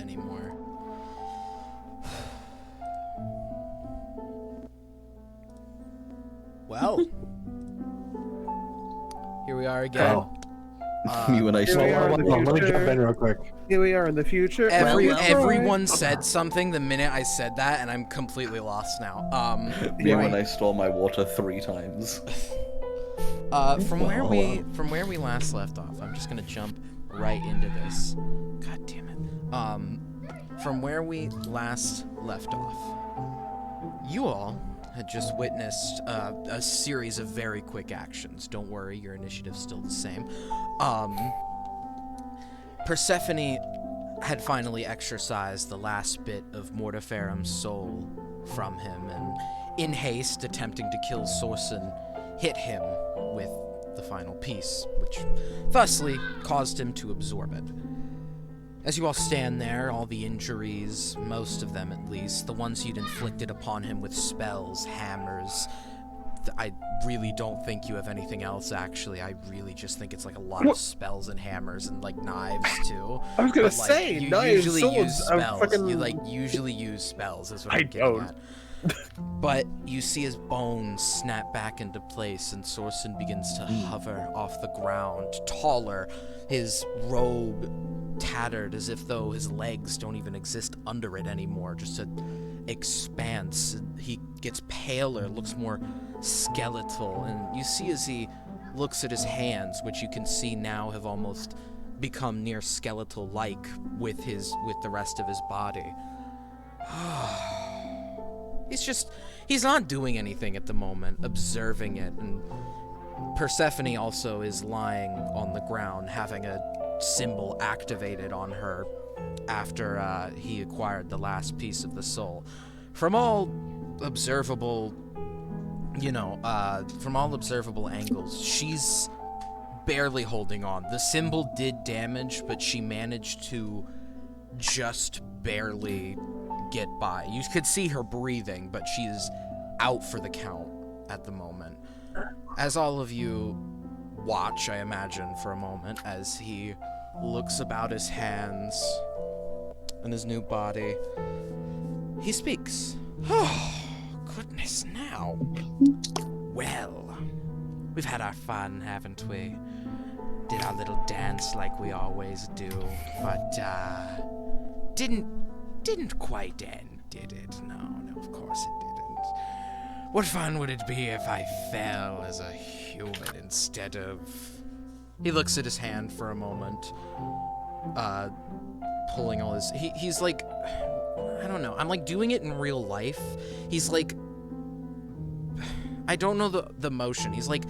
anymore. Well, here we are again. You and I Here we are in the Let me jump future. in real quick. Here we are in the future. Everyone said something the minute I said that, and I'm completely lost now. You and I stole my water 3 times. From where we last left off, I'm just gonna jump right into this. God damn it. From where we last left off, you all had just witnessed a series of very quick actions. Don't worry, your initiative's still the same. Persephone had finally exorcised the last bit of Mortiferum's soul from him, and in haste, attempting to kill Sorsen, hit him with the final piece, which thusly caused him to absorb it. As you all stand there, all the injuries, most of them at least, the ones you'd inflicted upon him with spells, hammers, I really don't think you have anything else, actually. I really just think it's like a lot of spells and hammers and like knives too. I was gonna But, like, say, you knives, usually swords, use spells. fucking... You like usually use spells, is what I I'm getting don't. at. But you see his bones snap back into place, and Sorsen begins to hover off the ground, taller, his robe tattered as if though his legs don't even exist under it anymore, just an expanse. He gets paler, looks more skeletal, and you see as he looks at his hands, which you can see now have almost become near skeletal-like with the rest of his body. He's not doing anything at the moment, observing it, and Persephone also is lying on the ground, having a symbol activated on her after he acquired the last piece of the soul. From all observable, angles, she's barely holding on. The symbol did damage, but she managed to just barely get by. You could see her breathing, but she is out for the count at the moment. As all of you watch, I imagine, for a moment, as he looks about his hands and his new body, he speaks. Oh, goodness, now. Well, we've had our fun, haven't we? Did our little dance like we always do, but, didn't quite end, did it? No, of course it didn't. What fun would it be if I fell as a human instead of... He looks at his hand for a moment, pulling all his... He's like... I don't know. I'm like doing it in real life. He's like... I don't know the motion. He's like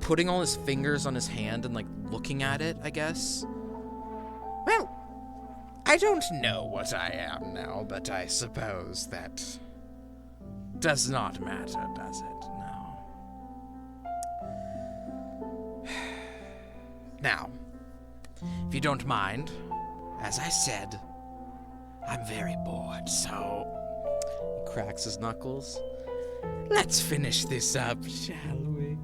putting all his fingers on his hand and like looking at it, I guess. Well, I don't know what I am now, but I suppose that does not matter, does it? No. Now, if you don't mind, as I said, I'm very bored, so... He cracks his knuckles. Let's finish this up, shall we?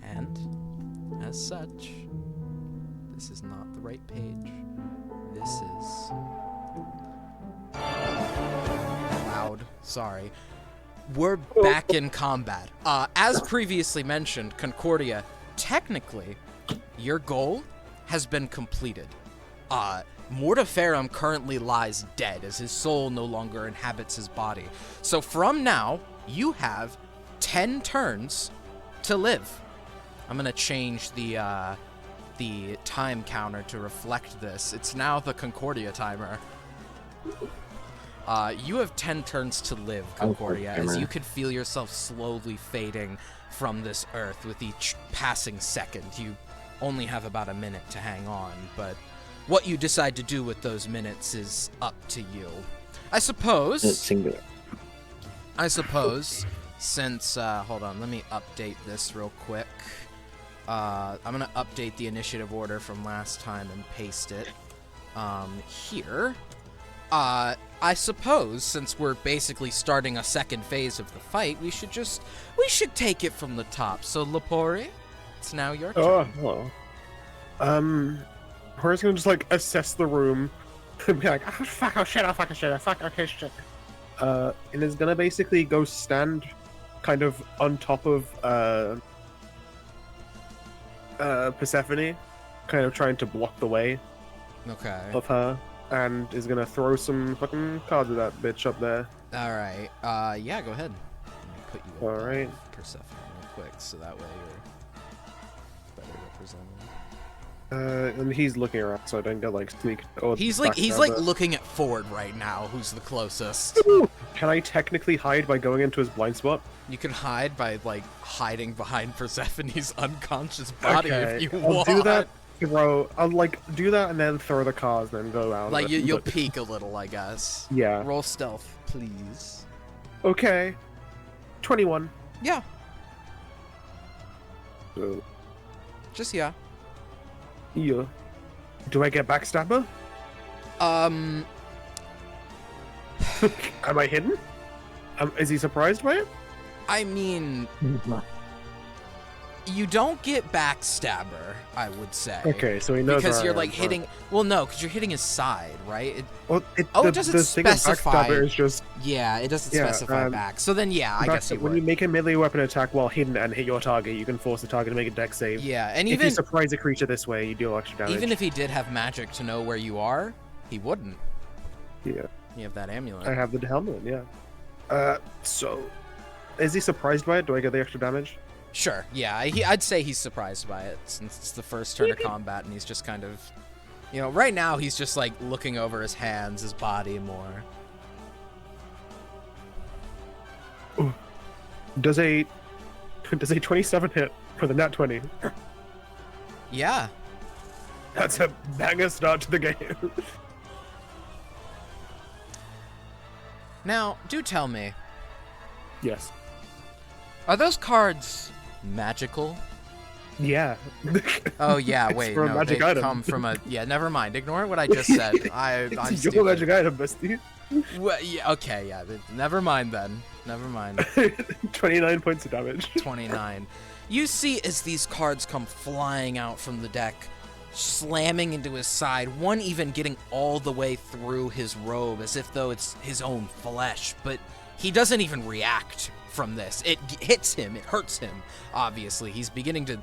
And, as such, this is not the right page. This is... Loud. Sorry. We're back in combat. As previously mentioned, Concordia, technically, your goal has been completed. Mortiferum currently lies dead as his soul no longer inhabits his body. So from now, you have 10 turns to live. I'm gonna change the time counter to reflect this. It's now the Concordia timer. You have 10 turns to live, Concordia, as you could feel yourself slowly fading from this earth with each passing second. You only have about a minute to hang on, but what you decide to do with those minutes is up to you. I suppose... It's singular. I suppose, since... hold on, let me update this real quick. I'm going to update the initiative order from last time and paste it here. I suppose, since we're basically starting a second phase of the fight, we should take it from the top. So, Lepori, it's now your turn. Oh, hello. Hora's gonna just, like, assess the room, be like, oh fuck, oh shit, oh fuck, oh shit, oh fuck, okay, shit. And is gonna basically go stand kind of on top of Persephone, kind of trying to block the way Okay. of her, and is gonna throw some fucking cards at that bitch up there. All right. Yeah, go ahead. Let me put you All above right. Persephone real quick, so that way you're better represented. And he's looking around, so I don't get like sneak. Or He's like looking at Ford right now, who's the closest. Can I technically hide by going into his blind spot? You can hide by like hiding behind Persephone's unconscious body if you I'll want. do that. I'll like do that and then throw the cards, then go out. Like you'll peek a little, I guess. Yeah. Roll stealth, please. Okay. 21. Yeah. So, Just yeah. yeah. Do I get backstabber? Am I hidden? Is he surprised by it? I mean, you don't get backstabber, I would say. Okay, so he knows because where you're I am, like hitting. Well, no, because you're hitting his side, right? It doesn't the thing of specify. backstabber is just Yeah, it doesn't specify back. So then, yeah, I guess you when would. you make a melee weapon attack while hidden and hit your target, you can force the target to make a dex save. Yeah, and if even you surprise a creature this way, you deal extra damage. even if he did have magic to know where you are, he wouldn't. Yeah, You have that amulet. I have the helmet. Yeah. So, is he surprised by it? Do I get the extra damage? Sure. Yeah, I'd say he's surprised by it since it's the first turn of combat, and he's just kind of, right now he's just like looking over his hands, his body more. Ooh. Does a 27 hit for the nat 20? Yeah. That's a banger start to the game. Now, do tell me, Yes. are those cards magical? Yeah. Oh yeah, It's wait, for a no, magic they item. come from a. Yeah, never mind. Ignore what I just said. I'm It's stupid. your magic item, bestie. Well, yeah, okay, yeah. Never mind then. Never mind. 29 points of damage. 29. You see as these cards come flying out from the deck, slamming into his side, one even getting all the way through his robe as if though it's his own flesh, but he doesn't even react from this. It hits him, it hurts him, obviously. He's beginning to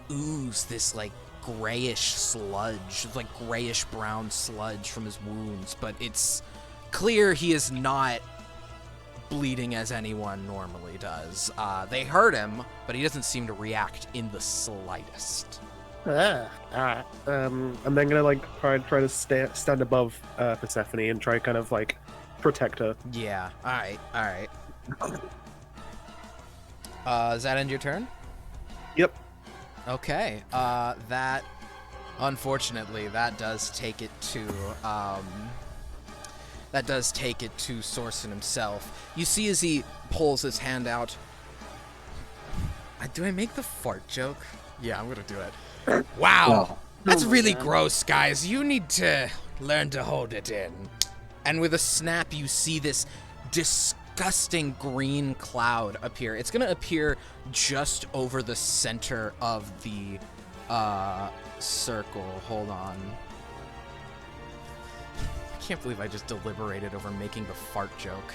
ooze this like grayish sludge, like grayish brown sludge from his wounds, but it's clear he is not bleeding as anyone normally does. They hurt him, but he doesn't seem to react in the slightest. I'm then gonna like try to stand above Persephone and try kind of like protect her. Yeah, alright. Does that end your turn? Yep. Okay, that, unfortunately, that does take it to Sorsen himself. You see as he pulls his hand out. Do I make the fart joke? Yeah, I'm gonna do it. Wow, that's really gross, guys. You need to learn to hold it in. And with a snap, you see this disgusting green cloud appear. It's gonna appear just over the center of the circle. Hold on. I can't believe I just deliberated over making the fart joke.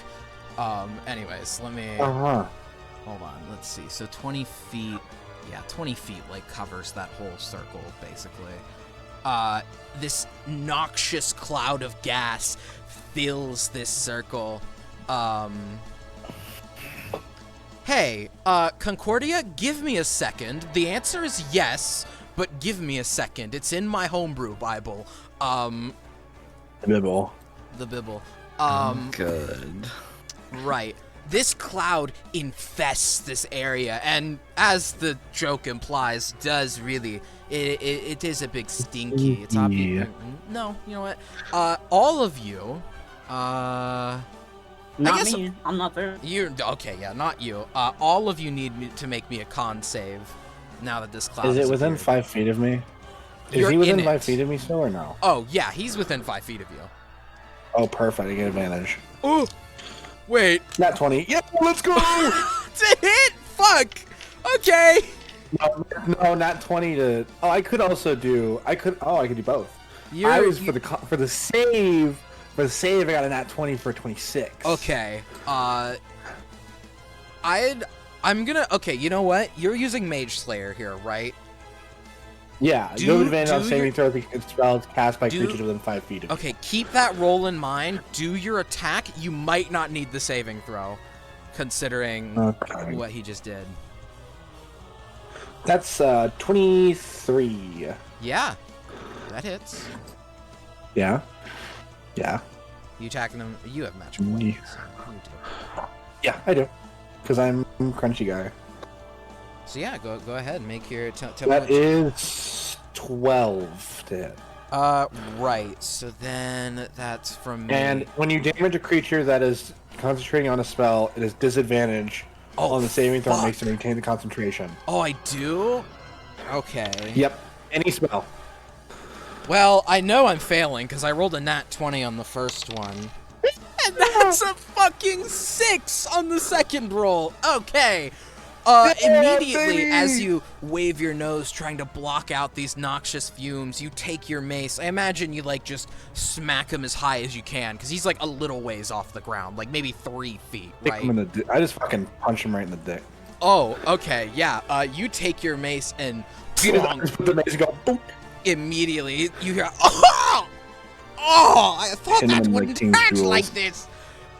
Anyways, let me... Hold on, let's see. So 20 feet... Yeah, 20 feet, like, covers that whole circle, basically. This noxious cloud of gas fills this circle. Hey, Concordia, give me a second. The answer is yes, but give me a second. It's in my homebrew Bible. The Bibble. The Bibble. Good. Right. This cloud infests this area, and as the joke implies, does really. It is a big stinky. It's obvious. No, you know what? All of you. Not me. I'm not there. You okay? Yeah, not you. All of you need to make me a con save. Now that this cloud Is it within appeared. 5 feet of me? You're Is he within in 5 it. feet of me still or no? Oh yeah, he's within 5 feet of you. Oh, perfect. I get advantage. Oh, wait. Not 20. Yep, let's go! It's a hit. Fuck. Okay. No, not 20 to... Oh, I could do both. I was for the save. For the save, I got a nat 20 for 26. Okay. I'm gonna. Okay, you know what? You're using Mage Slayer here, right? Yeah, you have advantage on saving throws against spells cast by creatures within 5 feet of you. Okay, keep that roll in mind. Do your attack. You might not need the saving throw, considering what he just did. That's 23. Yeah, that hits. Yeah. Yeah. You attacking him? You have magical weapons. So you do. Yeah, I do. Because I'm a crunchy guy. So yeah, go ahead and make your. Tell That is 12 to hit. Right. So then that's from me. And when you damage a creature that is concentrating on a spell, it is disadvantage on the saving throw makes to maintain the concentration. Oh, I do? Okay. Yep. Any spell. Well, I know I'm failing because I rolled a nat 20 on the first one. And that's a fucking 6 on the second roll. Okay. Immediately, as you wave your nose trying to block out these noxious fumes, you take your mace. I imagine you, like, just smack him as high as you can, because he's, like, a little ways off the ground, like, maybe 3 feet, right? I just fucking punch him right in the dick. Oh, okay, yeah. You take your mace and... Just put the mace and go, boop. Immediately, you hear, oh! Oh! I thought that wouldn't hurt like this!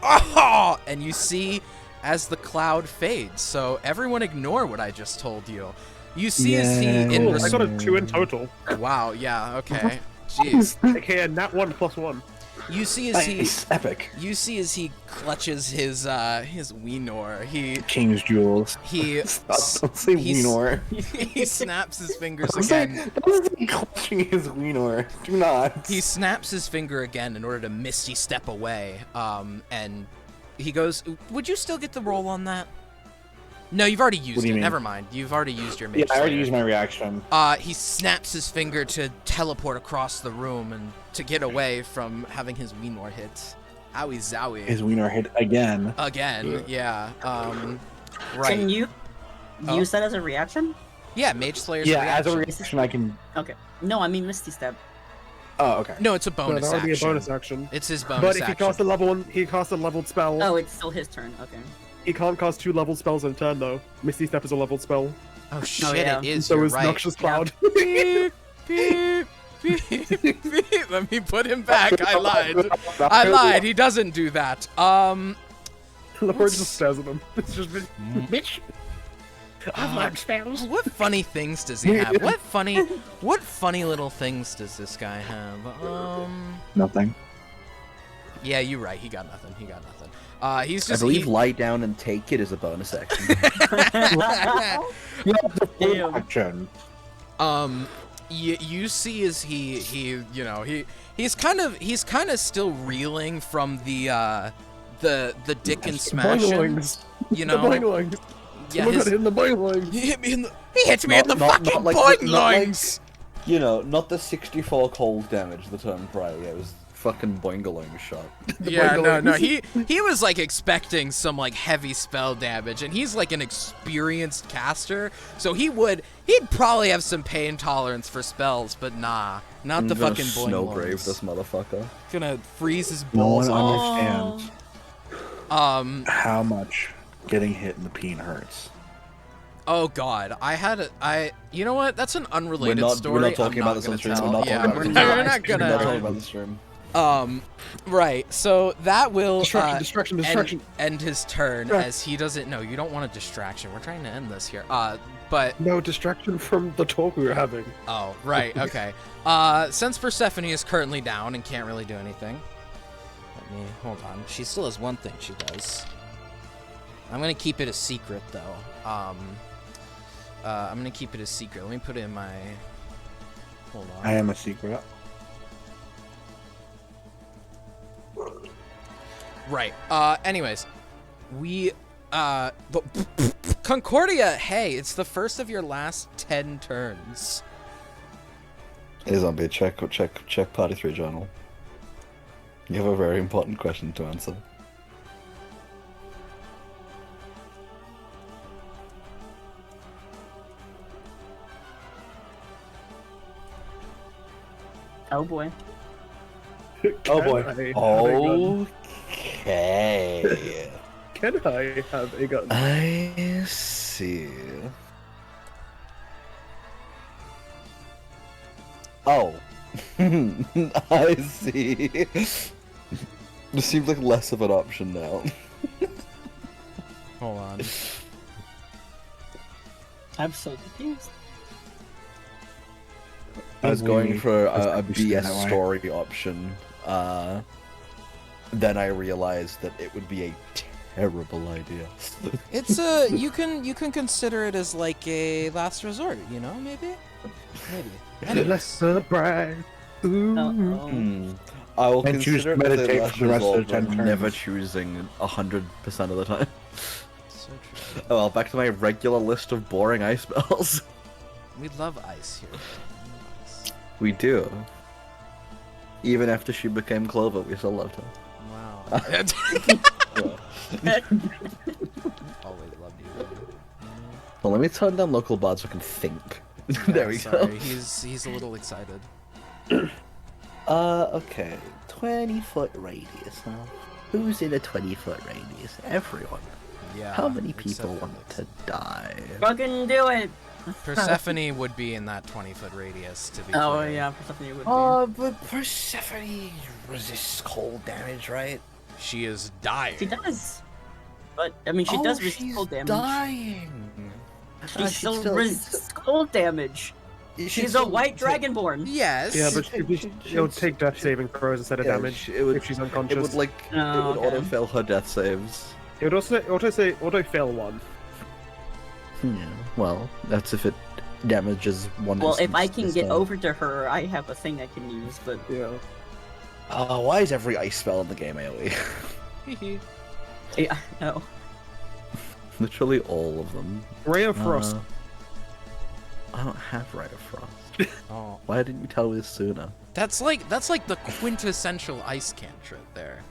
Oh! And you see... as the cloud fades. So everyone ignore what I just told you. You see as he... I got a 2 in total. Wow, yeah, okay. Jeez. Okay, and nat 1 plus 1. You see as he... epic. You see as he clutches his Weenor. He... King's jewels. He... Don't say Weenor. He snaps his fingers again. Don't say clutching his Weenor. Do not. He snaps his finger again in order to misty step away. And... he goes, would you still get the roll on that? No, you've already used it. Never mind. You've already used your Mage Slayer. I already used my reaction. He snaps his finger to teleport across the room and to get away from having his Weenor hit. Owie zowie. His Weenor hit again. Again, yeah. Right. Can you use that as a reaction? Yeah, Mage Slayer's reaction. Yeah, as a reaction I can... Okay. No, I mean Misty Step. Oh, okay. No, it's a bonus that would action. be a bonus action. It's his bonus But if action. he casts a level 1, he casts a leveled spell. Oh, it's still his turn. Okay. He can't cast 2 leveled spells in a turn, though. Misty Step is a leveled spell. Oh shit, yeah. it is. So You're is right. Noxious Cloud. Beep, beep, beep, beep. Let me put him back. I lied. I lied. He doesn't do that. Lord just stares at him. It's just, bitch. I've learned spells. What funny things does he have? What funny little things does this guy have? Nothing. Yeah, you're right. He got nothing. He's I just. believe lie down and take it is a bonus action. Action. You see as he's kind of still reeling from the dick and smashing. You know. The boinglings. Yeah, Look at him, the boinglings. He hit me in the fucking boinglings. You know, not the 64 cold damage the turn prior. Yeah, it was fucking boingaling shot. Yeah, no. He was like expecting some like heavy spell damage, and he's like an experienced caster, so he'd probably have some pain tolerance for spells, but nah, not the fucking boinglings. Snowgrave this motherfucker. Gonna freeze his No balls one off. understands how much getting hit in the peen hurts. Oh god, you know what? That's an unrelated story. We're not talking about this on stream. We're not talking about this stream. Right. So that will distraction. end his turn as he doesn't. No, you don't want a distraction. We're trying to end this here. But no distraction from the talk we were having. Oh, right. Okay. Since Persephone is currently down and can't really do anything, let me hold on. She still has one thing she does. I'm gonna keep it a secret though. I'm gonna keep it a secret. Let me put it in my. Hold on. I am a secret. Right. Anyways, Concordia. Hey, it's the first of your last 10 turns. Hey zombie, check party 3 journal. You have a very important question to answer. Oh boy. Oh boy. Okay. Can I have a gun? I see. Oh. I see. This seems like less of an option now. Hold on. I'm so confused. I was going for a That's that BS way. story option. Then I realized that it would be a terrible idea. It's you can consider it as like a last resort, you know, maybe. Anyways. Lesser bride. Ooh. Uh-oh. I will And choose consider it as a meditate last for the rest of the resort, but 10 turns. never choosing 100% of the time. So true. Oh well, back to my regular list of boring ice spells. We love ice here. Ice. We do. Even after she became Clover, we still loved her. Wow. Always loved you. Well, let me turn down local bards so I can think. There we Sorry, go. he's a little excited. Okay. 20-foot radius, huh? Who's in a 20-foot radius? Everyone. Yeah. How many except people for want Nyx. to die? Fucking do it! Persephone would be in that 20-foot radius, to be Oh clear. yeah, Persephone would be. But Persephone resists cold damage, right? She is dying. She does. But, I mean, she does resist cold damage. dying. She still resists cold damage. She'd She's a still white take- Dragonborn. Yes. Yeah, but it'll take death saving throws instead of Yeah, damage it would, if she's unconscious. It would like Oh, it would okay. auto-fail her death saves. It would also auto fail one. Well, that's if it damages one. Well, if I instance can this get time. over to her, I have a thing I can use, but... Yeah. Why is every ice spell in the game AoE? Yeah, no. Literally all of them. Ray of Frost. I don't have Ray of Frost. Oh, Why didn't you tell me this sooner? that's like the quintessential ice cantrip there.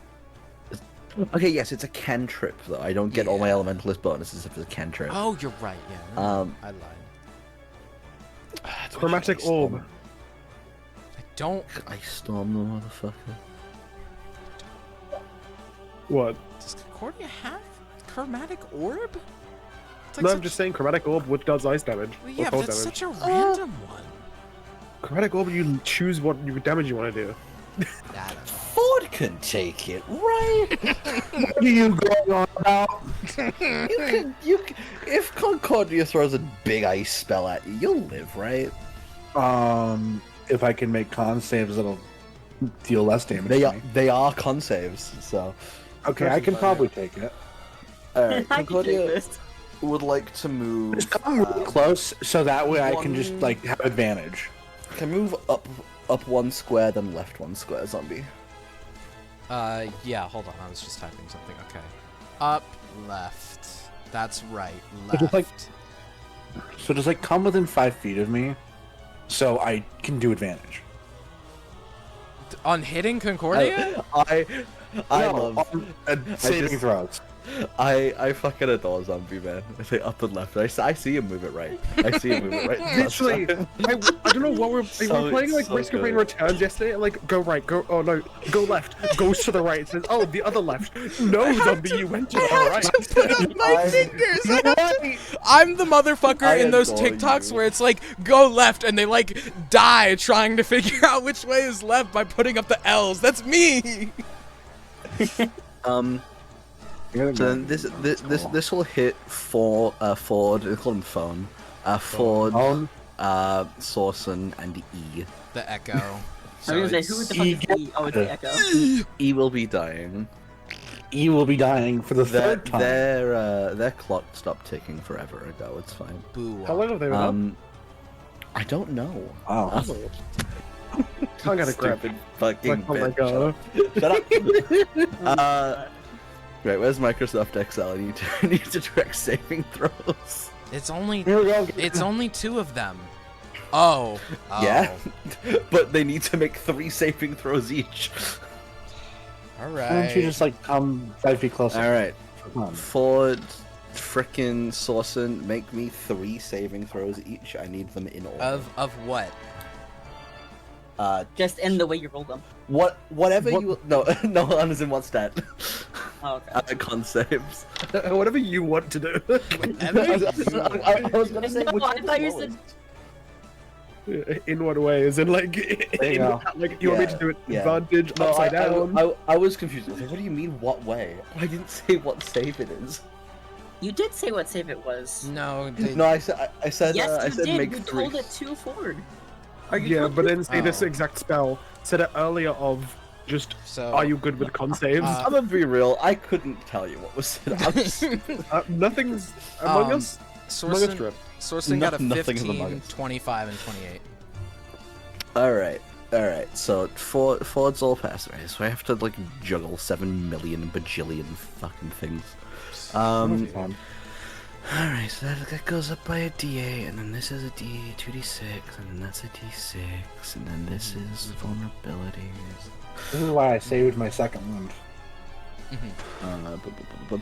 Okay, yes, it's a cantrip though. I don't get all my Yeah. elementalist bonuses if it's a cantrip. Oh, you're right. Yeah. I lied. Chromatic Ice Orb. Storm. I don't. Ice Storm, the motherfucker. What? Does Concordia have chromatic orb? It's like No, such, I'm just saying Chromatic Orb, which does ice damage. Well, or yeah, but cold that's damage. such a random one. Chromatic Orb, you choose what damage you want to do. I don't know. Ford can take it, right? What are you going on about? you can, if Concordia throws a big ice spell at you, you'll live, right? If I can make con saves, it'll deal less damage. They to are me. they are con saves, so. Okay, I can probably take it. Alright, I can take Concordia this. would like to move. Just come really close, so that way I can just one- like have advantage. Can move up one square, then left one square, zombie. Yeah, hold on. I was just typing something. Okay. Up, left. That's right. But just, like- Left. So just like come within 5 feet of me, so I can do advantage. On hitting Concordia? I No, love. on, saving just- throws. I fucking adore zombie man. I say up and left. I see him move it right. I see him move it right. Literally, I don't know what we So- were playing like so Risk of Rain good. Returns yesterday. Like go right, go go left, goes to the right. It says oh the other left. No zombie, you went to the right. Put up my fingers. I'm the motherfucker I in those adore TikToks you. where it's like go left and they like die trying to figure out which way is left by putting up the L's. That's me. So then this will hit Ford. They call him Phone. Ford, Phone? Sorsen, and E. The Echo. I So was gonna say, it's- who the fuck is E? Oh, it's the Echo. E will be dying. E will be dying for the third time. Their clock stopped ticking forever ago. It's fine. Boo. How long have they been up? I don't know. Wow. Can't get a grab. Stupid fucking Like, oh my bitch. god. Shut up. Right, where's Microsoft Excel? I need to track saving throws. It's only Here we go. it's only 2 of them. Oh. Yeah, but they need to make 3 saving throws each. All Why don't you right. just like come 5 feet closer? All right, Come on. Ford, frickin' Sorsen, make me 3 saving throws each. I need them in order. Of what? Just in the way you roll them. Whatever you no as in what stat? Oh, okay. Con saves. Whatever you want to do. I was gonna say. No, which I is thought you lowest. said. In what way? Is in like, you go. like you want me to do it Yeah. advantage No, upside down? I was confused. I was like, what do you mean, what way? I didn't say what save it is. You did say what save it was. No, No, I said Yes, I you said did. make You 3. told it to Ford. Or you Yeah, told but me- then say this Oh. exact spell. Said it earlier of just. So Are you good with con saves? I'm gonna be real. I couldn't tell you what was said. I'm just- Nothing's among us. Among us, Sourcing, Trip. Sourcing got a Nothing is among 15, us. 25, and 28. all right. So Ford's all past, right? So I have to like juggle 7 million bajillion fucking things. Um, All right. So that goes up by a D8, and then this is a D2D6, and then that's a D6, and then this is vulnerabilities. this is why I saved my second wound.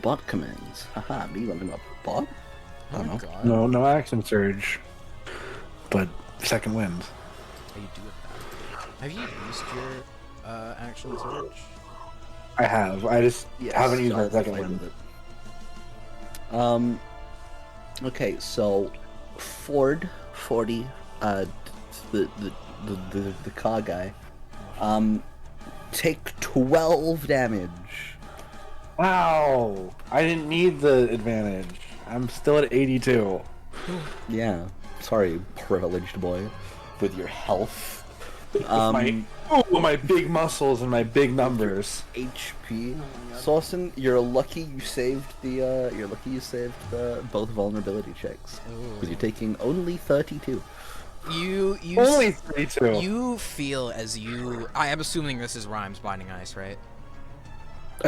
Bot commands. Haha, me running up bot? I don't know. God. No action surge, but second wind. How you do with that? Have you used your action surge? I have. I just haven't used my I've second played wind. with it. Okay, so Ford 40, the car guy, take 12 damage. Wow! I didn't need the advantage. I'm still at 82. Yeah, sorry, privileged boy, with your health. My big muscles and my big numbers. HP. Sawson, you're lucky you saved the both vulnerability checks because you're taking only 32. You Only 32. You feel as you. I am assuming this is Rhymes Binding Ice, right?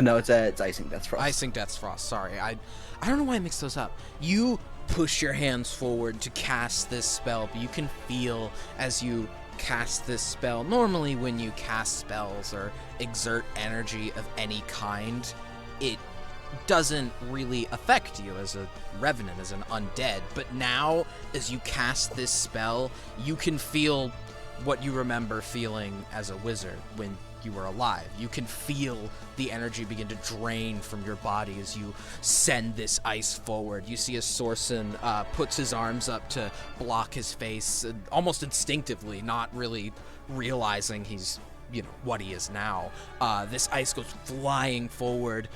No, it's icing. That's frost. Icing Death's Frost. Sorry, I don't know why I mixed those up. You push your hands forward to cast this spell, but you can feel as you cast this spell. Normally, when you cast spells or exert energy of any kind, it doesn't really affect you as a revenant, as an undead. But now, as you cast this spell, you can feel what you remember feeling as a wizard when you were alive. You can feel the energy begin to drain from your body as you send this ice forward. You see as Sorsen puts his arms up to block his face, almost instinctively, not really realizing he's, what he is now. This ice goes flying forward,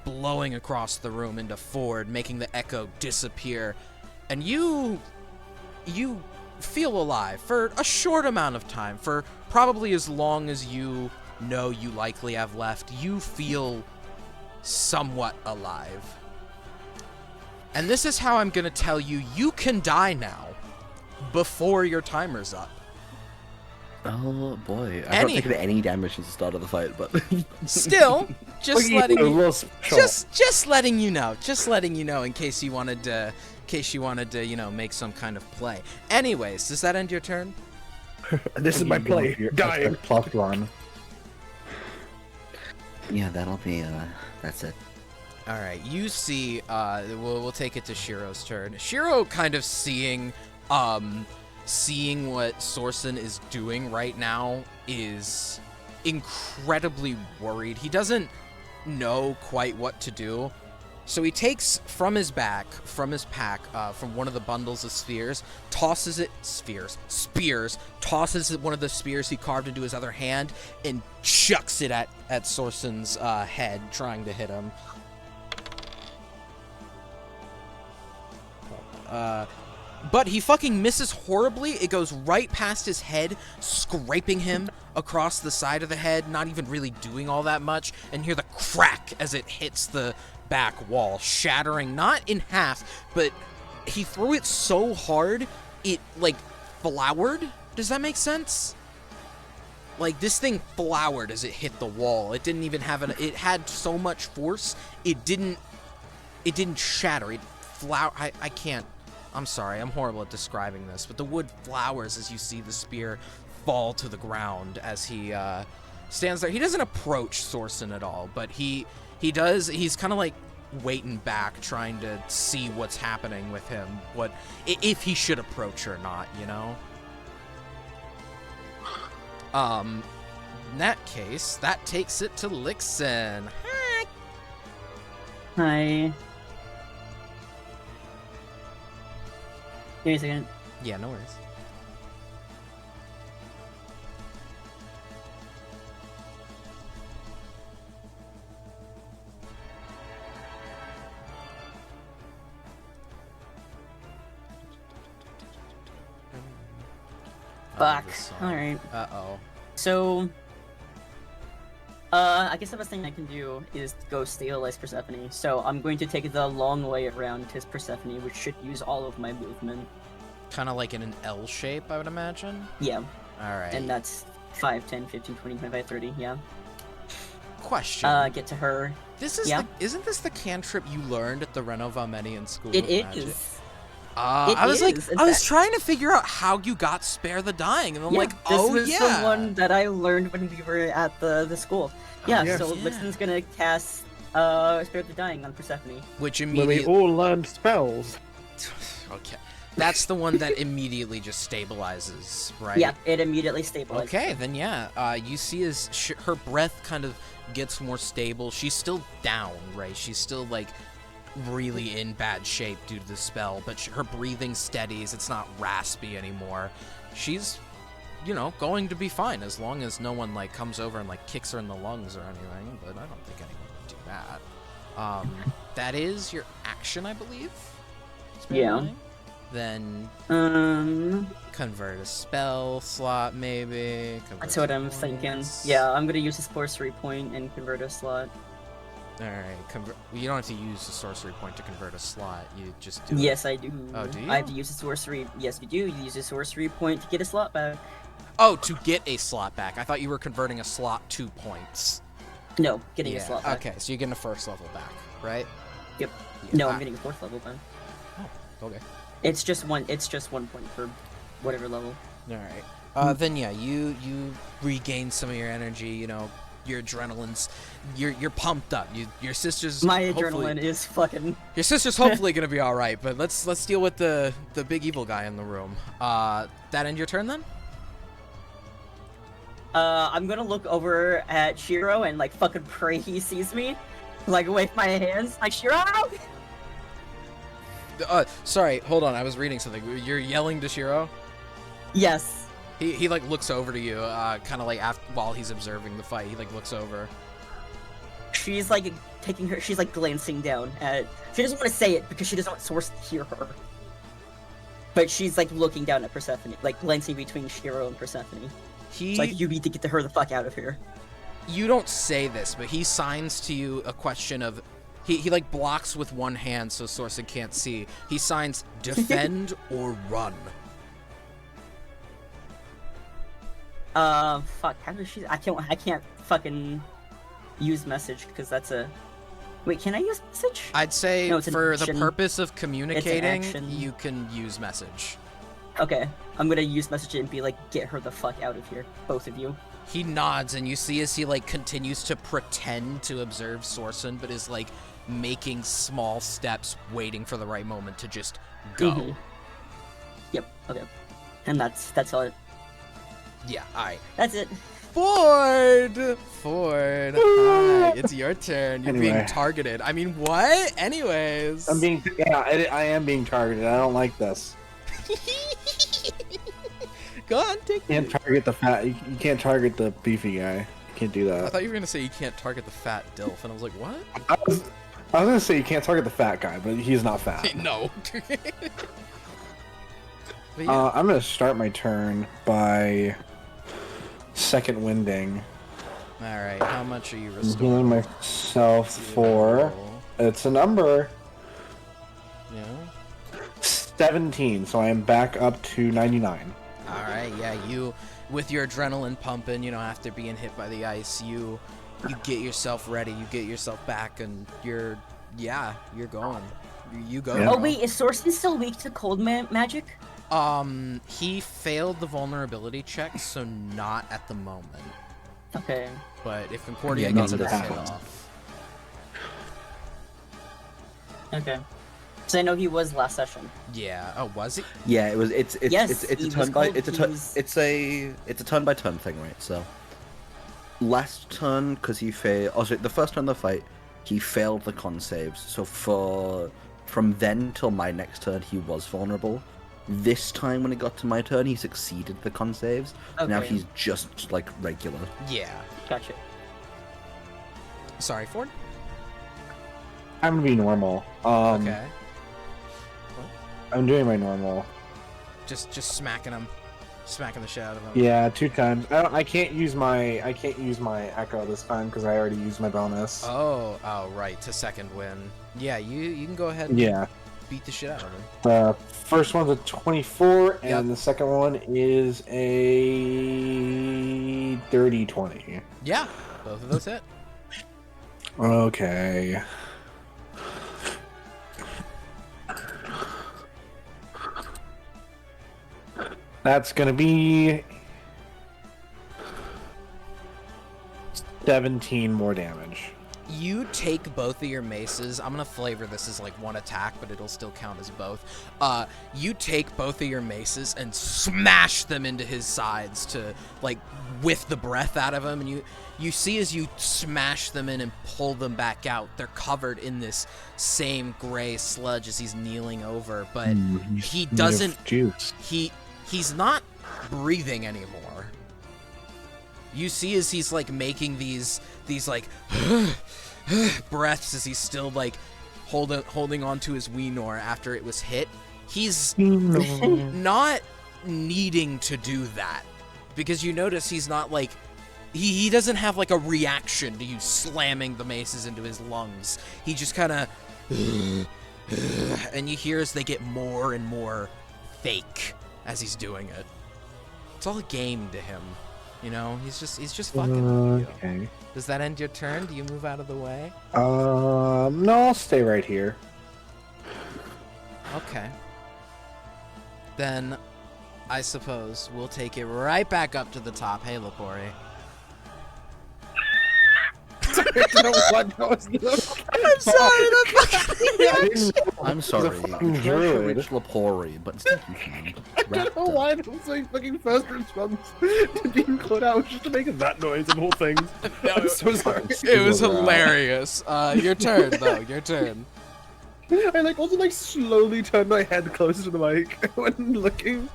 blowing across the room into Ford, making the echo disappear. And you feel alive for a short amount of time, for probably as long as you know you likely have left. You feel somewhat alive. And this is how I'm gonna tell you you can die now before your timer's up. Oh boy, I've not taken any damage since the start of the fight, but Still, just letting a you, little special. just letting you know, in case you wanted to, make some kind of play. Anyways, does that end your turn? This is my play. Dying. Plus one. yeah, that'll be that's it. All right, you see, we'll take it to Shiro's turn. Shiro kind of seeing what Sorsen is doing right now is incredibly worried. He doesn't know quite what to do. So he takes from his pack, from one of the bundles of spears, tosses one of the spears he carved into his other hand, and chucks it at Sorsen's head, trying to hit him. But he fucking misses horribly. It goes right past his head, scraping him across the side of the head, not even really doing all that much, and hear the crack as it hits the back wall, shattering not in half, but he threw it so hard, it, flowered? Does that make sense? Like, this thing flowered as it hit the wall. It didn't even have it had so much force, it didn't shatter. It I can't. I'm sorry, I'm horrible at describing this, but the wood flowers as you see the spear fall to the ground as he stands there. He doesn't approach Sorsen at all, but he's kind of waiting back, trying to see what's happening with him, if he should approach or not, In that case, that takes it to Lixen. Hi. Give me a second. Yeah, no worries. Fuck. This song. Alright. Uh-oh. So, I guess the best thing I can do is go stabilize Persephone. So I'm going to take the long way around to Persephone, which should use all of my movement. Kind of like in an L shape, I would imagine. Yeah, Alright. and that's 5, 10, 15, 20, 25, 30, yeah. Question. Get to her. This is yeah. isn't this the cantrip you learned at the Renovamen school It of is. magic? It I was like, is, I was fact. trying to figure out how you got Spare the Dying, and I'm like, oh this was yeah. the one that I learned when we were at the school. Yeah, yes. so Yeah. Lixen's gonna cast Spare the Dying on Persephone. Which Where immediately, we all learned spells. okay, that's the one that immediately just stabilizes, right? Yeah, it immediately stabilizes. Okay, then yeah, you see as her breath kind of gets more stable. She's still down, right? She's still like really in bad shape due to the spell, but her breathing steadies. It's not raspy anymore. She's, you know, going to be fine as long as no one like comes over and like kicks her in the lungs or anything. But I don't think anyone would do that. That is your action, I believe. Yeah. Then Um, convert a spell slot, maybe. Convert that's what some I'm thinking. points. Yeah, I'm gonna use a sorcery point and convert a slot. All right. You don't have to use a sorcery point to convert a slot. You just do. Yes, I do. Oh, do you? I have to use a sorcery. Yes, you do. You use a sorcery point to get a slot back. Oh, to get a slot back. I thought you were converting a slot to points. No, getting a slot back. Okay, so you're getting a first level back, right? Yep. Yeah, No, I'm getting a 4th level back. Okay. It's just one. It's just 1 point for whatever level. All right. Then yeah, you regain some of your energy. You know, your adrenaline's you're pumped up. Your sister's My hopefully- adrenaline is fucking. Your sister's hopefully gonna be all right, but let's deal with the big evil guy in the room. That end your turn then? I'm gonna look over at Shiro and like fucking pray he sees me. Like wave my hands, like Shiro. Sorry, hold on. I was reading something. You're yelling to Shiro? Yes. He like looks over to you, kind of like while he's observing the fight. He like looks over. She's like taking her. She's like glancing down at. She doesn't want to say it because she doesn't want Source to hear her. But she's like looking down at Persephone, like glancing between Shiro and Persephone. It's like, you need to get her the fuck out of here. You don't say this, but he signs to you a question of. He like blocks with one hand so Sorsen can't see. He signs defend or run. Fuck. How does she? I can't fucking use message because that's a. Wait, can I use message? I'd say No, it's an for the action. purpose of communicating, action. you can use message. Okay, I'm gonna use message and be like, get her the fuck out of here, both of you. He nods, and you see as he like continues to pretend to observe Sorsen, but is like making small steps, waiting for the right moment to just go. Mhm. Yep. Okay. And that's all. Yeah, alright. That's it. Ford! Hi, it's your turn. You're being Anyway. targeted. I mean, what? Anyways. I am being targeted. I don't like this. Go on, take You can't target the fat. You can't target the beefy guy. You can't do I that. thought you were gonna say you can't target the fat dilf, and I was like, what? I was gonna say you can't target the fat guy, but he's not fat. No. But yeah. I'm gonna start my turn by second winding. Alright, how much are you I'm restoring? healing myself for. It's a number Yeah. 17, so I am back up to 99. Alright, yeah, you, with your adrenaline pumping, you know, after being hit by the ice, you get yourself ready, you get yourself back, and you're going. You go. Yeah. Oh girl. wait, is Sorsen still weak to cold magic? He failed the vulnerability check, so not at the moment. Okay. But if Concordia Yeah, gets none it of that happens. off. Okay. So I know he was last session. Yeah. Oh, was he? Yeah, it was. It's Yes, it's he a was turn by called it's a turn Hughes. it's a turn by turn thing, right? So last turn, because he failed. Oh, sorry, the first turn of the fight, he failed the con saves. So from then till my next turn, he was vulnerable. This time, when it got to my turn, he succeeded the con saves. Now Okay. he's just like regular. Yeah. Gotcha. Sorry, Ford. I'm gonna be normal. Okay. I'm doing my normal. Just smacking him, smacking the shit out of him. Yeah, 2 times. I can't use my echo this time because I already used my bonus. Oh, right, to second win. Yeah, you can go ahead and Yeah. beat the shit out of him. The first one's a 24, and Yep. the second one is a dirty 20. Yeah, both of those hit. Okay. That's gonna be 17 more damage. You take both of your maces. I'm gonna flavor this as like one attack, but it'll still count as both. You take both of your maces and smash them into his sides to like whiff the breath out of him, and you see as you smash them in and pull them back out, they're covered in this same gray sludge as he's kneeling over, but he doesn't. Juice. He's not breathing anymore. You see as he's like making these like breaths as he's still like holding on to his Weenor after it was hit. He's not needing to do that because you notice he's not like he doesn't have like a reaction to you slamming the maces into his lungs. He just kind of and you hear as they get more and more fake as he's doing it. It's all a game to him. You know, he's just fucking with you. Okay. Does that end your turn? Do you move out of the way? No, I'll stay right here. Okay. Then, I suppose we'll take it right back up to the top. Hey, Lapori. I'm sorry, I'm sorry. fucking It's druid. Rich Lapori, but it's not human. I don't know why that was my fucking first response to being called out was just to make that noise of all things. I'm so sorry. It was hilarious. Your turn, though. Your turn. I like also like slowly turned my head closer to the mic when looking.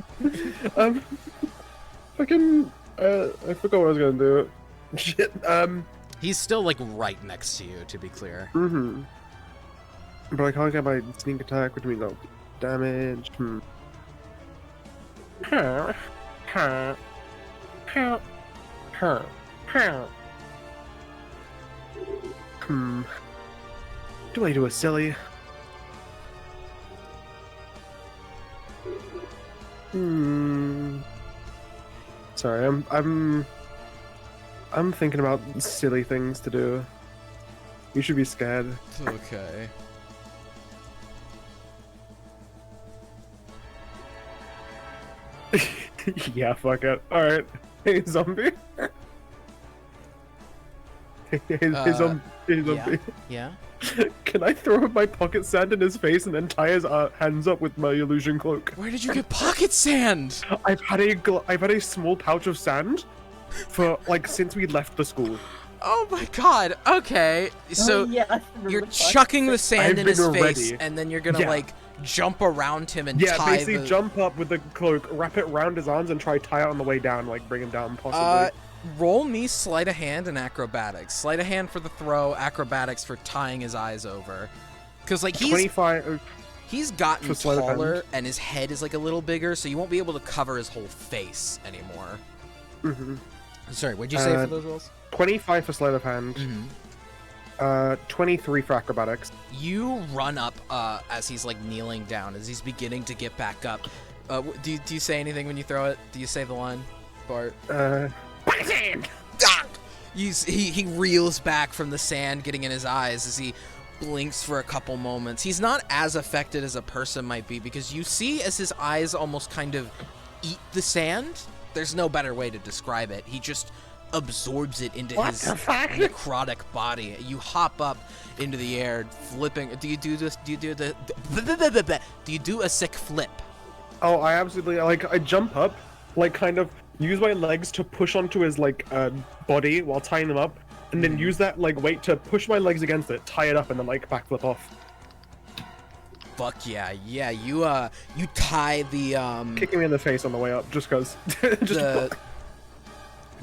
Fucking I forgot what I was gonna do. Shit. He's still, like, right next to you, to be clear. Mm-hmm. But I can't get my sneak attack, which means I'll damage. Do I do a silly? Sorry, I'm thinking about silly things to do. You should be scared. Okay. Yeah, fuck it. Alright. Hey, zombie. Hey, zombie. Yeah? Can I throw my pocket sand in his face and then tie his hands up with my illusion cloak? Where did you get pocket sand? I've had a small pouch of sand for like since we left the school. Oh my god, okay. So, yeah, I remember you're the chucking the sand I've in been his face, ready. and then you're gonna, Yeah. like, jump around him and Yeah, tie basically the... jump up with the cloak, wrap it around his arms, and try tie it on the way down, like bring him down possibly. Roll me sleight of hand and acrobatics. Sleight of hand for the throw, acrobatics for tying his eyes over. Because, like, 25. he's gotten for sleight of hand. taller, and his head is, like, a little bigger, so you won't be able to cover his whole face anymore. Mm-hmm. Sorry, what'd you say for those rolls? 25 for sleight of hand. 23 for acrobatics. You run up as he's, like, kneeling down, as he's beginning to get back up. Do you say anything when you throw it? Do you say the line, Bart? He reels back from the sand getting in his eyes as he blinks for a couple moments. He's not as affected as a person might be because you see as his eyes almost kind of eat the sand. There's no better way to describe it. He just absorbs it into his necrotic body. You hop up into the air, flipping. Do you do this? Do you do the? Do you do a sick flip? Oh, I absolutely like. I jump up, like kind of use my legs to push onto his like body while tying them up, and then use that like weight to push my legs against it, tie it up, and then like backflip off. Fuck yeah, yeah. You tie the Kicking me in the face on the way up, just cause.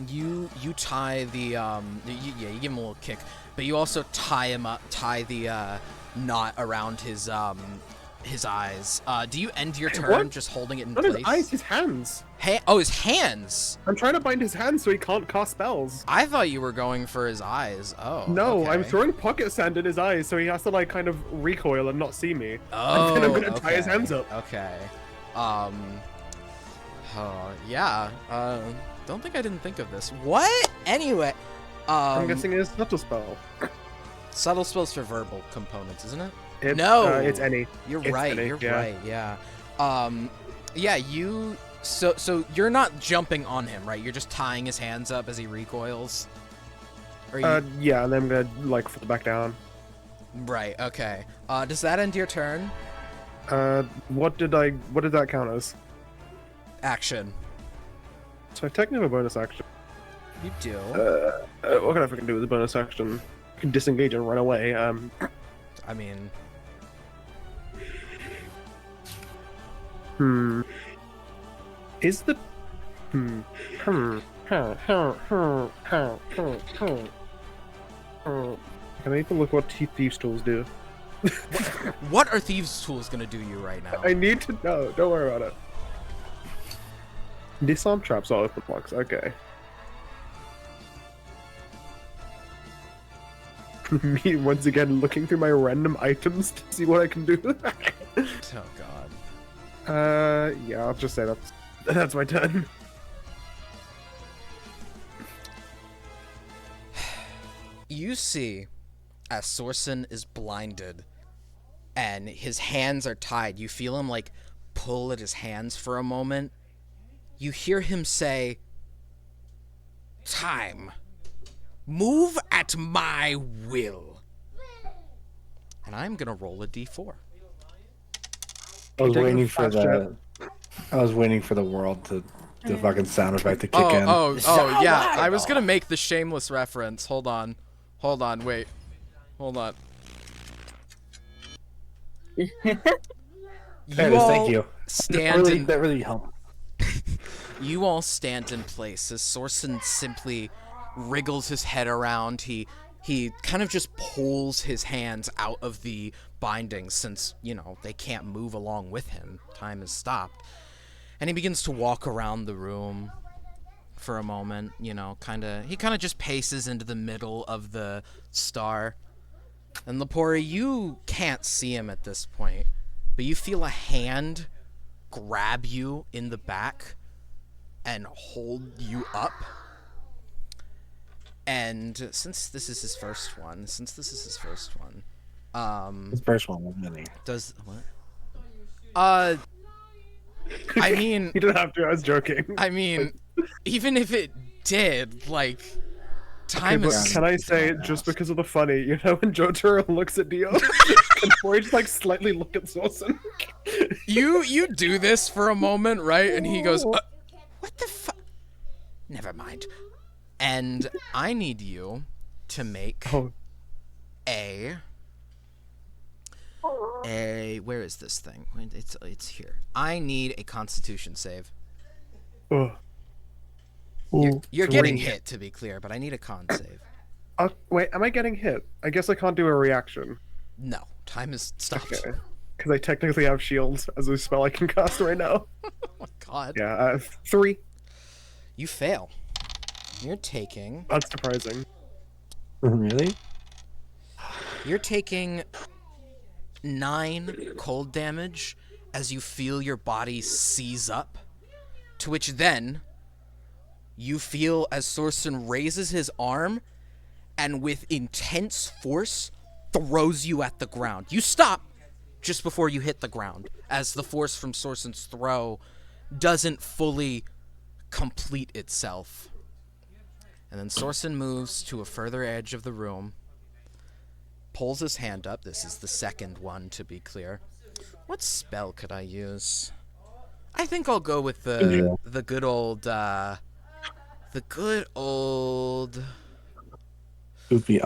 You tie the you give him a little kick, but you also tie the knot around his eyes. Do you end your turn What? just holding it in Not place? his eyes, his hands. His hands. I'm trying to bind his hands so he can't cast spells. I thought you were going for his eyes. Oh. No, okay. I'm throwing pocket sand in his eyes so he has to like kind of recoil and not see me. Oh. And then I'm gonna tie his okay. hands up. Okay. Oh, yeah. Don't think I didn't think of this. What? Anyway. I'm guessing it's subtle spell. Subtle spells for verbal components, isn't it? No, it's any. You're It's right. any, You're yeah. right. Yeah. Yeah. You. So you're not jumping on him, right? You're just tying his hands up as he recoils. Or you... Yeah, and then I'm gonna like fall back down. Right. Okay. Does that end your turn? What did that count as? Action. So I technically have a bonus action. You do. What can I fucking do with a bonus action? I can disengage and run away. I mean. Is the Can I even look what thieves tools do? What are thieves' tools gonna do you right now? I need to know. Don't worry about it. Disarm traps are open blocks. Okay. Me once again looking through my random items to see what I can do. Oh god. Yeah, I'll just say that's my turn. You see, as Sorsen is blinded, and his hands are tied, you feel him like pull at his hands for a moment. You hear him say, "Time. Move at my will." And I'm gonna roll a d4. I was Taking a waiting for fast the. I was waiting for the world to the fucking sound effect to kick in. Oh, yeah. I was gonna make the shameless reference. Hold on, wait. Hold on. Thank you. Stand That really helped. You all stand in place as Sorsen simply wriggles his head around. He kind of just pulls his hands out of the bindings since, they can't move along with him. Time has stopped. And he begins to walk around the room for a moment, he kind of just paces into the middle of the star. And Lepori, you can't see him at this point, but you feel a hand grab you in the back and hold you up. And since this is his first one, His first one was mini. does what? I mean, You don't have to. I was joking. I mean, even if it did, like, time But is. can I say, just because of the funny, when Jotaro looks at Dio, can Boy just like slightly look at Sorsen? You do this for a moment, right? And he goes, "What the fuck? Never mind." And I need you to make Oh, a where is this thing? It's here. I need a Constitution save. oh. You're getting hit, to be clear, but I need a con save. Wait, am I getting hit? I guess I can't do a reaction. No, time is stopped. Okay. Because I technically have shields as a spell I can cast right now. Oh my god. Yeah, 3. You fail. You're taking That's surprising. Really? You're taking 9 cold damage as you feel your body seize up, to which then you feel as Sorsen raises his arm and with intense force throws you at the ground. You stop just before you hit the ground, as the force from Sorsen's throw doesn't fully complete itself. And then Sorsen moves to a further edge of the room, pulls his hand up. This is the second one, to be clear. What spell could I use? I think I'll go with the good old Oopie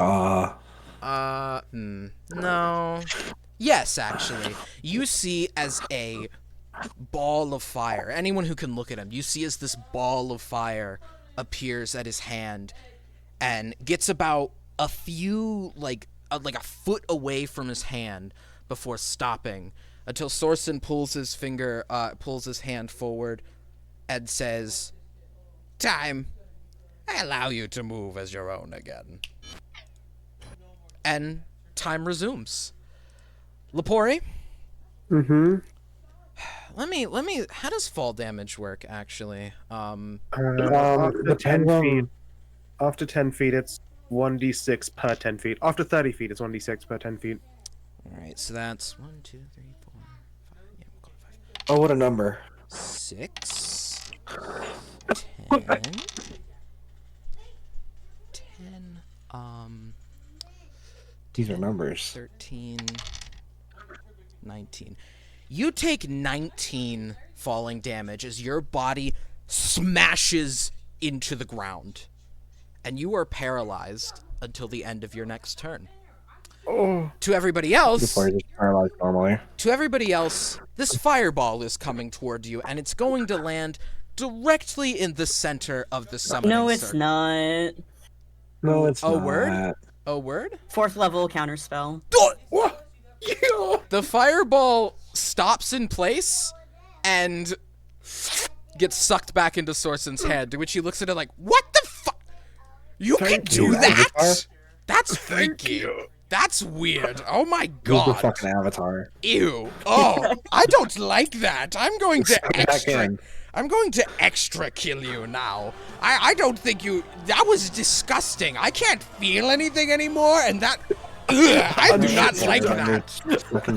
no. Yes, actually. You see as a ball of fire. Anyone who can look at him, you see as this ball of fire appears at his hand and gets about a few, like a foot away from his hand before stopping until Sorsen pulls his hand forward and says, "Time. I allow you to move as your own again." And time resumes. Lepori? Mm-hmm. Let me, how does fall damage work, actually? After 10 feet. After 10 feet, it's 1d6 per 10 feet. After 30 feet, it's 1d6 per 10 feet. Alright, so that's 1, 2, 3, 4, 5. Yeah, we'll call it 5. Oh, what a number. 6, 10, 10, These are numbers. 13, 19. You take 19 falling damage as your body smashes into the ground. And you are paralyzed until the end of your next turn. Oh. To everybody else, Before you just paralyzed normally. this fireball is coming toward you, and it's going to land directly in the center of the summoning No, it's circle. not. No, it's Oh, not. word? A word? 4th level counterspell. What? Yeah. The fireball stops in place and gets sucked back into Sorsen's head, to which he looks at it like, "What the fuck? You can do you, that? Avatar. That's freaky. That's weird. Oh my Who's the god. fucking avatar? Ew. Oh, I don't like that. I'm going to Back extra. in. I'm going to extra kill you now. I don't think you. That was disgusting. I can't feel anything anymore, and that. Ugh, I do not like that.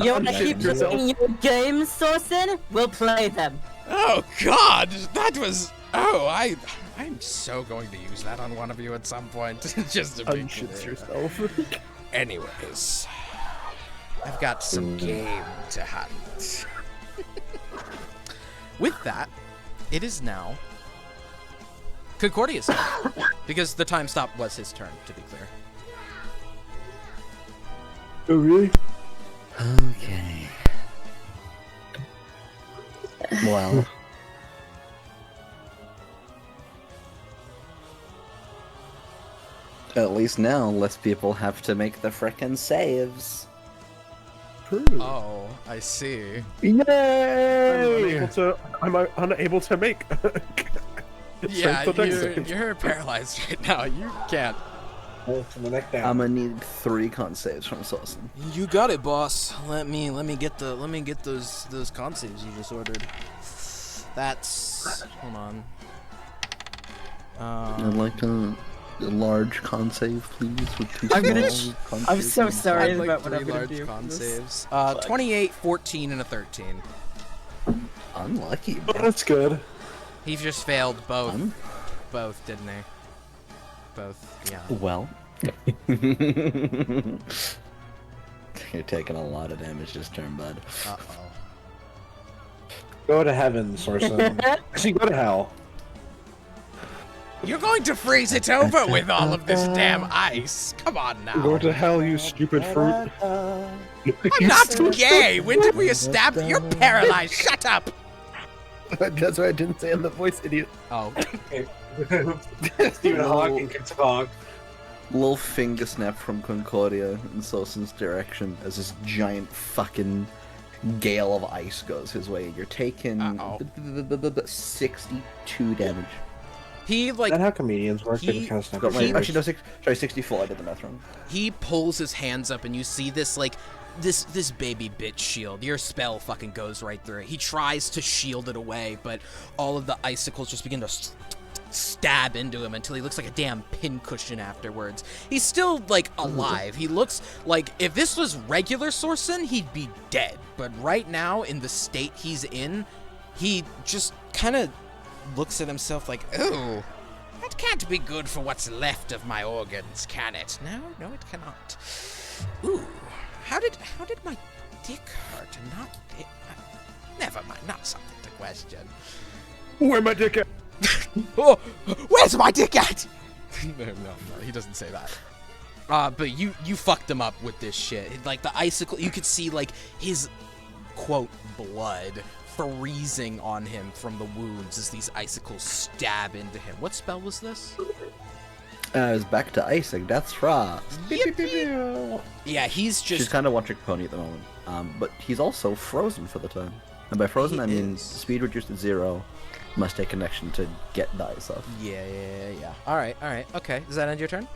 You wanna keep playing your games, Sorsen? We'll play them. Oh God, that was. Oh, I'm so going to use that on one of you at some point, just to be Unshit clear. yourself. Anyways, I've got some game to hunt. With that, it is now Concordia's turn, because the time stop was his turn, to be clear. Oh, really? Okay. Well. At least now, less people have to make the frickin' saves. Oh, I see. Yay! I'm unable to make. Yeah, Strength attack. you're paralyzed right now. You can't. From the neck down. I'm gonna need 3 con saves from Sorsen. You got it, boss. Let me get those con saves you just ordered. That's hold on. I'd like a large con save, please, with 2 I'm gonna small con I'm saves so and- sorry I'd like about what 3 I'm gonna large do. con This- saves. 28, 14, and a 13. Unlucky, Oh, bro. that's good. He just failed both. Um, Both, didn't he? Both, yeah. Well. You're taking a lot of damage this turn, bud. Uh-oh. Go to heaven, Sorsen. Actually, go to hell. You're going to freeze it over with all of this damn ice. Come on now. Go to hell, you stupid fruit. I'm not gay. When did we establish? You're paralyzed. Shut up. That's why I didn't say in the voice, idiot. Oh. Stephen Hawking can talk. Little finger snap from Concordia in Sorsen's direction as this giant fucking gale of ice goes his way. You're taking Uh-oh. 62 damage. He Is that how comedians work? he- They kind of snap Got their my, fingers. actually, no, sorry, 64. I did the math wrong. He pulls his hands up and you see this like this baby bitch shield. Your spell fucking goes right through it. He tries to shield it away, but all of the icicles just begin to stab into him until he looks like a damn pincushion afterwards. He's still like alive. He looks like if this was regular Sorsen, he'd be dead. But right now, in the state he's in, he just kind of looks at himself like, "Ooh, That can't be good for what's left of my organs, can it? No, it cannot. Ooh, how did my dick hurt? Never mind, not something to question. Where my dick at? Oh, where's my dick at? No, he doesn't say that. But you fucked him up with this shit. Like, the icicle, you could see, like, his, quote, blood freezing on him from the wounds as these icicles stab into him. What spell was this? It was back to icing, that's right. Yeah, he's just... She's kind of one-trick pony at the moment. But he's also frozen for the turn. And by frozen, I mean speed reduced to 0. Must take connection to get the ice off. Yeah. Alright, okay. Does that end your turn?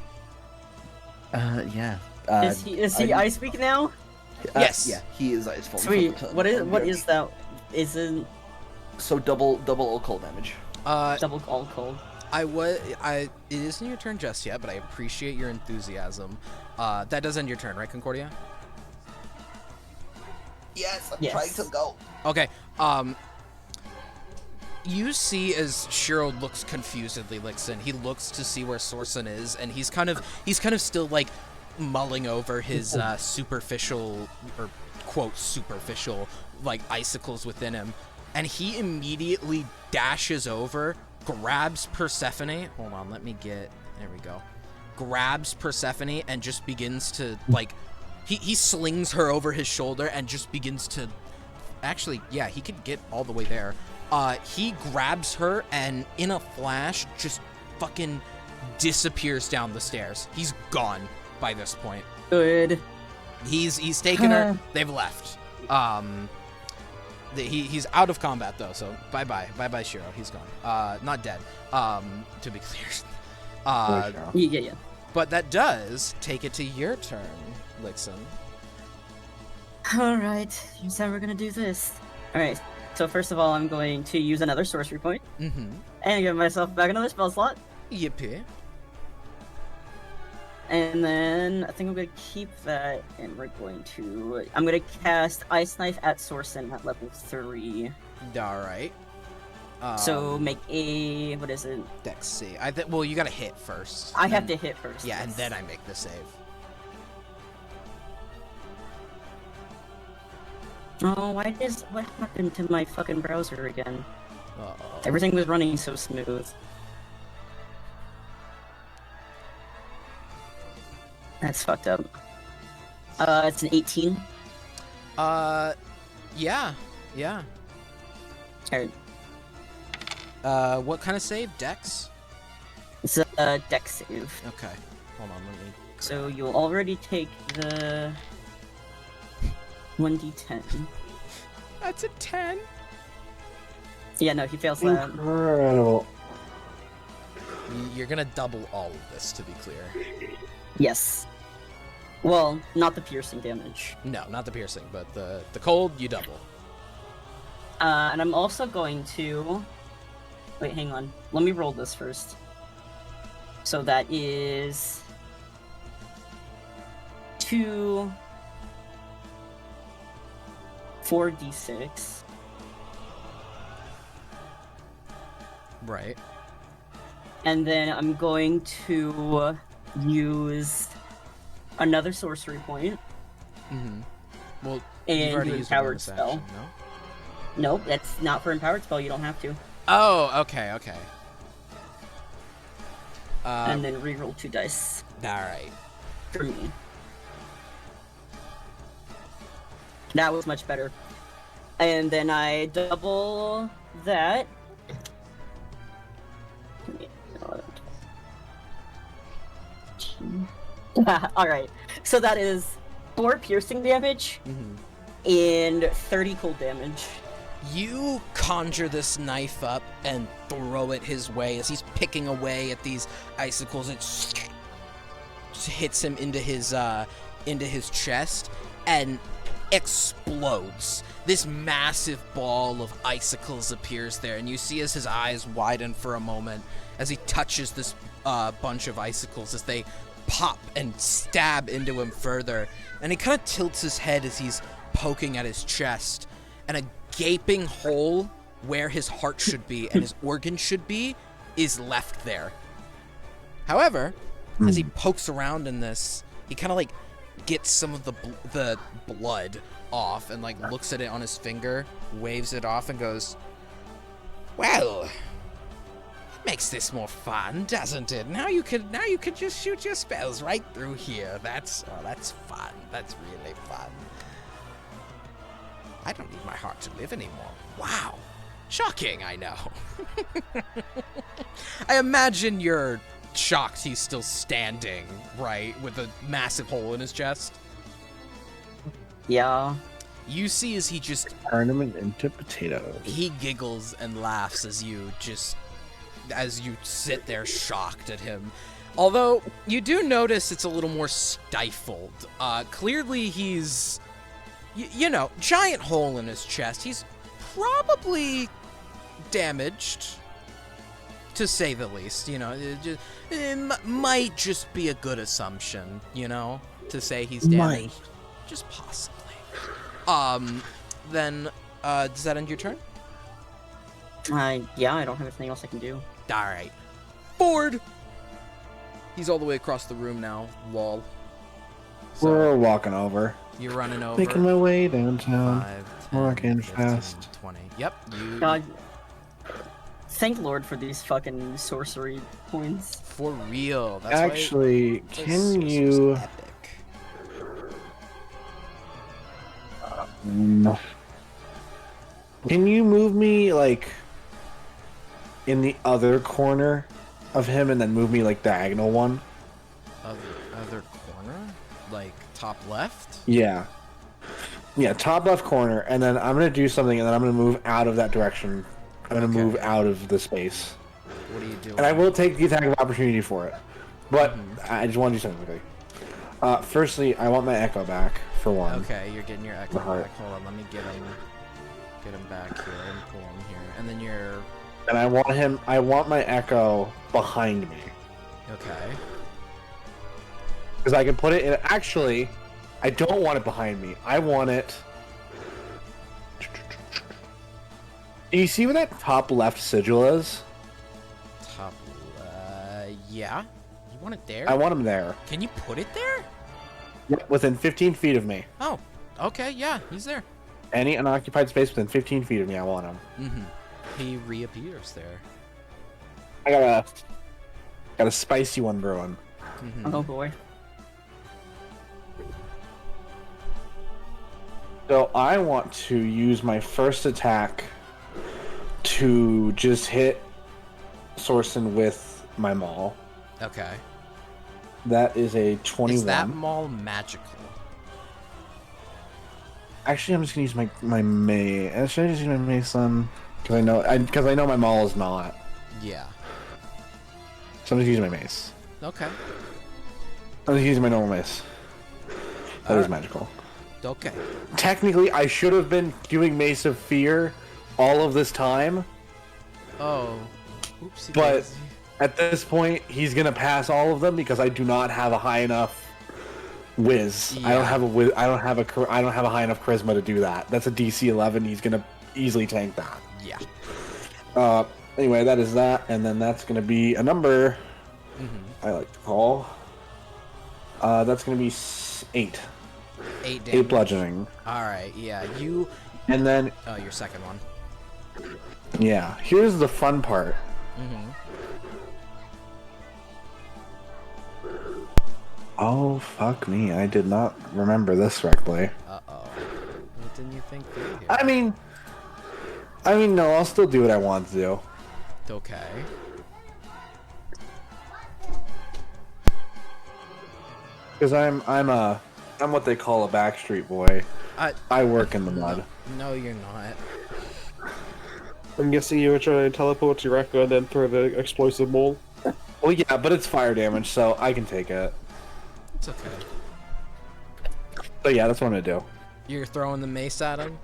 Yeah. Is he ice weak now? Yes. Yeah, he is ice form. Sweet. What is that? Is it So double all cold damage. double all cold? It isn't your turn just yet, but I appreciate your enthusiasm. That does end your turn, right, Concordia? Yes, I'm Yes. trying to go. Okay. You see as Shiro looks confusedly, Lixin, he looks to see where Sorsen is, and he's kind of still like mulling over his superficial, or quote superficial, like icicles within him, and he immediately dashes over, grabs Persephone. Hold on, let me get. There we go. Grabs Persephone and just begins to like. He slings her over his shoulder and just begins to. Actually, yeah, he could get all the way there. He grabs her and in a flash just fucking disappears down the stairs. He's gone by this point. Good. He's taken her. They've left. He's out of combat though, so bye Shiro. He's gone. Not dead. To be clear. Yeah. But that does take it to your turn, Lixin. Alright, here's how we're gonna do this. Alright, so first of all, I'm going to use another sorcery point Mm-hmm. and give myself back another spell slot. Yippee. And then I think I'm gonna keep that, and I'm gonna cast Ice Knife at Sorsen at level 3. All right. So make a, what is it? Dex C. Well, you gotta hit first. I have to hit first. Yeah, and yes. then I make the save. Oh, what happened to my fucking browser again? Uh-oh. Everything was running so smooth. That's fucked up. It's an 18. Yeah. Alright. What kind of save? Dex? It's a dex save. Okay. Hold on, let me... So you'll already take the 1d10. That's a 10. Yeah, no, he fails that. Incredible. You're gonna double all of this, to be clear. Yes. Well, not the piercing damage. No, not the piercing, but the cold, you double. And I'm also going to... Wait, hang on. Let me roll this first. So that is... 4d6. Right. And then I'm going to use another sorcery point. Mm-hmm. Well, And you've already do used empowered bonus spell. action, no? Nope, that's not for empowered spell. You don't have to. Oh, okay. And then reroll 2 dice Alright. for me. That was much better. And then I double that. Alright, so that is 4 piercing damage and 30 cold damage. You conjure this knife up and throw it his way as he's picking away at these icicles. It hits him into his chest and explodes. This massive ball of icicles appears there, and you see as his eyes widen for a moment as he touches this bunch of icicles as they pop and stab into him further. And he kind of tilts his head as he's poking at his chest, and a gaping hole where his heart should be and his organ should be is left there. However, as he pokes around in this, he kind of like gets some of the blood off and like looks at it on his finger, waves it off, and goes, "Well, it makes this more fun, doesn't it? Now you could just shoot your spells right through here. That's fun. That's really fun. I don't need my heart to live anymore. Wow." Shocking, I know. I imagine you're shocked he's still standing, right? With a massive hole in his chest. Yeah. You see as he just... Turn him into potatoes. He giggles and laughs as you sit there shocked at him. Although, you do notice it's a little more stifled. Clearly he's... you know, giant hole in his chest. He's probably damaged, to say the least. You know, it might just be a good assumption, you know, to say he's damaged. Just possibly. Then, does that end your turn? Yeah, I don't have anything else I can do. Alright. Ford! He's all the way across the room now, lol. So, We're walking over. you're running over. Making my way downtown. 5, 10, Walking 15, fast. 20. Yep. You, God, thank Lord for these fucking sorcery points. for real. That's Actually, why can sorcerer's you... epic. No. Can you move me, like, in the other corner of him and then move me, like, diagonal one? Other corner? Like, top left? Yeah. Yeah, top left corner, and then I'm going to do something, and then I'm going to move out of that direction. I'm going to Okay. move out of the space. What are you doing? And I will take the attack of opportunity for it. But I just want to do something quickly. Firstly, I want my echo back, for one. Okay, you're getting your echo Alright. back. Hold on, let me get him back here and pull him here. And then you're... And I want my echo behind me. Okay. Because I can put it in. Actually, I don't want it behind me. I want it. Do you see where that top left sigil is? Top... yeah? You want it there? I want him there. Can you put it there? Yep, within 15 feet of me. Oh, okay, yeah, he's there. Any unoccupied space within 15 feet of me, I want him. Mm-hmm. He reappears there. I got a spicy one brewing. Mm-hmm. Oh boy. So I want to use my first attack to just hit Sorsen with my maul. Okay. That is a 21. Is that maul magical? Actually, I'm just gonna use my mace. Should I just use my mace then? Because I know my maul is not. Yeah. So I'm just using my mace. Okay. I'm just using my normal mace. That is Alright. magical. Okay. Technically, I should have been doing Mace of Fear all of this time, Oh. Oopsie but daisy. at this point, he's gonna pass all of them because I do not have a high enough whiz. I don't Yeah. have a whiz. I don't have a high enough charisma to do that. That's a DC 11. He's gonna easily tank that. Yeah. Anyway, that is that, and then that's gonna be a number I like to call. That's gonna be 8. 8 damage. 8 bludgeoning, Alright, yeah, you... and then Oh, your second one. yeah, here's the fun part. Mm-hmm. Oh fuck me! I did not remember this correctly. Uh-oh. What didn't you think through here? I mean, no, I'll still do what I want to do. Okay. Because I'm what they call a backstreet boy. I work in the mud. No, you're not. I'm guessing you were trying to teleport to your echo and then throw the explosive ball. Well, yeah, but it's fire damage, so I can take it. It's okay. So yeah, that's what I'm gonna do. You're throwing the mace at him?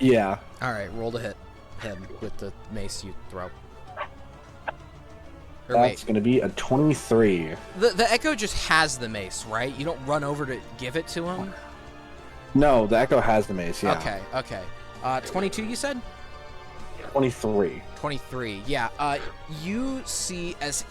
Yeah. Alright, roll to hit him with the mace you throw. Or That's wait, gonna be a 23. the Echo just has the mace, right? You don't run over to give it to him? No, the Echo has the mace, yeah. Okay, okay. 22 you said? 23. 23. Yeah. You see as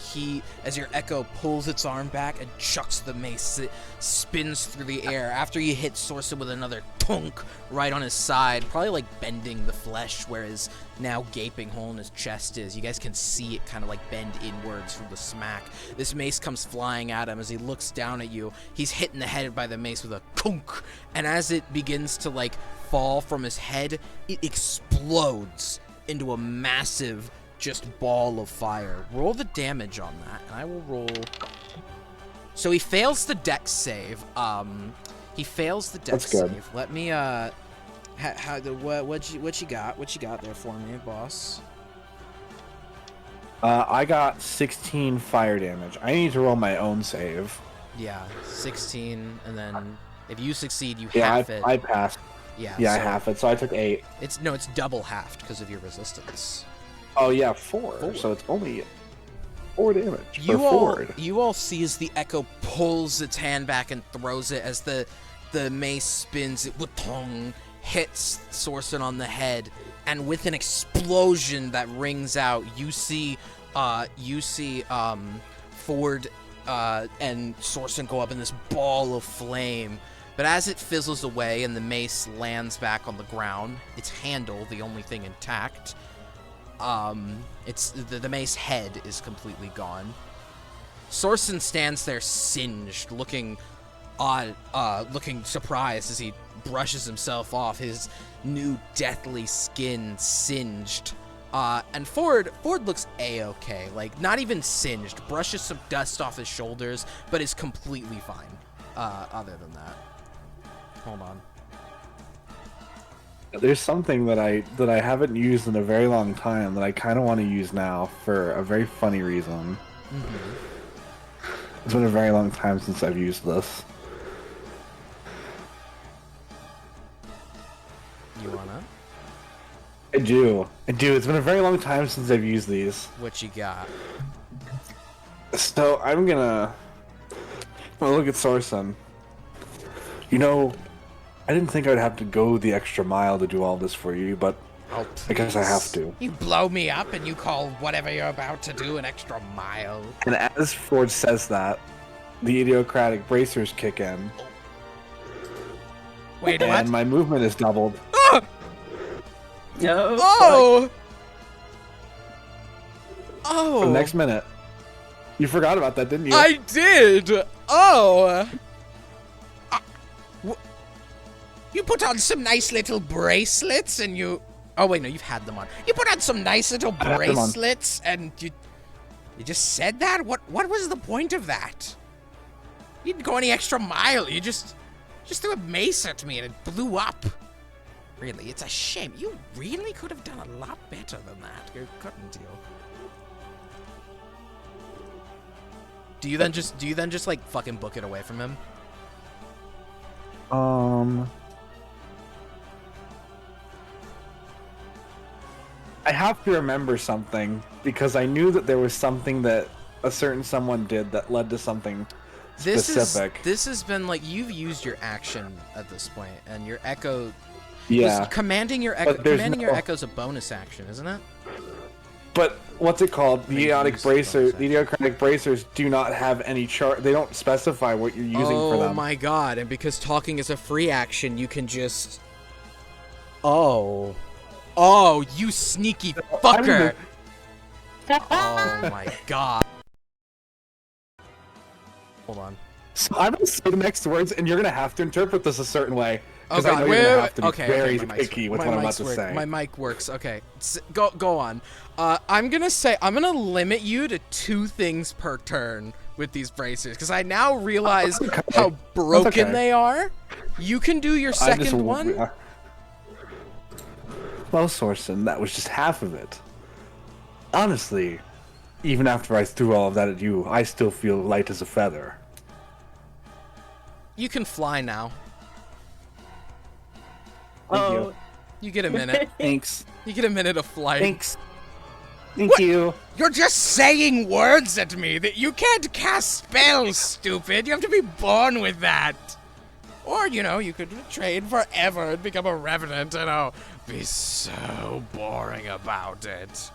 your echo pulls its arm back and chucks the mace, it spins through the air after you hit Sorson with another tunk right on his side, probably like bending the flesh where his now gaping hole in his chest is. You guys can see it kind of like bend inwards from the smack. This mace comes flying at him. As he looks down at you, he's hit in the head by the mace with a tunk, and as it begins to like fall from his head, it explodes into a massive just ball of fire. Roll the damage on that, and I will roll. So he fails the dex save. He fails the dex save. Let me what you got there for me, boss? I got 16 fire damage. I need to roll my own save. Yeah, 16, and then if you succeed, you yeah, half it. I passed. Yeah, yeah, so I half it, so I took 8. It's double halved because of your resistance. Oh yeah, 4. So it's only 4 damage. You all see as the echo pulls its hand back and throws it as the mace spins. It hits Sorson on the head, and with an explosion that rings out, you see Ford and Sorson go up in this ball of flame. But as it fizzles away and the mace lands back on the ground, its handle, the only thing intact, it's the mace head is completely gone. Sorson stands there singed, looking surprised as he brushes himself off, his new deathly skin singed. And Ford looks a-okay, like not even singed, brushes some dust off his shoulders, but is completely fine. Other than that. Hold on. There's something that I haven't used in a very long time that I kind of want to use now for a very funny reason. Mm-hmm. It's been a very long time since I've used this. You wanna? I do. It's been a very long time since I've used these. What you got? So I'm gonna look at Sorson. You know, I didn't think I'd have to go the extra mile to do all this for you, but I guess I have to. You blow me up and you call whatever you're about to do an extra mile. And as Ford says that, the idiosyncratic bracers kick in. Wait, and what? my movement is doubled. No. Oh! For the next minute. You forgot about that, didn't you? I did! Oh! You put on some nice little bracelets and you... Oh, wait, no, you've had them on. You put on some nice little bracelets and you just said that? What was the point of that? You didn't go any extra mile. You just threw a mace at me and it blew up. Really, it's a shame. You really could have done a lot better than that, couldn't you? Do you then just like fucking book it away from him? I have to remember something because I knew that there was something that a certain someone did that led to something specific. This has been like you've used your action at this point, and your echo. Yeah. Commanding your echo's a bonus action, isn't it? But what's it called? The idiosyncratic bracers do not have any chart. They don't specify what you're using for them. Oh my god! And because talking is a free action, you can just. Oh, you sneaky fucker! Oh my god! Hold on. So I'm gonna say the next words, and you're gonna have to interpret this a certain way. Oh god! I know you're gonna have to be very my picky with what I'm about to say. My mic works. Okay, go on. I'm gonna limit you to 2 things per turn with these bracers because I now realize how broken they are. You can do your second one. Well, Sorson, that was just half of it. Honestly, even after I threw all of that at you, I still feel light as a feather. You can fly now. Thank you. You get a minute. Thanks. You get a minute of flight. Thanks. Thank you. You're just saying words at me that you can't cast spells, stupid. You have to be born with that. Or, you know, you could train forever and become a revenant and, oh, be so boring about it.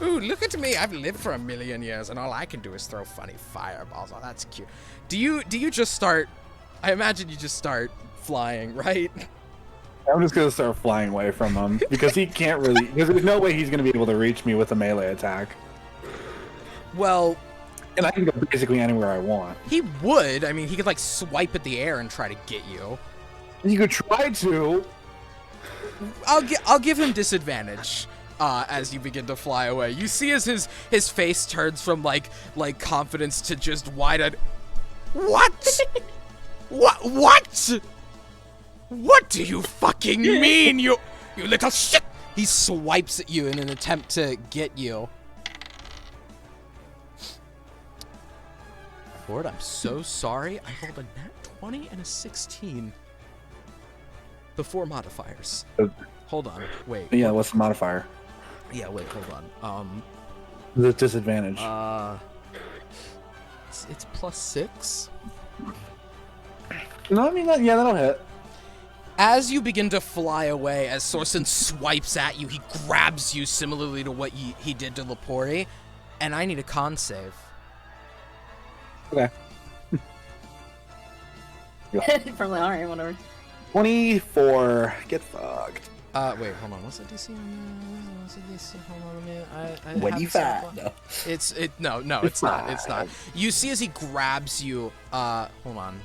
Ooh, look at me. I've lived for 1,000,000 years and all I can do is throw funny fireballs. Oh, that's cute. Do you just start... I imagine you just start flying, right? I'm just gonna start flying away from him because he can't really. Because there's no way he's gonna be able to reach me with a melee attack. Well... And I can go basically anywhere I want. He would. I mean, he could, like, swipe at the air and try to get you. You could try to. I'll give him disadvantage as you begin to fly away. You see as his face turns from, like confidence to just wide-eyed... What? What? What do you fucking mean, you little shit? He swipes at you in an attempt to get you. Lord, I'm so sorry. I rolled a nat 20 and a 16. The 4 modifiers. Hold on. Wait. Yeah, what's the modifier? Yeah, wait, hold on. The disadvantage. It's +6. No, I mean, that'll hit. As you begin to fly away, as Sorsen swipes at you, he grabs you similarly to what he did to Lepori, and I need a con save. Okay. Probably alright, whatever. 24. Get fucked. Wait, hold on. What's the DC on what's the DC? Hold on a minute. I 25. No. No, it's not. It's not. You see as he grabs you, hold on.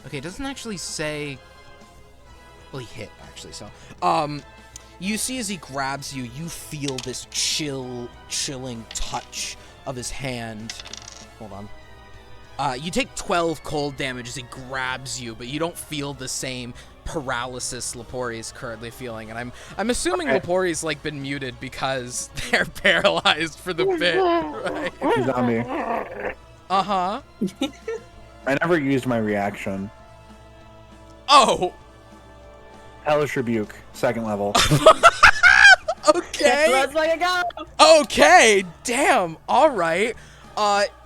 Okay, it doesn't actually say... Well, he hit, actually, so... You see as he grabs you, you feel this chilling touch of his hand. Hold on. You take 12 cold damage as he grabs you, but you don't feel the same paralysis Lepori is currently feeling. And I'm assuming Lepori's, like, been muted because they're paralyzed for the bit, right? He's on me. Uh-huh. I never used my reaction. Oh! Hellish Rebuke, 2nd level. Okay. Let's let it go. Okay. Damn. All right.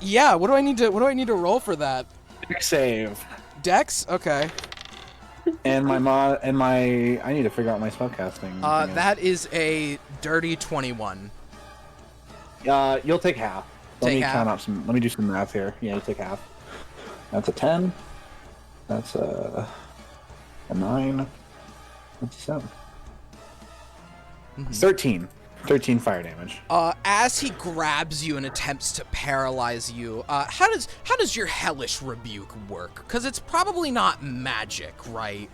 Yeah. What do I need to roll for that? Save. Dex. Okay. And I need to figure out my spellcasting. That is a dirty 21. You'll take half. Let Half. Let me do some math here. Yeah, you take half. That's a 10. That's a 9. That's a 7. 13. 13 fire damage. As he grabs you and attempts to paralyze you, how does your hellish rebuke work? Because it's probably not magic, right?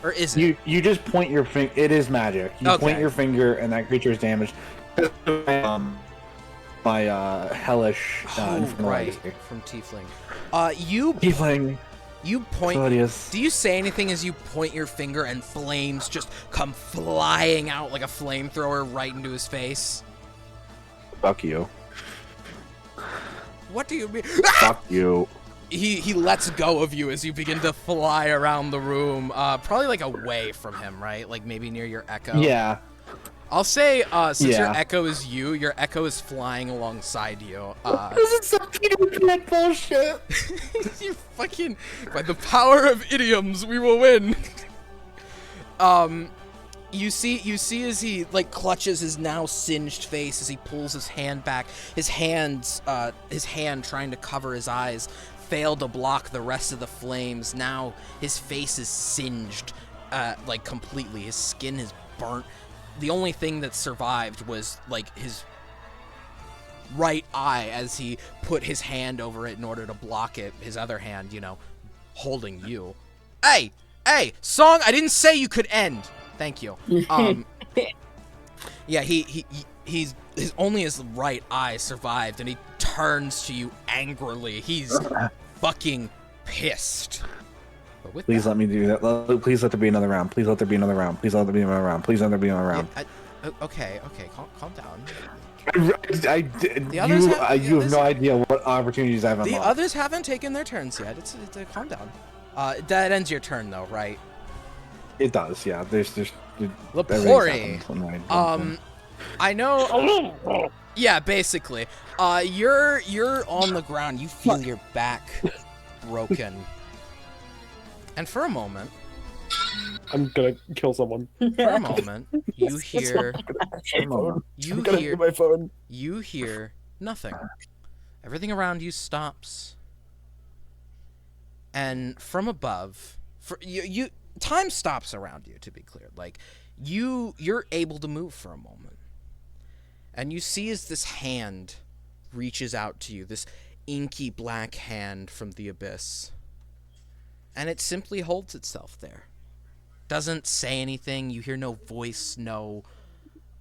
Or is it? You just point your finger. It is magic. You point your finger and that creature is damaged. My hellish. Right. From Tiefling. Tiefling. You point. Claudius. Do you say anything as you point your finger and flames just come flying out like a flamethrower right into his face? Fuck you. What do you mean? Fuck you. He lets go of you as you begin to fly around the room, probably like away from him, right? Like maybe near your echo. Yeah. I'll say, since your echo is you, your echo is flying alongside you. This is some Peter Pan bullshit. You fucking... By the power of idioms, we will win. You see as he, like, clutches his now singed face as he pulls his hand back. His hand trying to cover his eyes failed to block the rest of the flames. Now his face is singed, like, completely. His skin is burnt. The only thing that survived was, like, his right eye as he put his hand over it in order to block it. His other hand, you know, holding you. Hey, song, I didn't say you could end. Thank you. Yeah, he's only his right eye survived, and he turns to you angrily. He's fucking pissed. Please let me do that. Please let there be another round. Please let there be another round. Please let there be another round. Please let there be another round. Okay, calm down. You have no idea what opportunities I've unlocked. The others haven't taken their turns yet. It's calm down. That ends your turn though, right? It does, yeah. There's Lepori. I know. Yeah, basically. You're on the ground. You feel your back broken. And for a moment, I'm gonna kill someone. for a moment, you hear I'm you gonna hear hit my phone. you hear nothing. Everything around you stops. And from above, for you time stops around you, to be clear. Like you're able to move for a moment. And you see as this hand reaches out to you, this inky black hand from the abyss. And it simply holds itself there. Doesn't say anything. You hear no voice, no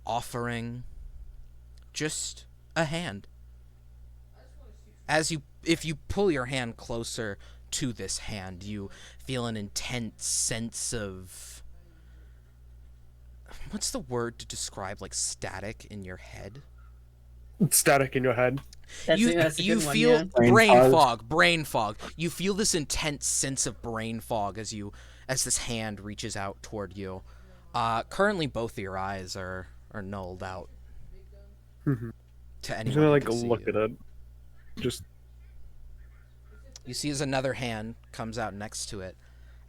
offering. Just a hand. If you pull your hand closer to this hand, you feel an intense sense of, what's the word to describe like static in your head? Static in your head. That's you a you good one, feel yeah. brain fog. You feel this intense sense of brain fog as this hand reaches out toward you. Currently both of your eyes are nulled out. Mm-hmm. To I'm anyone just gonna who like can see look you. at it. Just You see as another hand comes out next to it,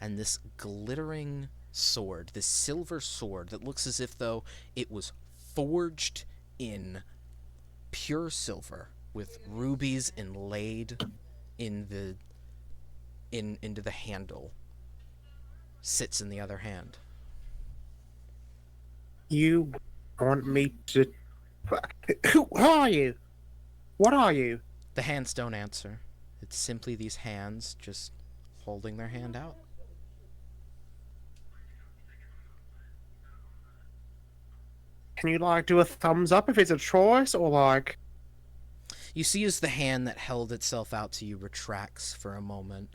and this glittering sword, this silver sword that looks as if though it was forged in pure silver with rubies inlaid into the handle, sits in the other hand. you want me to? Who are you? What are you? The hands don't answer. It's simply these hands just holding their hand out. Can you like do a thumbs up if it's a choice, or like? You see as the hand that held itself out to you retracts for a moment,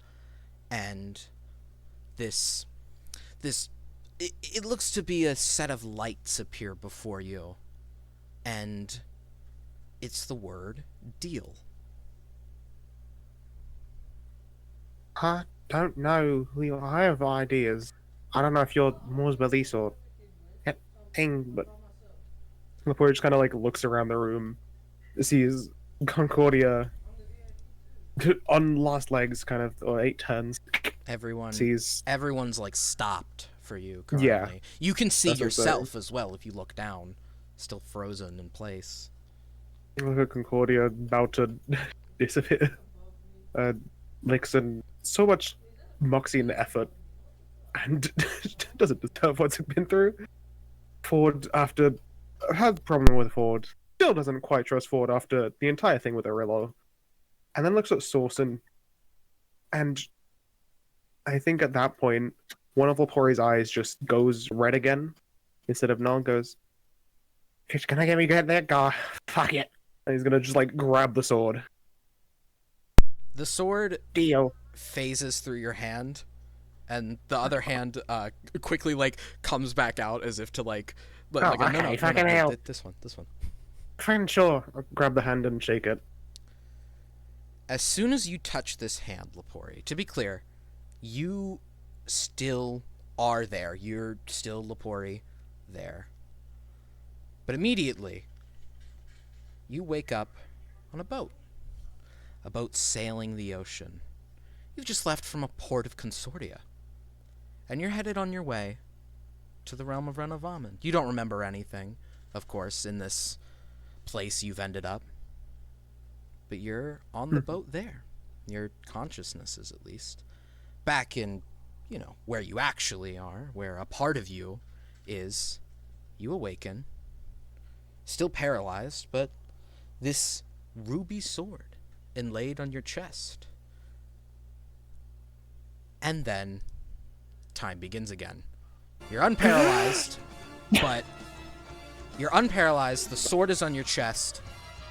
and this it looks to be a set of lights appear before you, and it's the word deal. I don't know. I have ideas. I don't know if you're Moore's release or thing, but before he just kind of like looks around the room, sees Concordia on last legs, kind of, or 8 turns. Sees, Everyone's like stopped for you yeah, currently. You can see that's what I'm saying. yourself as well if you look down, still frozen in place. Look at Concordia about to disappear. Nixon, so much moxie and effort, and doesn't deserve what's been through. Ford, after had a problem with Ford, still doesn't quite trust Ford after the entire thing with Arillo, and then looks at Sorsen, and I think at that point, one of Lepori's eyes just goes red again, instead of null, goes, "It's gonna get me good there, guy. Fuck it." And he's gonna just like grab the sword. The sword Deal. phases through your hand, and the other hand quickly like comes back out as if to like Okay, fucking hell. This one. Fine, sure. I'll grab the hand and shake it. As soon as you touch this hand, Lepori, to be clear, you still are there. You're still Lepori there. But immediately, you wake up on a boat. A boat sailing the ocean. You've just left from a port of Consortia. And you're headed on your way to the realm of Renovamen. You don't remember anything, of course, in this place you've ended up. But you're on the boat there. Your consciousness is, at least. Back in, where you actually are, where a part of you is. You awaken. Still paralyzed, but this ruby sword inlaid on your chest. And then time begins again. You're unparalyzed, but the sword is on your chest,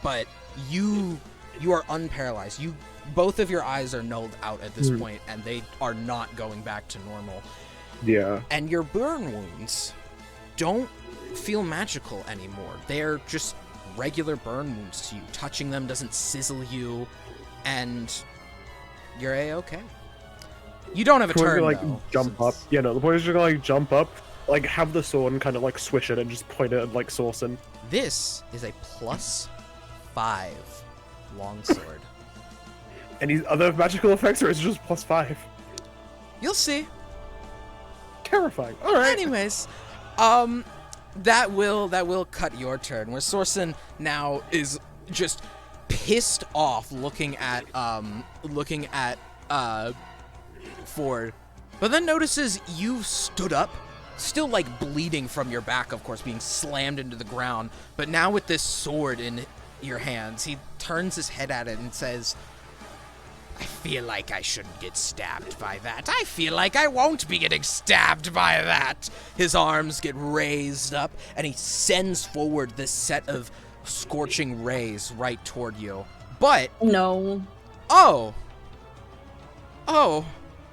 but you are unparalyzed. Both of your eyes are nulled out at this point, and they are not going back to normal. Yeah. And your burn wounds don't feel magical anymore. They're just regular burn wounds to you. Touching them doesn't sizzle you, and you're A-okay. You don't have a turn, Like though, jump up. Yeah, no, the boy's just gonna like jump up, like have the sword and kind of like swish it and just point it at like Sorsen. This is a +5 longsword. Any other magical effects, or is it just +5? You'll see. Terrifying. All right. Anyways, that will cut your turn. Where Sorsen now is just pissed off, looking at Ford, but then notices you stood up, still like bleeding from your back, of course, being slammed into the ground. But now with this sword in your hands, he turns his head at it and says, I feel like I shouldn't get stabbed by that. I feel like I won't be getting stabbed by that. His arms get raised up, and he sends forward this set of scorching rays right toward you. But... No. Oh.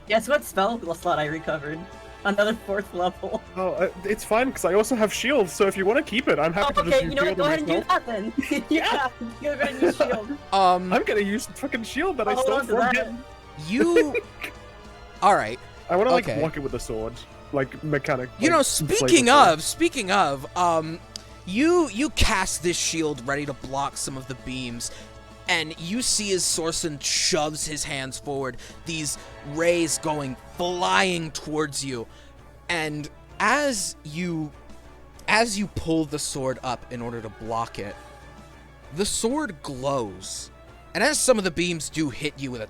Guess what spell slot I recovered? Another 4th level. Oh, it's fine because I also have shield. So if you want to keep it, I'm happy to just Okay, use you know what? shield Go on ahead and do myself. that then. Yeah, go ahead and use shield. I'm gonna use fucking shield that I Hold stole on to from that. him. You... Alright. I want to like Okay. block it with a sword, like mechanic. You like, know, flavor speaking of, you cast this shield ready to block some of the beams, and you see as Sorsen shoves his hands forward, these rays going flying towards you, and as you pull the sword up in order to block it, the sword glows. And as some of the beams do hit you with a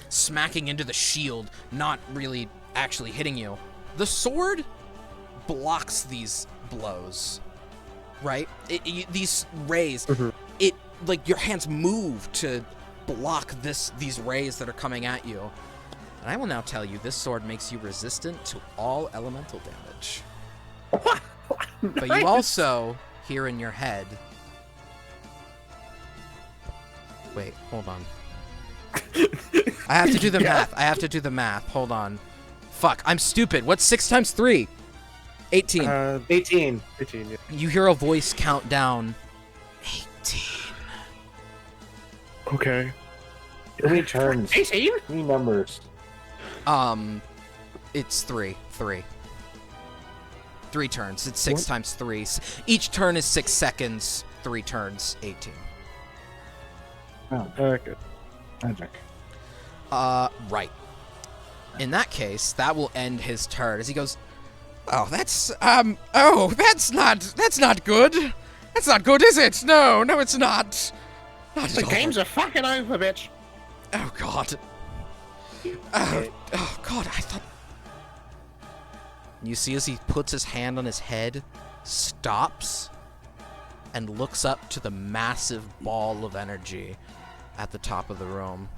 smacking into the shield, not really actually hitting you, the sword blocks these blows, right? These rays, it like your hands move to block these rays that are coming at you. And I will now tell you, this sword makes you resistant to all elemental damage. But you also hear in your head. Wait, hold on. I have to do the math. Hold on. Fuck, I'm stupid. What's 6 times 3? 18. 18. 18, yeah. You hear a voice count down. 18. Okay. How many turns? 18? How many numbers? It's 3. 3 turns. It's 6 times 3. Each turn is 6 seconds. 3 turns, 18. Oh, Okay. magic. Right. In that case, that will end his turn as he goes, that's not good. That's not good, is it? No, it's not. Not The at all. games are fucking over, bitch. Oh, God. Oh, God, I thought... You see as he puts his hand on his head, stops, and looks up to the massive ball of energy at the top of the room.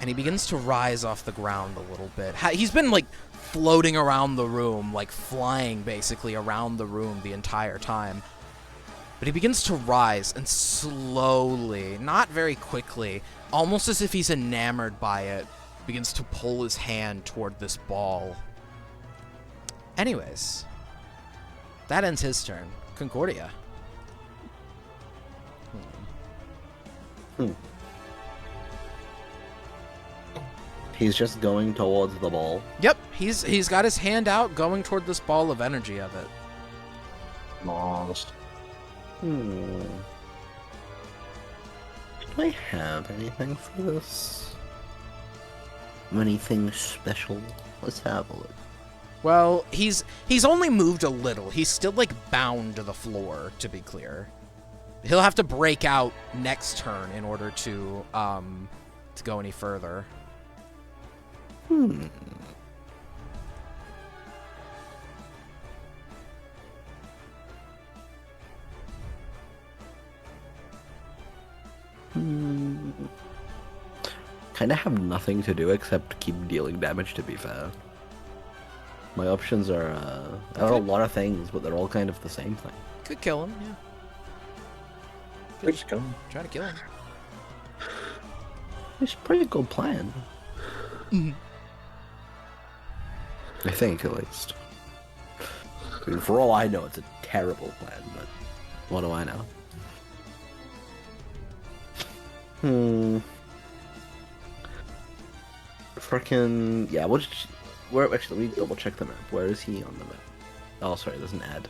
And he begins to rise off the ground a little bit. He's been, like, floating around the room, like flying, basically, around the room the entire time. But he begins to rise, and slowly, not very quickly, almost as if he's enamored by it, begins to pull his hand toward this ball. Anyways, that ends his turn. Concordia. He's just going towards the ball. Yep, he's got his hand out, going toward this ball of energy of it. Lost. Do I have anything for this? Anything special? Let's have a look. Well, he's only moved a little. He's still, like, bound to the floor, to be clear. He'll have to break out next turn in order to go any further. Kind of have nothing to do except keep dealing damage, to be fair. My options are, there are a lot of things, but they're all kind of the same thing. Could kill him, yeah. Just go. Try to kill him. It's a pretty good plan. I think, at least. I mean, for all I know, it's a terrible plan, but what do I know? Frickin' yeah. Where actually? Let me double check the map. Where is he on the map? Oh, sorry. There's an ad.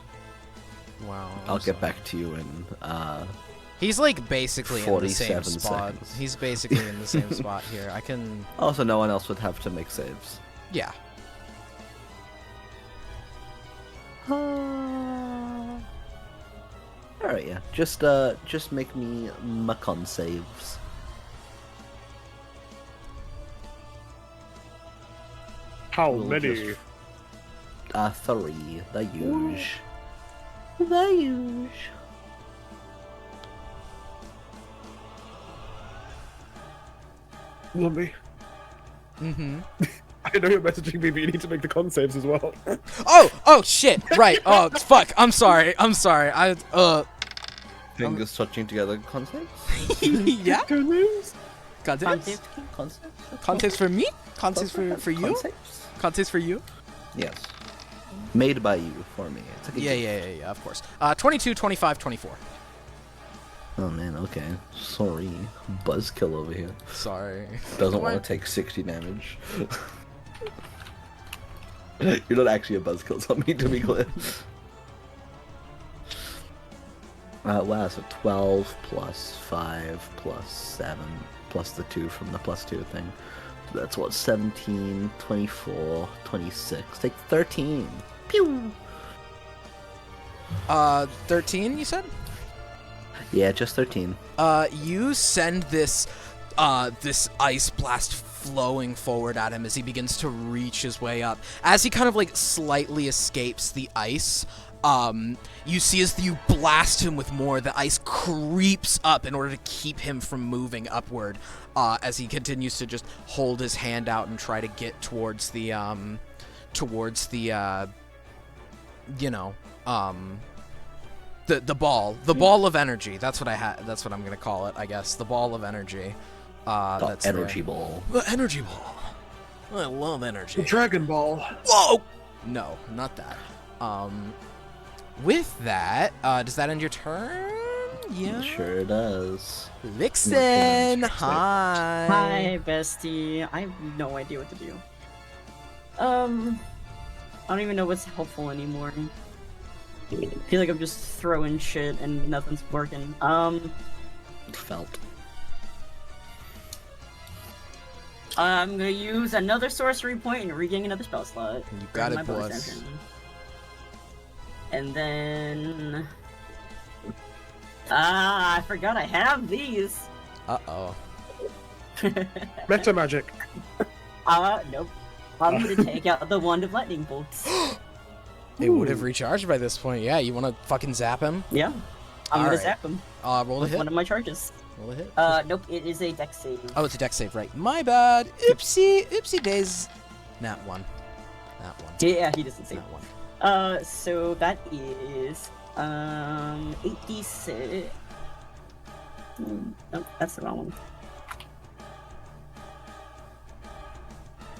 Wow. I'll get back to you in He's like basically in the same 47 spot. seconds. He's basically in the same spot here. I can. Also, no one else would have to make saves. Yeah. Alright, yeah. Just make me my con saves. How We'll many? just- 3. The huge. The huge. Lumby. Mm-hmm. I know you're messaging me, but you need to make the con saves as well. Oh shit! Right. Oh fuck. I'm sorry. Fingers touching together, con saves? Yeah. Con saves? Context. Con saves? Context for me. Context for you. Con saves? Context for you. Yes. Made by you, for me. It's like a Yeah. Of course. 22, 25, 24. Oh man, okay. Sorry. Buzzkill over here. Sorry. Doesn't What? want to take 60 damage. You're not actually a buzzkill, something to be clear. Wow, so 12 plus 5 plus 7 plus the 2 from the plus 2 thing. So that's what, 17, 24, 26. Take 13. Pew! 13. You said. Yeah, just 13. You send this ice blast flowing forward at him as he begins to reach his way up. As he kind of like slightly escapes the ice, you see as you blast him with more, the ice creeps up in order to keep him from moving upward, as he continues to just hold his hand out and try to get towards the the ball of energy. That's what that's what I'm gonna call it, I guess. The ball of energy. That's energy there. ball. The energy ball. I love energy. Dragon Ball. Whoa! No, not that. With that, does that end your turn? Yeah. Sure does. Vixen, Hi. Hi, bestie. I have no idea what to do. I don't even know what's helpful anymore. I feel like I'm just throwing shit and nothing's working. Felt. I'm gonna use another sorcery point and regain another spell slot. You got for my it, bonus boss. action. And then... I forgot I have these! Uh-oh. Meta magic. Nope. I'm gonna take out the Wand of Lightning Bolts. It would have recharged by this point. Yeah, you want to fucking zap him? Yeah. I'm gonna Alright. zap him Roll a with hit. one of my charges. Roll a hit. Nope, it is a dex save. Oh, it's a dex save, right. My bad. Oopsie days. Nat 1. Yeah, he doesn't save. Nat 1. So that is 8d6. Nope, that's the wrong one.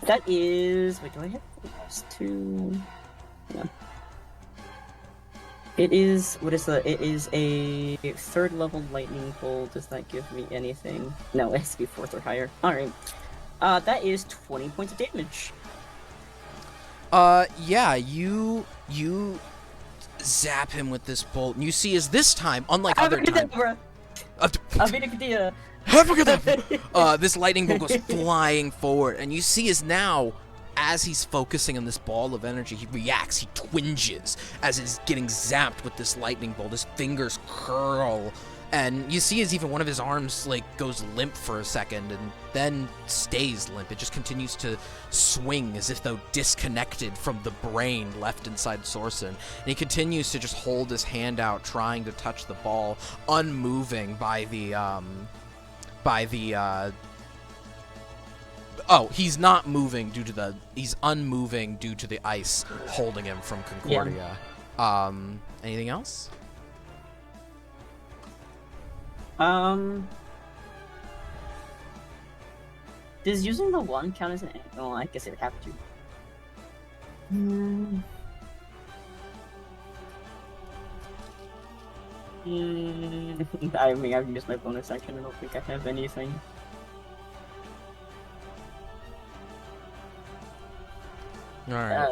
That is. Wait, do I have +2? No. It is. What is the? It is a 3rd level lightning bolt. Does that give me anything? No, it has to be 4th or higher. All right. That is 20 points of damage. Yeah, you zap him with this bolt, and you see as this time, unlike other times, this lightning bolt goes flying forward, and you see as now, as he's focusing on this ball of energy, he reacts, he twinges as he's getting zapped with this lightning bolt. His fingers curl, and you see as even one of his arms like goes limp for a second and then stays limp. It just continues to swing as if though disconnected from the brain left inside Sorsen. And he continues to just hold his hand out, trying to touch the ball, unmoving by the oh, he's not moving due to the... He's unmoving due to the ice holding him from Concordia. Anything else? Does using the wand count as an... Oh, I guess it would have to. I mean, I've used my bonus action. I don't think I have anything. Alright.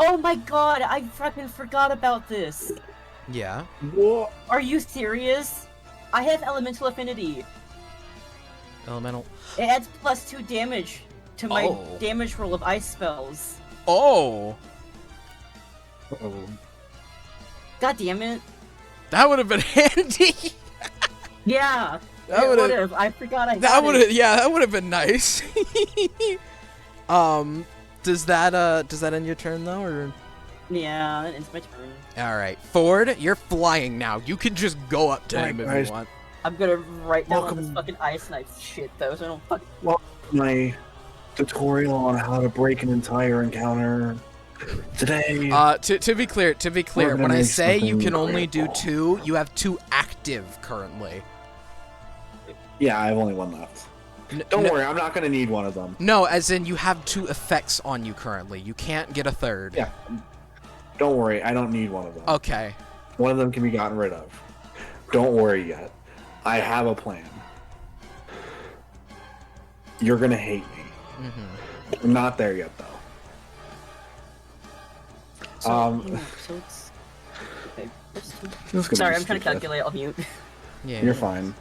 Oh my god, I fucking forgot about this. Yeah. What? Are you serious? I have elemental affinity. Elemental. It adds +2 damage to my Oh. damage roll of ice spells. Oh, Oh. God damn it. that would have been handy. Yeah. That it would've- would've. I forgot I That had would it. have, yeah, that would have been nice. Does that end your turn though, or? Yeah, it's my turn. All right, Ford, you're flying now. You can just go up to him if Guys. you want. I'm gonna write down all this Welcome. fucking ice knife shit though, so I don't fucking. My tutorial on how to break an entire encounter today. To be clear, We're gonna when I make say you something can only do incredible. 2, you have 2 active currently. Yeah, I have only one left. Don't worry, I'm not gonna need one of them. No, as in you have 2 effects on you currently. You can't get a third. Yeah. Don't worry, I don't need one of them. Okay. One of them can be gotten rid of. Don't worry yet. I have a plan. You're gonna hate me. Mm-hmm. We're not there yet, though. So it's. Okay. This is gonna Sorry, be I'm trying to stupid. calculate. I'll mute. Yeah. You're fine.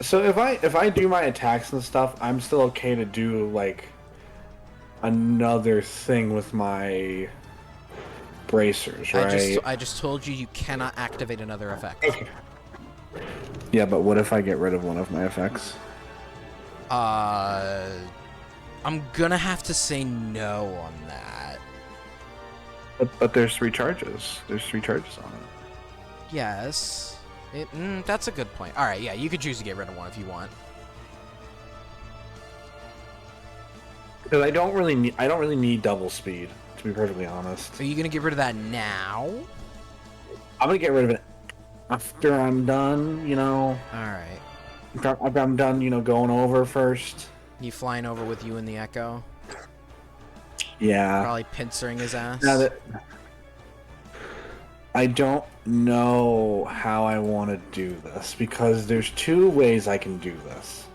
So if I do my attacks and stuff, I'm still okay to do like another thing with my bracers, right? I just told you cannot activate another effect. Yeah, but what if I get rid of one of my effects? I'm gonna have to say no on that. But there's 3 charges. There's 3 charges on it. Yes. That's a good point. All right, yeah, you could choose to get rid of one if you want. Because I don't really need double speed, to be perfectly honest. Are you gonna get rid of that now? I'm gonna get rid of it after I'm done. You know, All right. after I'm done. You know, going over first. You flying over with you and the Echo? Yeah. Probably pincering his ass. Now that I don't know how I want to do this because there's 2 ways I can do this.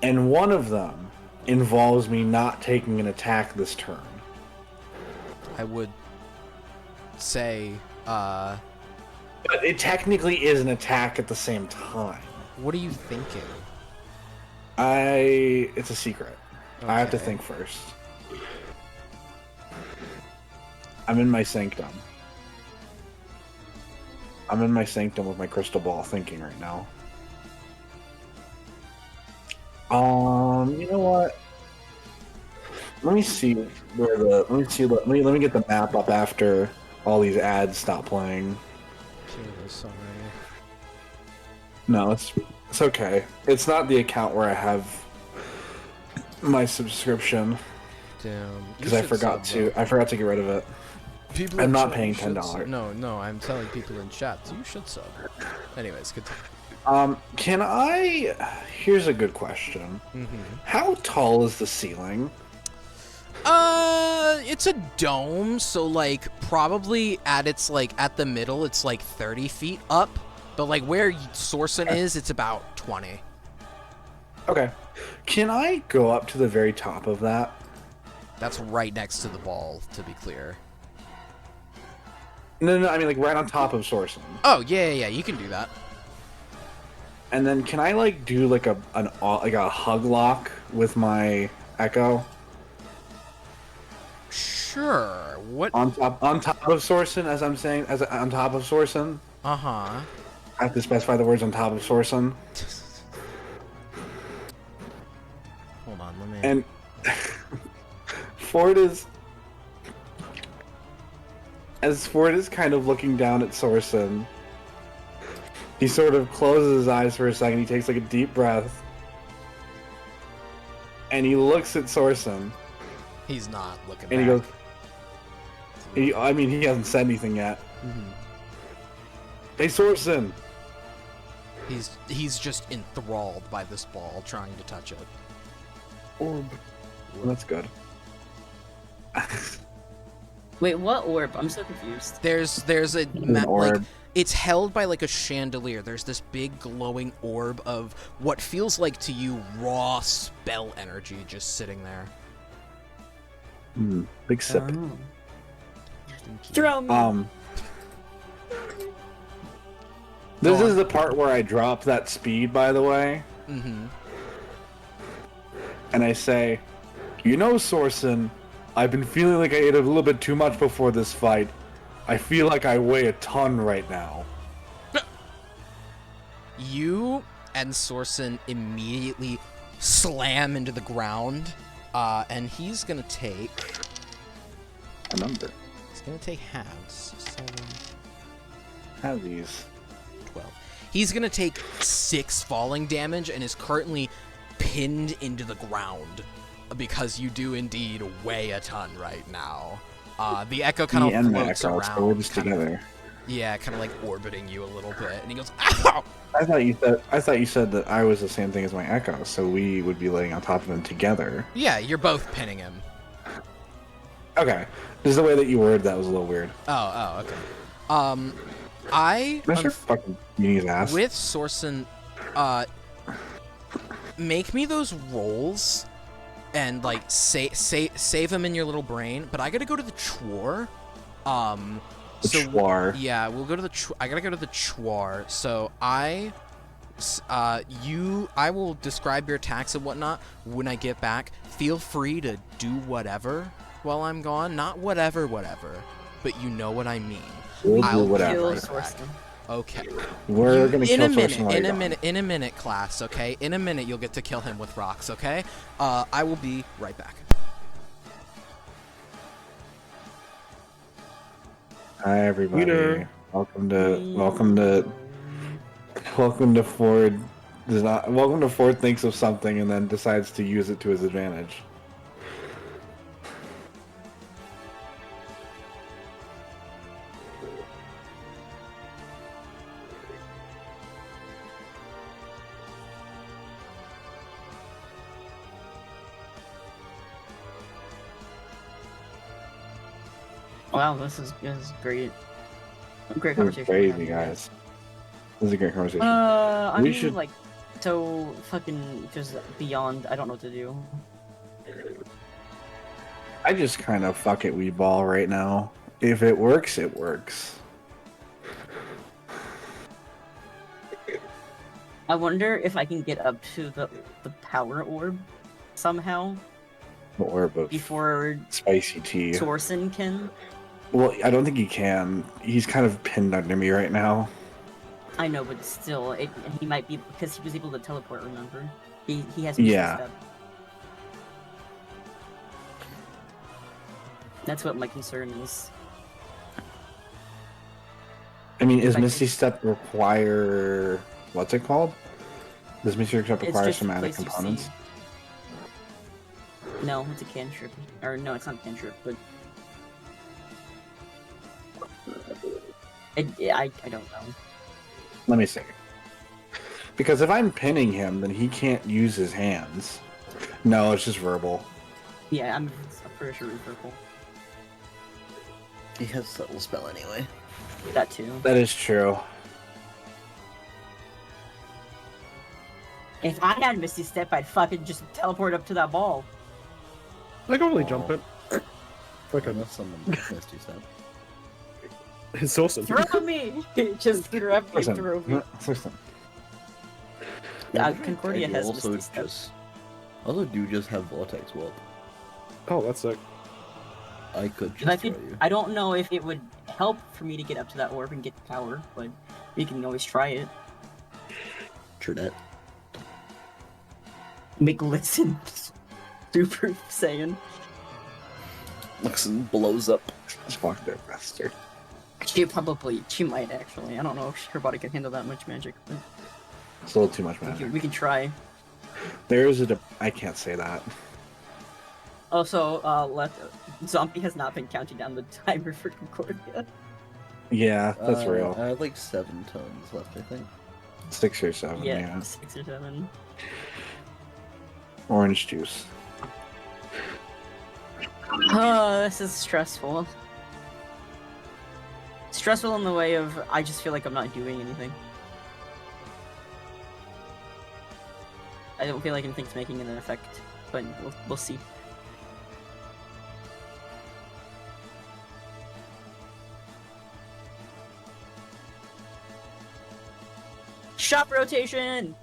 And one of them involves me not taking an attack this turn. I would say, But it technically is an attack at the same time. what are you thinking? It's a secret. I have to Okay. think first. I'm in my sanctum. I'm in my sanctum with my crystal ball thinking right now. You know what? Let me see where the let me get the map up after all these ads stop playing. Sorry. No, it's okay. It's not the account where I have my subscription Damn. because I forgot to get rid of it. People I'm in not chat, paying you should $10. sub. No, I'm telling people in chat, you should sub. Anyways, good. Can I? Here's a good question. How tall is the ceiling? It's a dome, so like probably at the middle, it's like 30 feet up, but like where Sorsen is, it's about 20. Okay. Can I go up to the very top of that? That's right next to the ball, to be clear. No, I mean like right on top of Sorsen. Oh yeah, you can do that. And then can I like do like a hug lock with my Echo Sure. What? on top of Sorsen? As I'm saying, on top of Sorsen. Uh huh. I have to specify the words on top of Sorsen. Hold on, let me. And Ford is kind of looking down at Sorsen. He sort of closes his eyes for a second. He takes like a deep breath, and he looks at Sorsen. He's not looking. And he back. goes. He hasn't said anything yet. Hey, Sorsen. He's just enthralled by this ball, trying to touch it. Orb. Well, that's good. Wait, what orb? I'm so confused. There's a An orb. like it's held by like a chandelier. There's this big glowing orb of what feels like to you raw spell energy just sitting there. Big sip. Oh. Throw me. This Go is on. the part where I drop that speed, by the way, Mm-hmm. and I say, "You know, Sorsen, I've been feeling like I ate a little bit too much before this fight. I feel like I weigh a ton right now." You and Sorsen immediately slam into the ground, and he's gonna take. A number. He's gonna take halves. 7, Have these. 12. He's gonna take 6 falling damage and is currently pinned into the ground because you do indeed weigh a ton right now. The echo kind Me of and the floats Echo, around. so we're just kinda- together. Yeah, kind of like orbiting you a little bit, and he goes, "Ow!" I thought you said that I was the same thing as my Echo, so we would be laying on top of him together. Yeah, you're both pinning him. Okay. Just the way that you worded that was a little weird. Oh, okay. That's your fucking meanie's ass. With Sorsen, make me those rolls and like save them in your little brain. But I gotta go to the Chwar. The Chwar. Yeah, we'll go to the. I gotta go to the Chwar. So I will describe your attacks and whatnot when I get back. Feel free to do whatever while I'm gone. Not whatever, but you know what I mean. We'll I'll do whatever. Kill right back. Sorsen. Okay. We're gonna in kill a minute, Sorsen while in you're a gone. minute, in a minute, class. Okay, in a minute you'll get to kill him with rocks. Okay. I will be right back. Hi everybody. Peter. Welcome to Ford. Welcome to Ford thinks of something and then decides to use it to his advantage. Wow, this is great. Great This is conversation. crazy, guys. This is a great conversation. I We mean, should- like, so fucking just beyond. I don't know what to do. I just kind of fuck it weed ball right now. If it works, it works. I wonder if I can get up to the power orb somehow The orb of before spicy tea. Sorsen can. Well, I don't think he can. He's kind of pinned under me right now. I know, but still, he might be because he was able to teleport. Remember, he has. Yeah. Step. That's what my concern is. I mean, is Like- Misty Step require... What's it called? Does Misty Step It's require just a somatic place you components? see. No, it's a cantrip. Or no, it's not a cantrip, but I don't know. Let me see. Because if I'm pinning him, then he can't use his hands. No, it's just verbal. Yeah, I'm pretty sure it's purple. He has subtle spell anyway. That too. That is true. If I had Misty Step, I'd fucking just teleport up to that ball. I can only jump it. Okay, Unless someone misty step. it's awesome. Throw me! Just grab me and throw me. Concordia You has also Misty Step. do just have vortex warp. Oh, that's sick. I could If I just throw could, you. I don't know if it would help for me to get up to that orb and get the power, but we can always try it. True that. Make Blitzen Super Saiyan. Luxon blows up. Fuck that bastard. She might actually. I don't know if her body can handle that much magic, but It's a little too much magic. we can try. There's a... I can't say that. Also, Zombie has not been counting down the timer for Concordia. Yeah, that's real. I have like 7 tons left, I think. 6 or 7, Yeah, yeah. 6 or 7. Orange juice. Oh, this is stressful. stressful in the way of I just feel like I'm not doing anything. I don't feel like anything's making an effect, but we'll see. Shop rotation!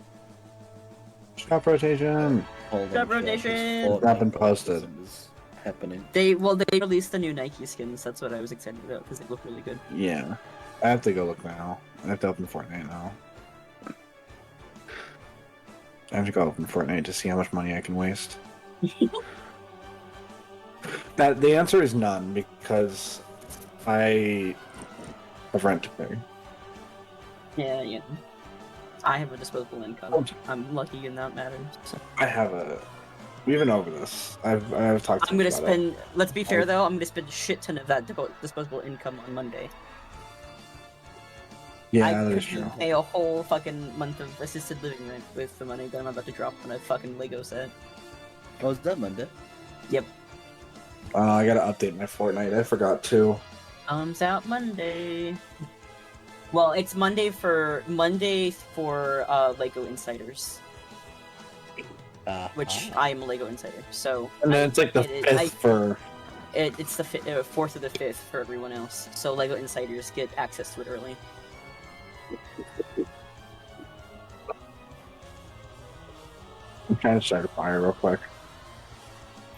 Shop rotation. Hold on, Shop chat, rotation! this It's not been Fortnite posted. is happening. They released the new Nike skins. That's what I was excited about because they look really good. Yeah. I have to go look now. I have to open Fortnite now. I have to go open Fortnite to see how much money I can waste. That the answer is none because I have rent to pay. Yeah. I have a disposable income. I'm lucky in that matter. So. I have a. We've been over this. I've talked. I'm gonna about spend. it. Let's be fair though. I'm gonna spend a shit ton of that disposable income on Monday. Yeah, I that is couldn't true. pay a whole fucking month of assisted living rent with the money that I'm about to drop on a fucking Lego set. Oh, is that Monday? Yep. I gotta update my Fortnite. I forgot to. Comes out Monday. Well, it's Monday for Lego Insiders, which I am a Lego Insider. So. And then it's like the fifth for. It's the 4th or the 5th for everyone else. So Lego Insiders get access to it early. I'm trying to start a fire real quick.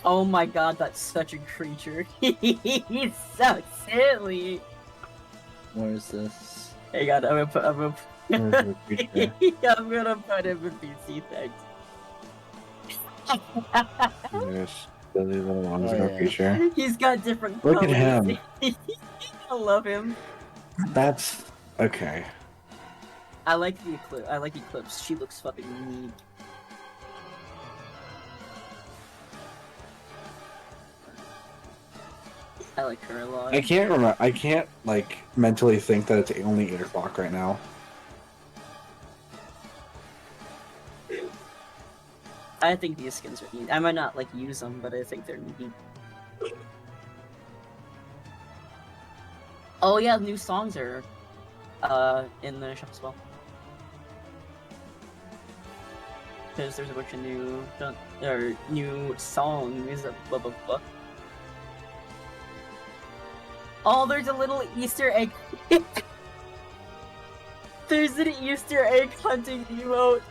Oh my god, that's such a creature. He's so silly. Where is this? Hang on, I'm gonna Where's the creature? I'm gonna put him in PC thanks. There's silly little ones Oh, in our yeah. creature. He's got different Look at colors. him. I love him. That's okay. I like the Eclipse. I like Eclipse. She looks fucking neat. I like her a lot. I can't remember. I can't like mentally think that it's only 8 o'clock right now. I think these skins are neat. I might not like use them, but I think they're neat. Oh yeah, new songs are in the shop as well. Because there's a bunch of new songs. Blah blah blah. Oh, there's a little Easter egg. There's an Easter egg hunting emote.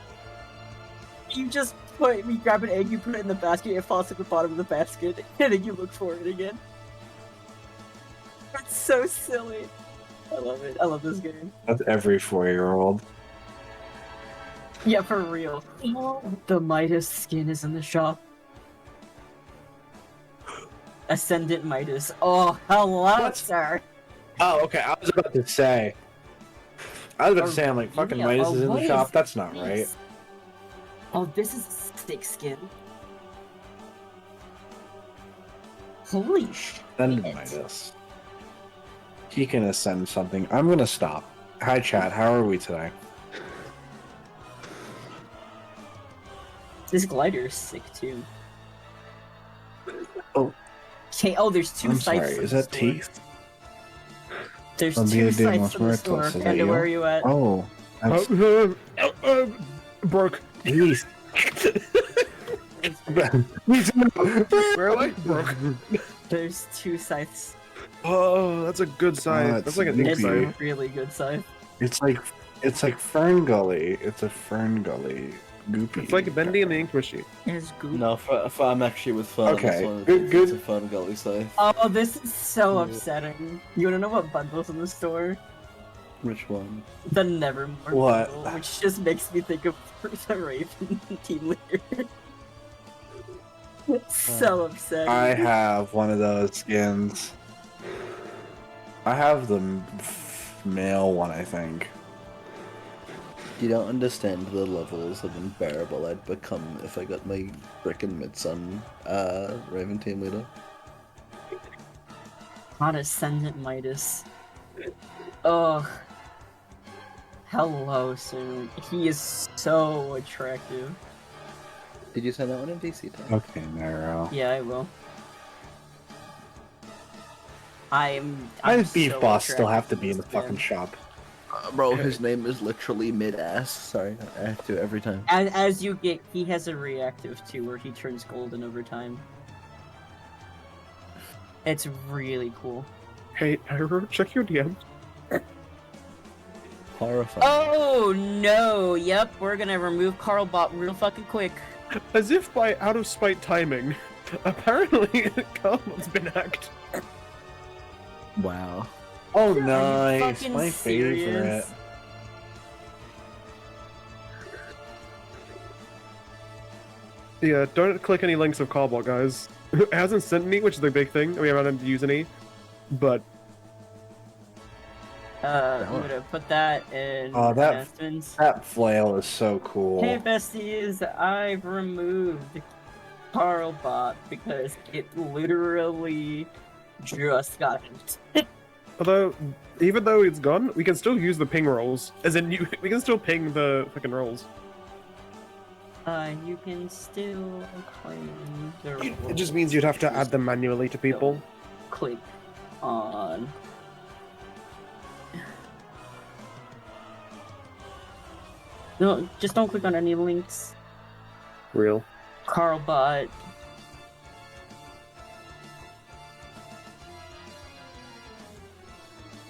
You just grab an egg, you put it in the basket, it falls at the bottom of the basket, and then you look for it again. That's so silly. I love it. I love this game. That's every 4-year-old. Yeah, for real. The Midas skin is in the shop. Ascendant Midas. Oh, hello, What? sir. Oh, okay. I was about to say. I'm like, fucking Midas is in the shop. That's not right. Oh, this is a stick skin. Holy shit. Ascended Midas. He can ascend something. I'm gonna stop. Hi, chat. How are we today? This glider is sick too. Oh. Okay, oh, there's two I'm sites. sorry. in Is the that store. teeth? There's I'll be two a damn sites in the muertos. store. Is that Panda, you? where are you at? Oh. That's... Broke. Jeez. Really? Broke. There's two scythes. Oh, that's a good scythe. it's That's like a deep It's Maybe. scythe. a really good scythe. It's like Fern Gully. It's a Fern Gully. Goopy. It's like Bendy and the Ink Machine. It's good. No, I'm actually with Fern. Okay, That's one of the good- things. good. It's a Fern Gully scythe. Oh, this is so Yeah. upsetting. You wanna know what bundle's in the store? Which one? The Nevermore What? bundle, which just makes me think of the Raven team leader. It's so upsetting. I have one of those skins. I have the male one, I think. You don't understand the levels of unbearable I'd become if I got my frickin' Midsun Raven team leader. Not Ascendant Midas. Ugh. Hello, soon. He is so attractive. Did you send that one in DC time? Okay, Nero. Yeah, I will. Why I'm does Beef so Boss still have to attracted be in the this fucking man. shop? Bro, his name is literally mid-ass. Sorry, I have to every time. As you get, he has a reactive too, where he turns golden over time. It's really cool. Hey, Hiro, check your DM. Horrifying. Oh no! Yep, we're gonna remove Carlbot real fucking quick. As if by out of spite timing, apparently Carl's been hacked. Wow. Oh, Are you nice. fucking My favorite. serious? Yeah, don't click any links of Carbot, guys. It hasn't sent any, which is the big thing. We haven't had to use any, but I'm gonna put that in Oh, that announcements. that flail is so cool. Hey besties, I've removed Carlbot because it literally just got it. although even though it's gone, we can still use the ping rolls. As in, we can still ping the fucking rolls. You can still claim the It just means you'd have to add them manually to people. Click on. No, just don't click on any links. Real. Carlbot.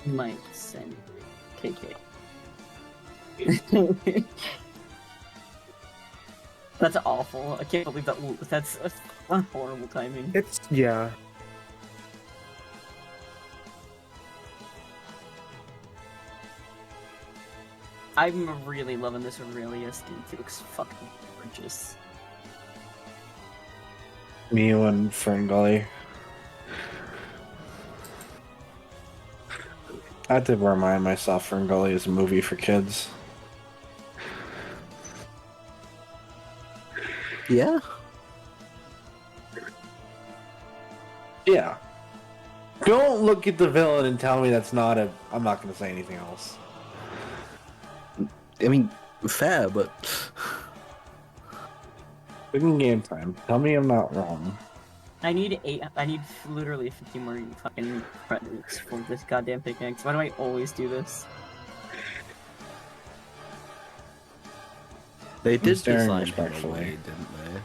Might send KK. That's awful. I can't believe that. That's horrible timing. It's yeah. I'm really loving this Aurelius dude. He looks fucking gorgeous. Mew and Ferngully. I had to remind myself Ferngully is a movie for kids. Yeah. Yeah. Don't look at the villain and tell me that's not a... I'm not going to say anything else. I mean, fair, but Big game time. Tell me I'm not wrong. I need literally 50 more fucking credits for this goddamn pickaxe. Why do I always do this? they did staring design him respectfully. away, didn't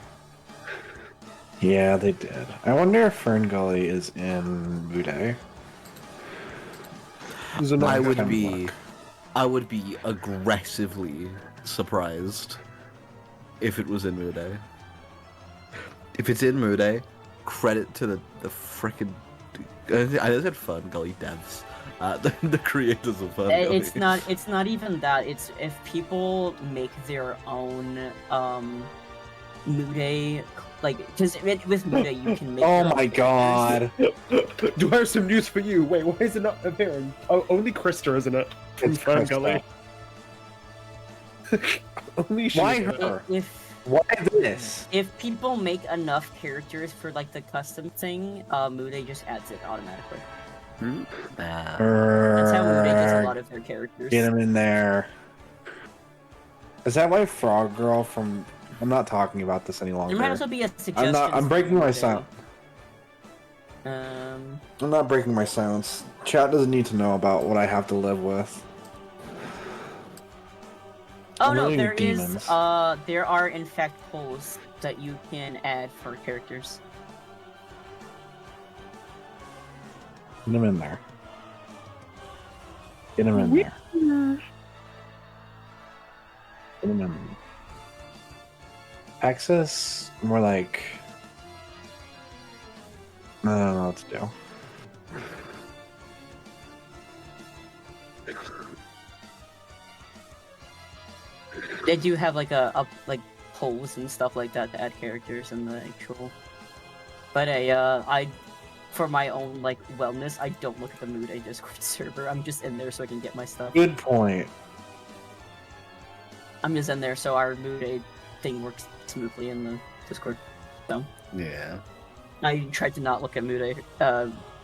they? Yeah, they did. I wonder if Ferngully is in Muday. There's another I would Come be, look. I would be aggressively surprised if it was in Muday. If it's in Muday, credit to the frickin' I said Fun Gully devs, the creators of Fun Gully. It's not even that. It's if people make their own Muday, like because with Muday you can make. Oh your own my god. Do I have some news for you? Wait, why is it not appearing? Oh, only Krista, isn't it? From It's Ferngully. Only she. Why is it. her? If Why this? if people make enough characters for like the custom thing, Muday just adds it automatically. That's how Muday does a lot of their characters. Get him in there. Is that why Frog Girl from... I'm not talking about this any longer. There might also be a suggestion. I'm breaking my silence. Um. I'm not breaking my silence. Chat doesn't need to know about what I have to live with. Oh A no, million there is. demons. There are in fact polls that you can add for characters. Get him in there. Get him in there. Get him in. Access? More like... I don't know what to do. They do have like like polls and stuff like that to add characters in the actual. But I, for my own like wellness, I don't look at the Muday Discord server. I'm just in there so I can get my stuff. Good point. I'm just in there so our Muday thing works smoothly in the Discord. So Yeah. I tried to not look at Muday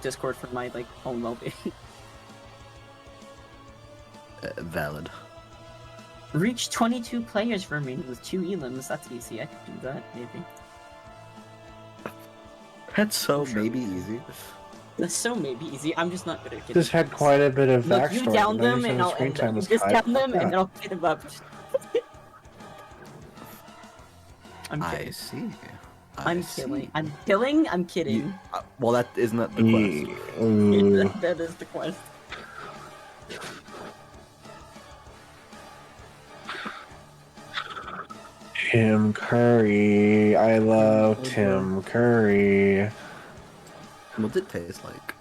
Discord for my like own well-being. Valid. Reach 22 players remaining with 2 elims. That's easy. I could do that maybe. That's so Sure. maybe easy. That's so maybe easy. I'm just not good at getting Just had quite a bit of Look, backstory. you down them 90% and of I'll screen end time them. You is just cut. down them and Yeah. then I'll get them up. I'm I kidding. see. I'm see. killing. I'm killing. I'm kidding. You, well, that isn't that the quest. Ooh. That is the quest. Tim Curry. I love Tim Curry. What's it taste like?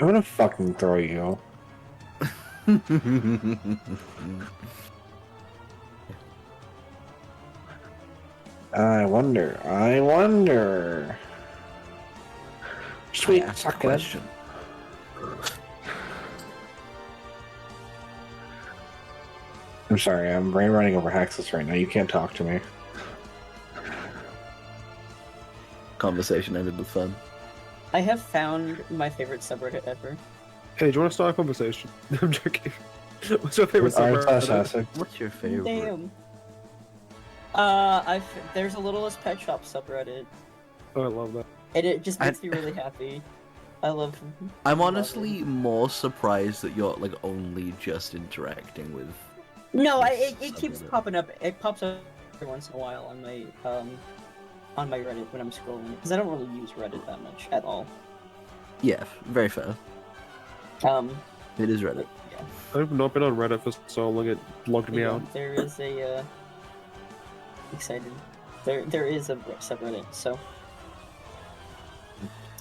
I'm gonna fucking throw you. I wonder. Sweet, I asked a suck it. question. I'm sorry, I'm brain running over Haxus right now. You can't talk to me. Conversation ended with fun. I have found my favorite subreddit ever. Hey, do you want to start a conversation? I'm joking. What's your favorite subreddit? Classic. What's your favorite? Damn. There's a Littlest Pet Shop subreddit, Oh, I love that. and it just makes me really happy. I love. I'm love honestly it. more surprised that you're like only just interacting with. No, this it keeps subreddit. popping up. It pops up every once in a while on my Reddit when I'm scrolling because I don't really use Reddit that much at all. Yeah, very fair. It is Reddit. Yeah. I've not been on Reddit for so long, it logged me out. There is a excited. There is a subreddit, so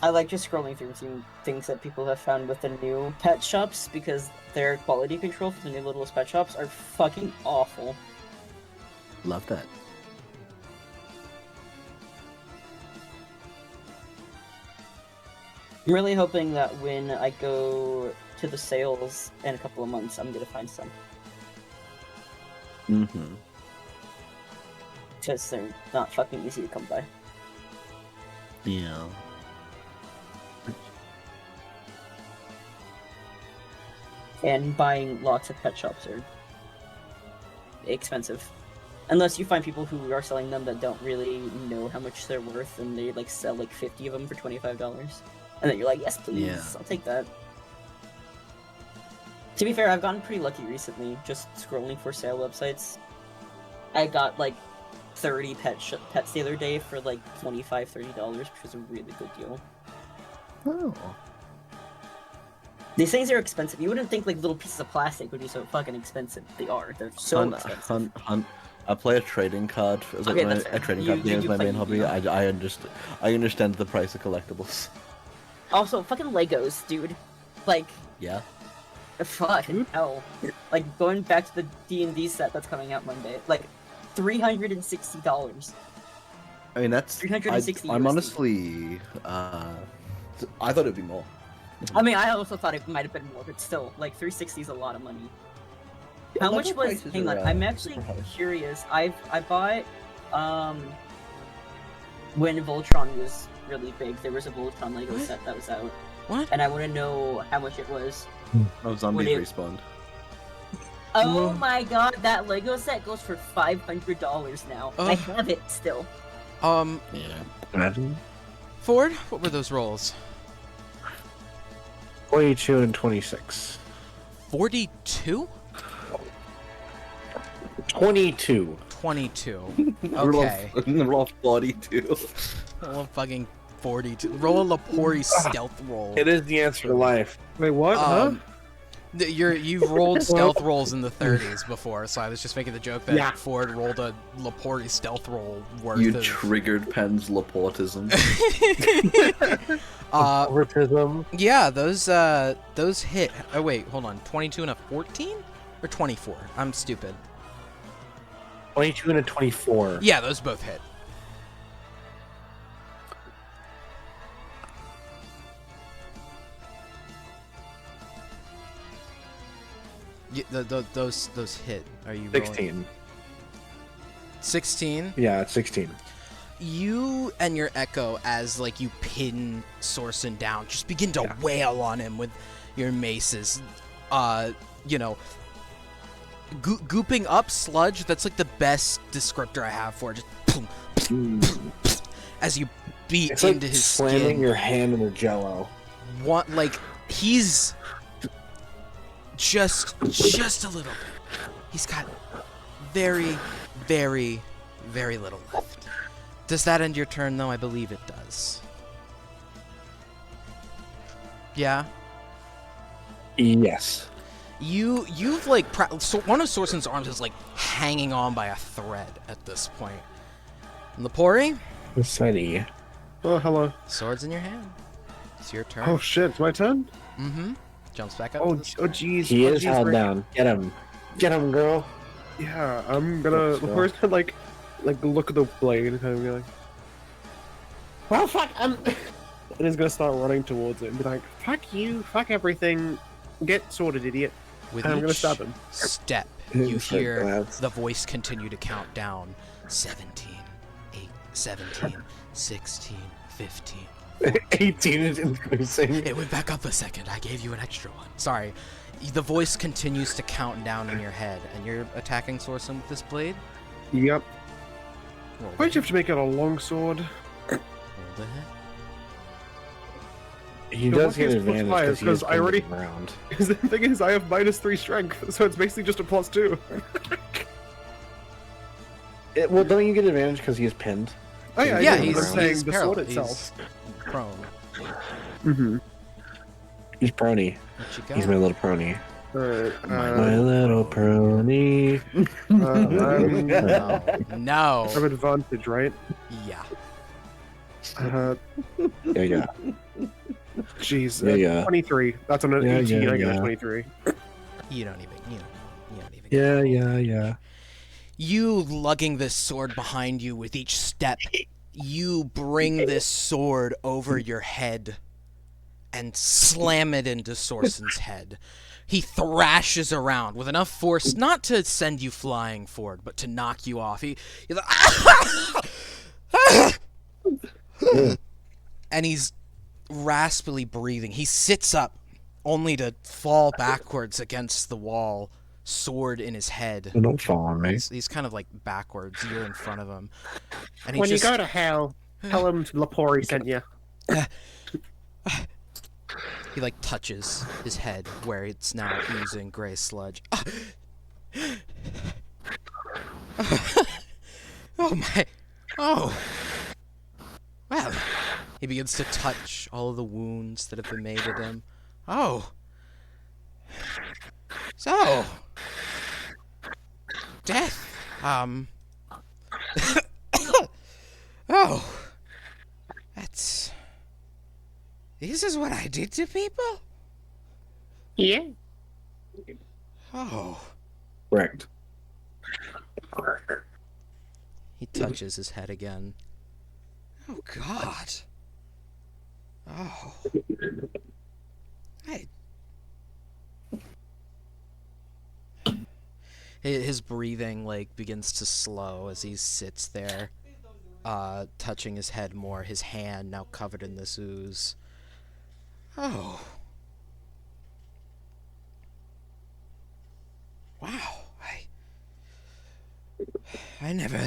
I like just scrolling through seeing things that people have found with the new pet shops because their quality control for the new Littlest Pet Shops are fucking awful. Love that. I'm really hoping that when I go to the sales in a couple of months, I'm gonna find some. Mm-hmm. Because they're not fucking easy to come by. Yeah. And buying lots of pet shops are expensive. Unless you find people who are selling them that don't really know how much they're worth and they like sell like 50 of them for $25. And then you're like, yes please, Yeah. I'll take that. To be fair, I've gotten pretty lucky recently just scrolling for sale websites. I got like 30 pets the other day for like $25-$30, which was a really good deal. Oh. These things are expensive. You wouldn't think like little pieces of plastic would be so fucking expensive. They are. They're so expensive. I play a trading card. As like Okay, my, that's fair. a trading You- card game you is my play main hobby. Yu-Gi-Oh. I understand the price of collectibles. Also, fucking Legos, dude. Like, Yeah. fucking hell. Like, going back to the D&D set that's coming out Monday. Like, $360. I mean that's. 360 I'm USD. honestly. I thought it'd be more. I mean, I also thought it might have been more, but still, like, 360 is a lot of money. How Lego much was... prices Hang are, on, I'm actually super high. curious. I bought, when Voltron was really big, there was a Voltron Lego What? set that was out. What? And I want to know how much it was. Oh, zombies Would it- respawned. Oh my god, that Lego set goes for $500 now. I Ugh. have it still. Yeah. Imagine. Ford, what were those rolls? 22 and 26. 42? 22. 22. Okay. We're all 42. Roll a fucking 42. Roll a Lapori stealth roll. It is the answer to life. Wait, what? You've rolled stealth rolls in the 30s before, so I was just making the joke that Yeah. Ford rolled a Lapori stealth roll worth You of... triggered Penn's Laportism. Autism. Yeah, those hit. Oh wait, hold on. 22 and a 14? Or 24? I'm stupid. 22 and a 24. Yeah, those both hit. Yeah, those hit. Are you rolling? 16. 16? Yeah, it's 16. You and your Echo, as like you pin Sorsen down, just begin to wail on him with your maces. You know, gooping up sludge. That's like the best descriptor I have for it. Just boom, as you beat It's like into his slamming skin. your hand in a jello. Like he's just a little bit. He's got very, very, very little left. Does that end your turn, though? I believe it does. Yeah? Yes. You've like so one of Sorson's arms is like hanging on by a thread at this point. Lepori, Sweaty. Oh, hello. swords in your hand. It's your turn. Oh shit, it's my turn? Mm-hmm. Jumps back up. Oh, to the oh square. jeez. He oh, is jeez, held Rick. down. Get him. Get him, girl. Yeah, I'm gonna. Let's go. Lepore's gonna like look at the blade and kind of be like, well, fuck, and he's gonna start running towards it and be like, fuck you, fuck everything, get sorted, idiot. With And I'm gonna each stab him. step, you So hear glad. the voice continue to count down. 17, 8, 17, 16, 15. 18 is increasing. It went back up a second. I gave you an extra one. Sorry. The voice continues to count down in your head, and you're attacking Sorson with this blade? Yep. Roll Why'd the you have to make it a long sword? roll the hit. He The does one get thing is plus advantage five, because he 'cause is I already- around. Because the thing is, I have -3 strength, so it's basically just a +2. Well, don't you get advantage because he is pinned? Oh yeah, Yeah, yeah, he's, I'm saying he's the sword paralyzed. itself. He's prone. Mm-hmm. He's prony. What you got? He's my little prony. Alright, My little prony. I'm No. have advantage, right? Yeah. Yeah. Jeez, Yeah. 23. That's on an Yeah, 18, yeah, I get a yeah. 23. You don't even get Yeah. You lugging this sword behind you with each step, you bring this sword over your head and slam it into Sorson's head. He thrashes around with enough force not to send you flying forward, but to knock you off. He's like, and he's raspily breathing. He sits up, only to fall backwards against the wall, sword in his head. Don't fall on me. He's kind of like backwards. You're in front of him, and he When just you go to hell, tell him Lepori sent you. he like touches his head where it's now oozing gray sludge. Oh my! Oh. Well, he begins to touch all of the wounds that have been made at him. Oh. So. Death. Oh. That's. This is what I did to people? Yeah. Oh. Correct. He touches his head again. Oh, God. Oh. His breathing, like, begins to slow as he sits there, touching his head more, his hand now covered in this ooze. Oh. Wow. I never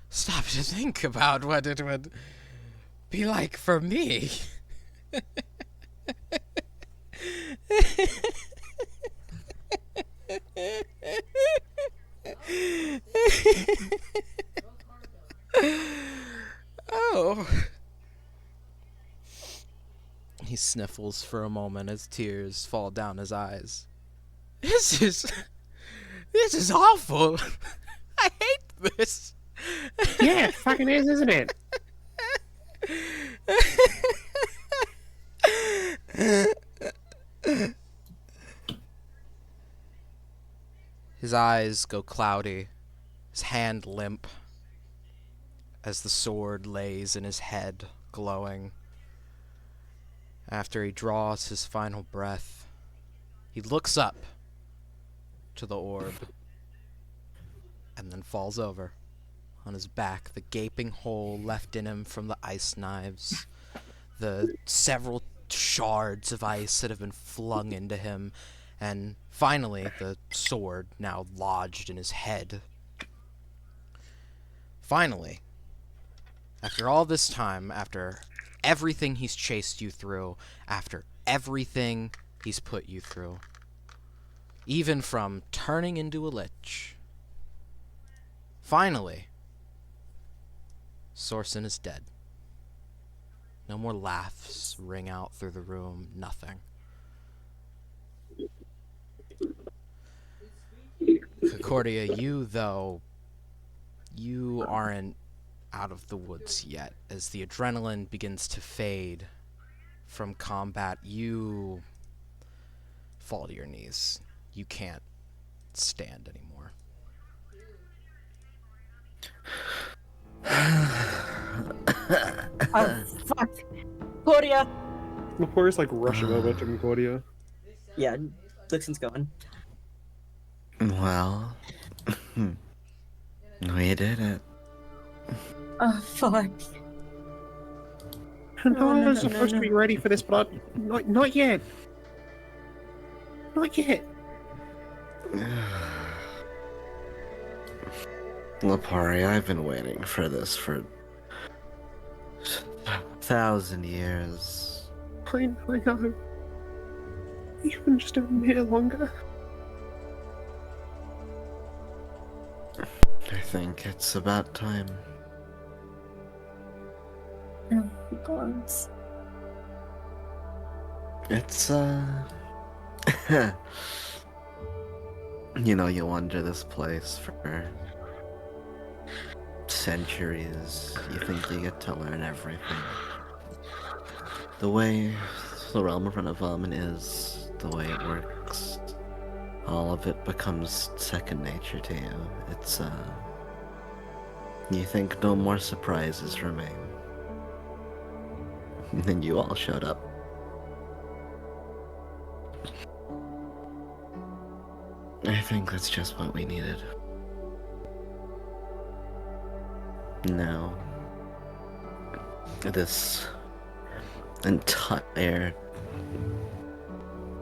stopped to think about what it would be like for me. Oh. He sniffles for a moment as tears fall down his eyes. This is awful. I hate this. Yeah, it fucking is, isn't it? His eyes go cloudy, his hand limp, as the sword lays in his head, glowing. After he draws his final breath, he looks up to the orb, and then falls over on his back, the gaping hole left in him from the ice knives, the several shards of ice that have been flung into him, and finally the sword now lodged in his head. Finally, After all this time, after everything he's chased you through, after everything he's put you through, even from turning into a lich, finally, Sorsen is dead. No more laughs ring out through the room, nothing. Concordia, you, though, you aren't out of the woods yet. As the adrenaline begins to fade from combat, you fall to your knees. You can't stand anymore. Oh, fuck. Claudia! Leporia's like rushing over to Concordia. Yeah, Dixon's going. Well, we did it. Oh, fuck. And No, I no, was no, supposed no, to be no. ready for this, but not yet. Not yet. Lepori, I've been waiting for this for 1,000 years. I know. Even just a minute longer. I think it's about time. Oh, God. It's, you know, you wander this place for centuries. You think you get to learn everything. The way the realm of Renovamen is, the way it works, all of it becomes second nature to you. It's, you think no more surprises remain. And then you all showed up. I think that's just what we needed. Now, this entire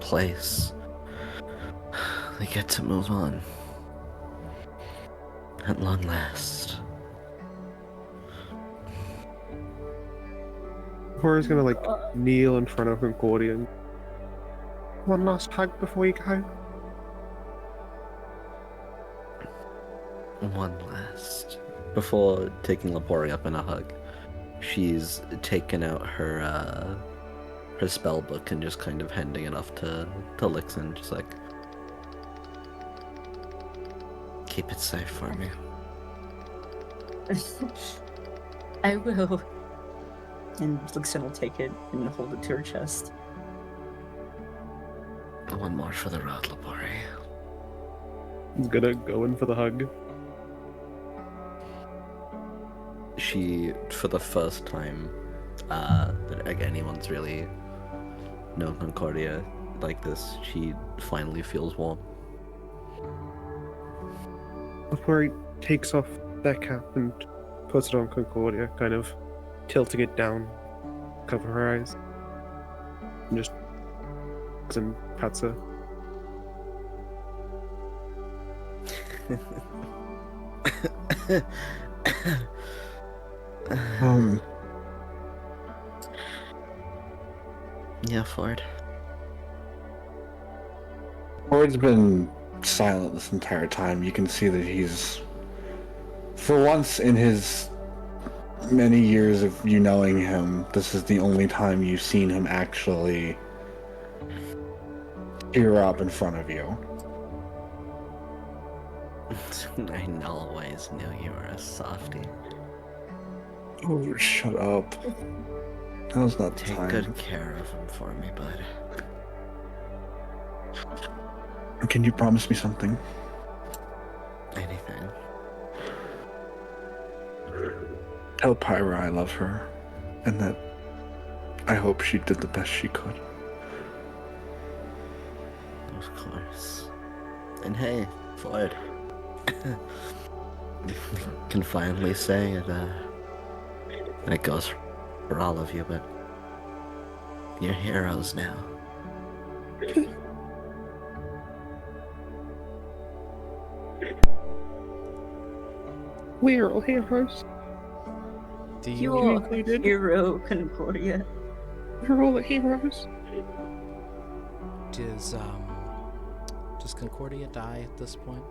place, we get to move on. At long last. Leporia's gonna like kneel in front of Concordia and one last hug before you go. One last. Before taking Lepori up in a hug, she's taken out her spell book and just kind of handing it off to Lixin, just like, keep it safe for me. I will. And Lixin will take it and hold it to her chest. One more for the road, Lepori. He's gonna go in for the hug. She, for the first time, that anyone's really known Concordia like this, she finally feels warm. Lepori takes off their cap and puts it on Concordia, kind of tilting it down, cover her eyes, and just and pats her. Yeah, Ford. Ford's been silent this entire time. You can see that he's, for once in his many years of you knowing him, this is the only time you've seen him actually tear up in front of you. I always knew you were a softie. Oh, shut up. Now's not the Take time. good care of him for me, bud. Can you promise me something? Anything. Tell Pyra I love her, and that I hope she did the best she could. Of course. And hey, Ford. Can finally say it, and it goes for all of you, but you're heroes now. We're all heroes. Do You're included? a hero, Concordia. We're all the heroes. Does Concordia die at this point?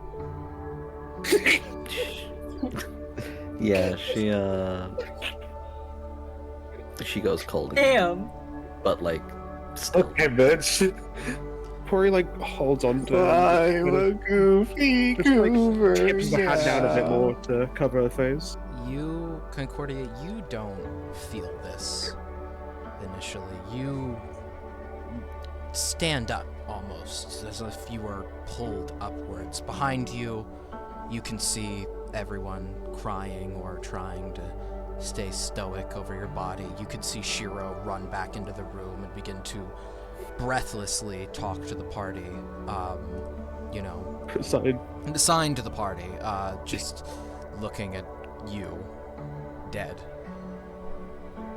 Yeah, she goes cold again, Damn. but like still. Okay, bitch. Corey like holds on to her and I'm a goofy just, like, goober. tips the hat down a bit yeah. more to cover her face. You, Concordia, you don't feel this initially. You stand up almost, as if you were pulled upwards. Behind you, you can see everyone crying or trying to stay stoic over your body. You can see Shiro run back into the room and begin to breathlessly talk to the party. You know, Side. to the party, just looking at you, dead.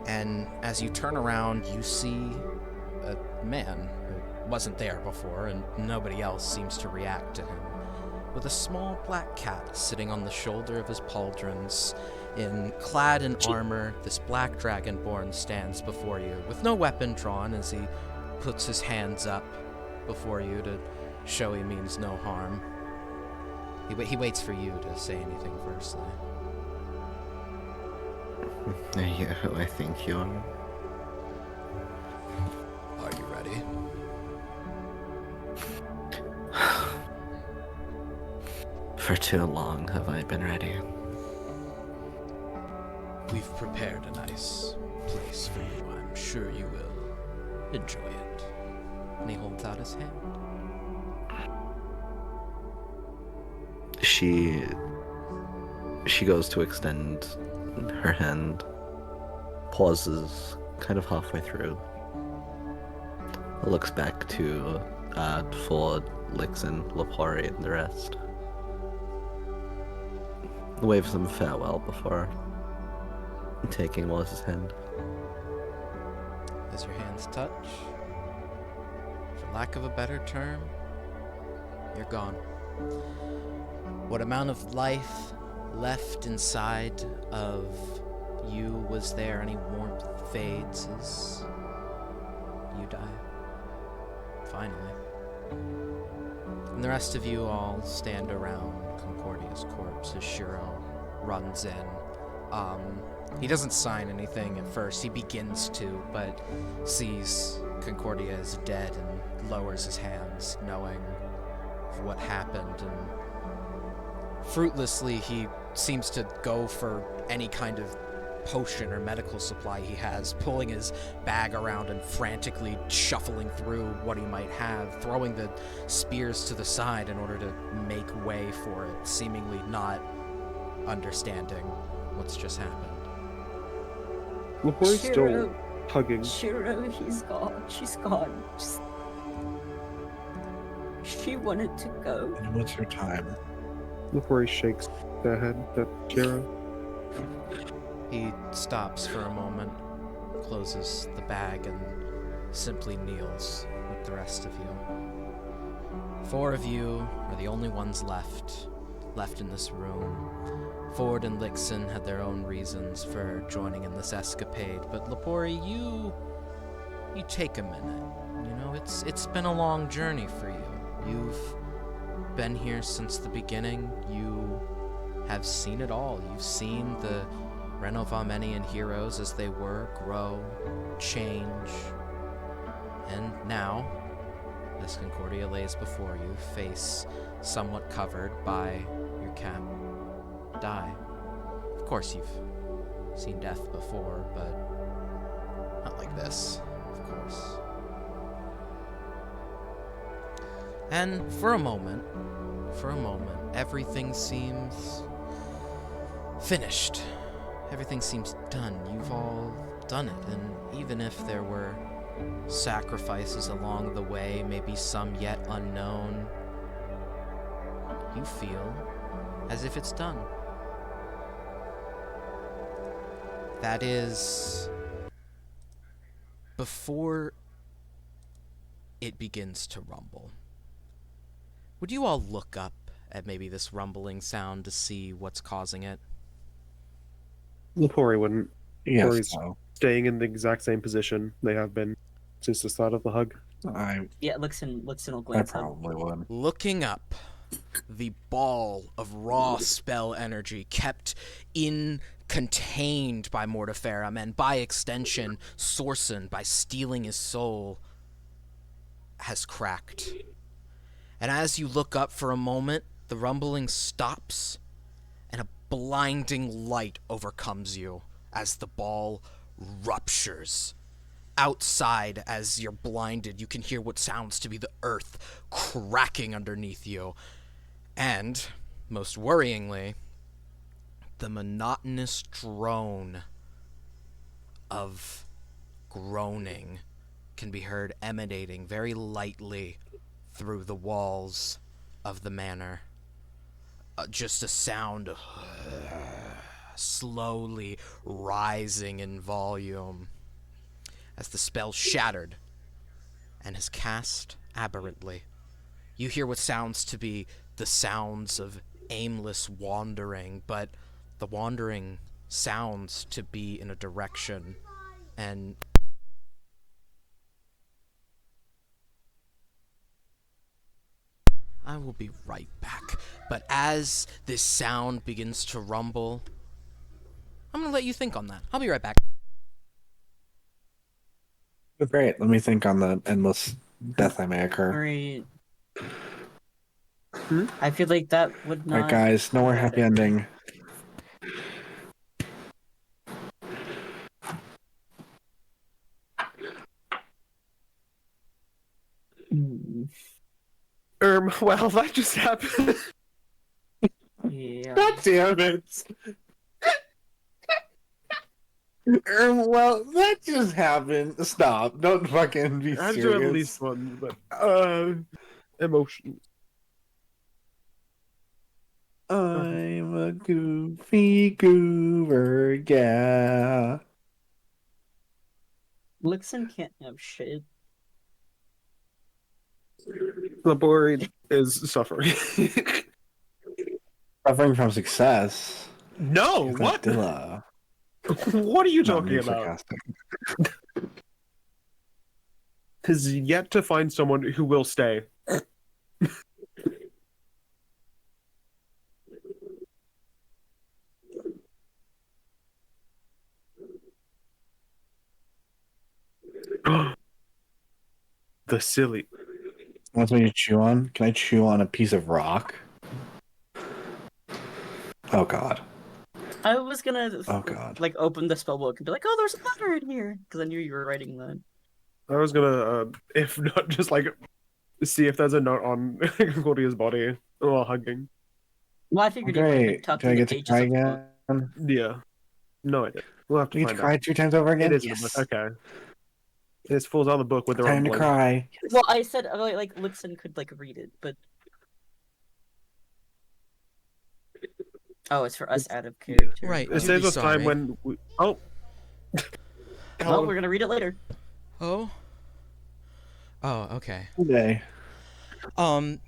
And as you turn around, you see a man who wasn't there before, and nobody else seems to react to him, with a small black cat sitting on the shoulder of his pauldrons. Clad in armor, this black dragonborn stands before you, with no weapon drawn, as he puts his hands up before you to show he means no harm. He waits for you to say anything firstly. Are you who I think you are? Are you ready? For too long have I been ready. We've prepared a nice place for you. I'm sure you will enjoy it. And he holds out his hand. She goes to extend her hand, pauses kind of halfway through, looks back to Ford, Lixin, Lapori, and the rest. Waves them farewell before taking Wallace's hand. As your hands touch, for lack of a better term, you're gone. What amount of life left inside of you was there? Any warmth fades as you die. Finally. And the rest of you all stand around Concordia's corpse as Shiro runs in. He doesn't sign anything at first. He begins to, but sees Concordia is dead and lowers his hands, knowing what happened. And fruitlessly, he seems to go for any kind of potion or medical supply he has, pulling his bag around and frantically shuffling through what he might have, throwing the spears to the side in order to make way for it, seemingly not understanding what's just happened. Lapori's still Shiro. hugging. Shiro, he's gone. She's gone. She wanted to go. And what's your time? Lapori shakes their head at Shiro. He stops for a moment, closes the bag, and simply kneels with the rest of you. 4 of you are the only ones left in this room. Ford and Lixin had their own reasons for joining in this escapade, but Lapori, you take a minute. You know, it's been a long journey for you. You've been here since the beginning. You have seen it all. You've seen the Renovamenian heroes as they were grow, change, and now, as Concordia lays before you, face somewhat covered by your cap, die. Of course, you've seen death before, but not like this, of course. And for a moment, everything seems finished. Everything seems done. You've all done it, and even if there were sacrifices along the way, maybe some yet unknown, you feel as if it's done. That is before it begins to rumble. Would you all look up at maybe this rumbling sound to see what's causing it? Lapori wouldn't. Yes, Or he's so staying in the exact same position they have been since the start of the hug. Yeah, Lixin will I glance up. probably would. Looking up, the ball of raw spell energy kept contained by Mortiferum, and by extension, Sorsen, by stealing his soul, has cracked. And as you look up for a moment, the rumbling stops, and a blinding light overcomes you as the ball ruptures. Outside, as you're blinded, you can hear what sounds to be the earth cracking underneath you. And, most worryingly, the monotonous drone of groaning can be heard emanating very lightly through the walls of the manor. Just a sound slowly rising in volume as the spell shattered and is cast aberrantly. You hear what sounds to be the sounds of aimless wandering, but the wandering sounds to be in a direction, and I will be right back. But as this sound begins to rumble, I'm gonna let you think on that. I'll be right back. Great. Let me think on the endless death that may occur. Right. I feel like that would not. Alright, guys, no more happy ending. Well, that just happened. Yeah. God damn it! Well, that just happened. Stop. Don't fucking be I had to serious. at least one, but emotion. I'm a goofy goober, yeah. Lixin can't have shit. The boy is suffering. Suffering from success. No, He's what? not Dilla. What are you Not talking being about? sarcastic. Has yet to find someone who will stay. The silly. Want me to chew on? Can I chew on a piece of rock? Oh god. I was gonna Oh god. like open the spellbook and be like, "Oh, there's a letter in here," because I knew you were writing that. I was gonna, if not, just like see if there's a note on Claudia's body while hugging. Well, I figured it would Great. have tucked Do in I the get to pages cry of the book. again? Yeah. No idea. We'll have to Do you get find to cry out. 2 times over again? It is in Yes. the book. Okay. It's falls out of the book with the Time to rumbling. cry. Well, I said like Lixin could like read it, but oh, it's for us out of character. Right. It You'd saves be us time sorry. when we... Oh. Well, we're gonna read it later. Oh? Oh, okay. Today.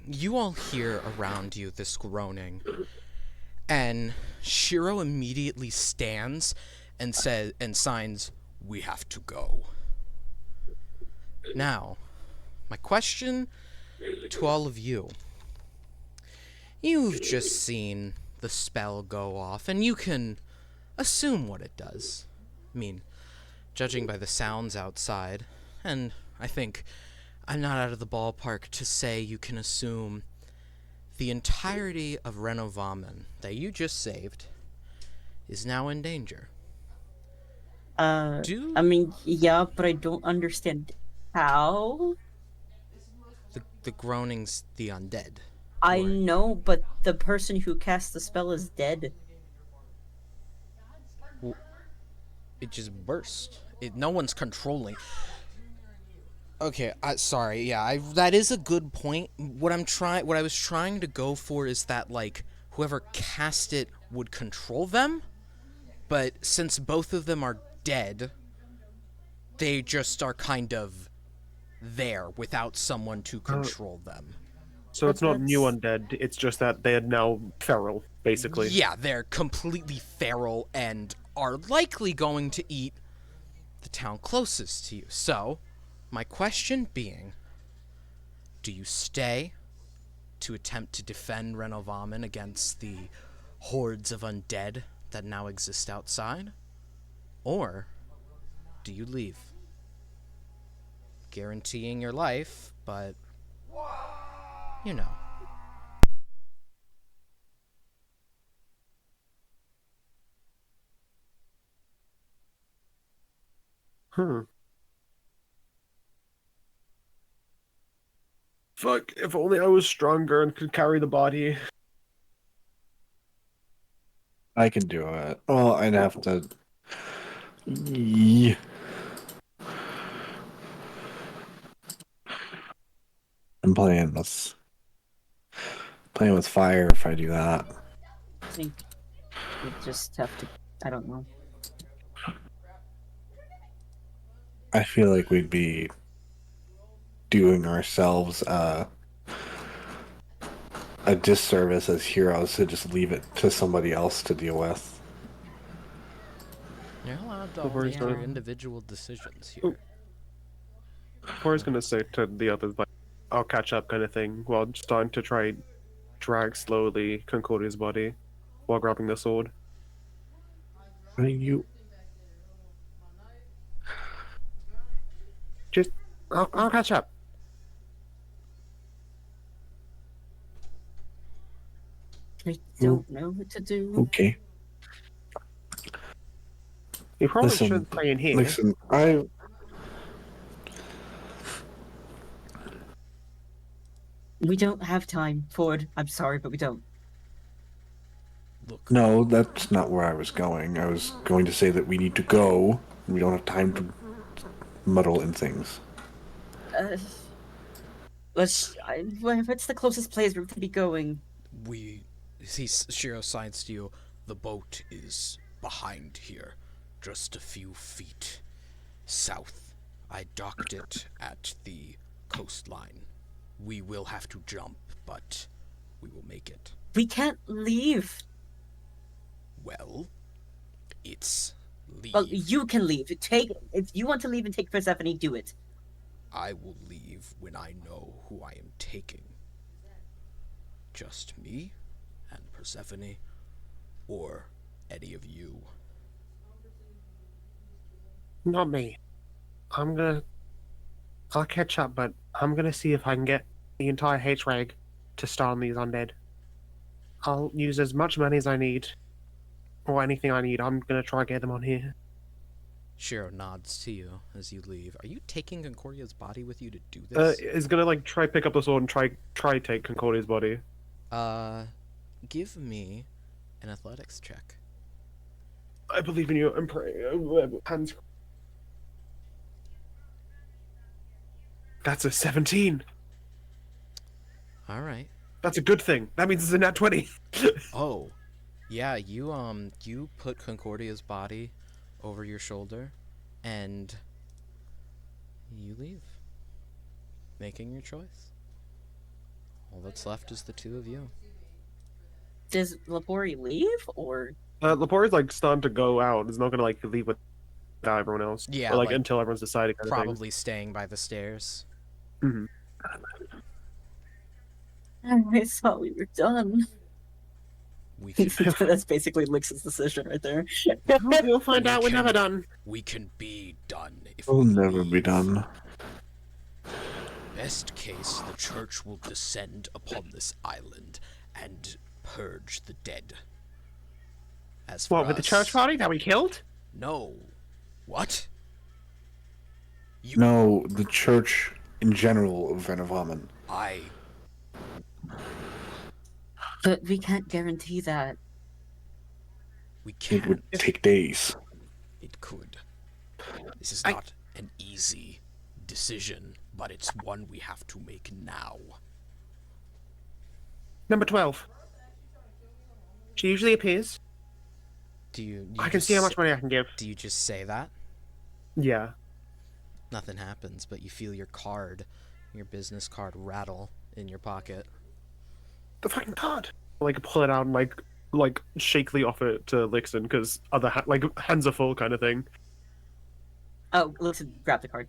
You all hear around you this groaning, and Shiro immediately stands and says and signs, "We have to go." Now, my question to all of you. You've just seen the spell go off, and you can assume what it does. I mean, judging by the sounds outside, and I think I'm not out of the ballpark to say you can assume the entirety of Renovamen that you just saved is now in danger. I mean, yeah, but I don't understand how. The groaning's the undead. I Or- know, but the person who cast the spell is dead. It just burst. No one's controlling. Okay, sorry. Yeah, that is a good point. What I was trying to go for is that like whoever cast it would control them, but since both of them are dead, they just are kind of there without someone to control them. So it's not new undead, it's just that they are now feral, basically. Yeah, they're completely feral and are likely going to eat the town closest to you. So, my question being, do you stay to attempt to defend Renovamen against the hordes of undead that now exist outside? Or do you leave? Guaranteeing your life, but you know. Fuck, if only I was stronger and could carry the body. I can do it. Well, I'd have to. Yeah. I'm playing with fire if I do that. I think we just have to. I don't know. I feel like we'd be doing ourselves a disservice as heroes to just leave it to somebody else to deal with. You're allowed to Before all he's make your done. individual decisions Oh. here. Corey's gonna say to the others, like, I'll catch up kind of thing, while starting to try drag slowly Concordia's body while grabbing the sword. You Just, I'll catch up. I don't know what to do. okay? You probably Listen, shouldn't play in here. listen. We don't have time, Ford. I'm sorry, but we don't. Look, No, that's not where I was going. I was going to say that we need to go. We don't have time to muddle in things. What's the closest place to be going? Shiro signs to you, the boat is behind here, just a few feet south. I docked it at the coastline. We will have to jump, but we will make it. We can't leave. Well, it's leave. Well, you can leave. If you want to leave and take Persephone, do it. I will leave when I know who I am taking. Just me and Persephone, or any of you. Not me. I'll catch up, but I'm gonna see if I can get the entire H-Rag to star on these undead. I'll use as much money as I need, or anything I need. I'm gonna try and get them on here. Shiro nods to you as you leave. Are you taking Concordia's body with you to do this? Is gonna like try pick up the sword and try take Concordia's body. Give me an athletics check. I believe in you. I'm praying. Hands. That's a 17. All right. That's a good thing. That means it's a nat 20. Oh, yeah. You put Concordia's body over your shoulder, and you leave, making your choice. All that's left is the two of you. Does Labori leave, or Lapore's like starting to go out. He's not gonna like leave without everyone else. Yeah, or, like, like, until everyone's decided. Kind Probably staying by the stairs. Of thing. I thought we were done. We can That's basically Lix's decision right there. You'll find We out we're can- never done. we can be done if We'll we never be leave. done. Best case, the church will descend upon this island and purge the dead. As for What, with the us- church party that we killed? No. What? You, No, the church in general of Renovamen. I But we can't guarantee that. we It can't. would take days. It could. This is not an easy decision, but it's one we have to make now. Number 12. She usually appears. Do you I can see how much money I can give. Do you just say that? Yeah. Nothing happens, but you feel your business card rattle in your pocket. The fucking card. Like, pull it out and, like, like shakily offer it to Lixon because like hands are full kind of thing. Oh, Lixon, grab the card.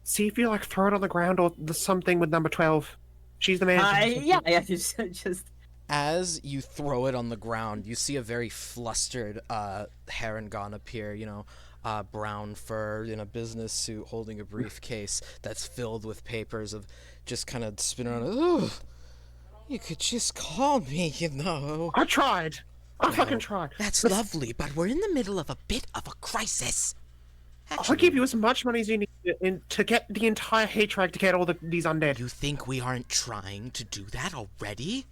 See if you like throw it on the ground or the something with number 12. She's the manager. Yeah, just. As you throw it on the ground, you see a very flustered Harangon appear, brown fur in a business suit holding a briefcase that's filled with papers of just kind of spinning around. Ooh, you could just call me, I tried. I Well, fucking tried. That's lovely, but we're in the middle of a bit of a crisis. I'll give you as much money as you need to get the entire Hatrag to get all these undead. You think we aren't trying to do that already?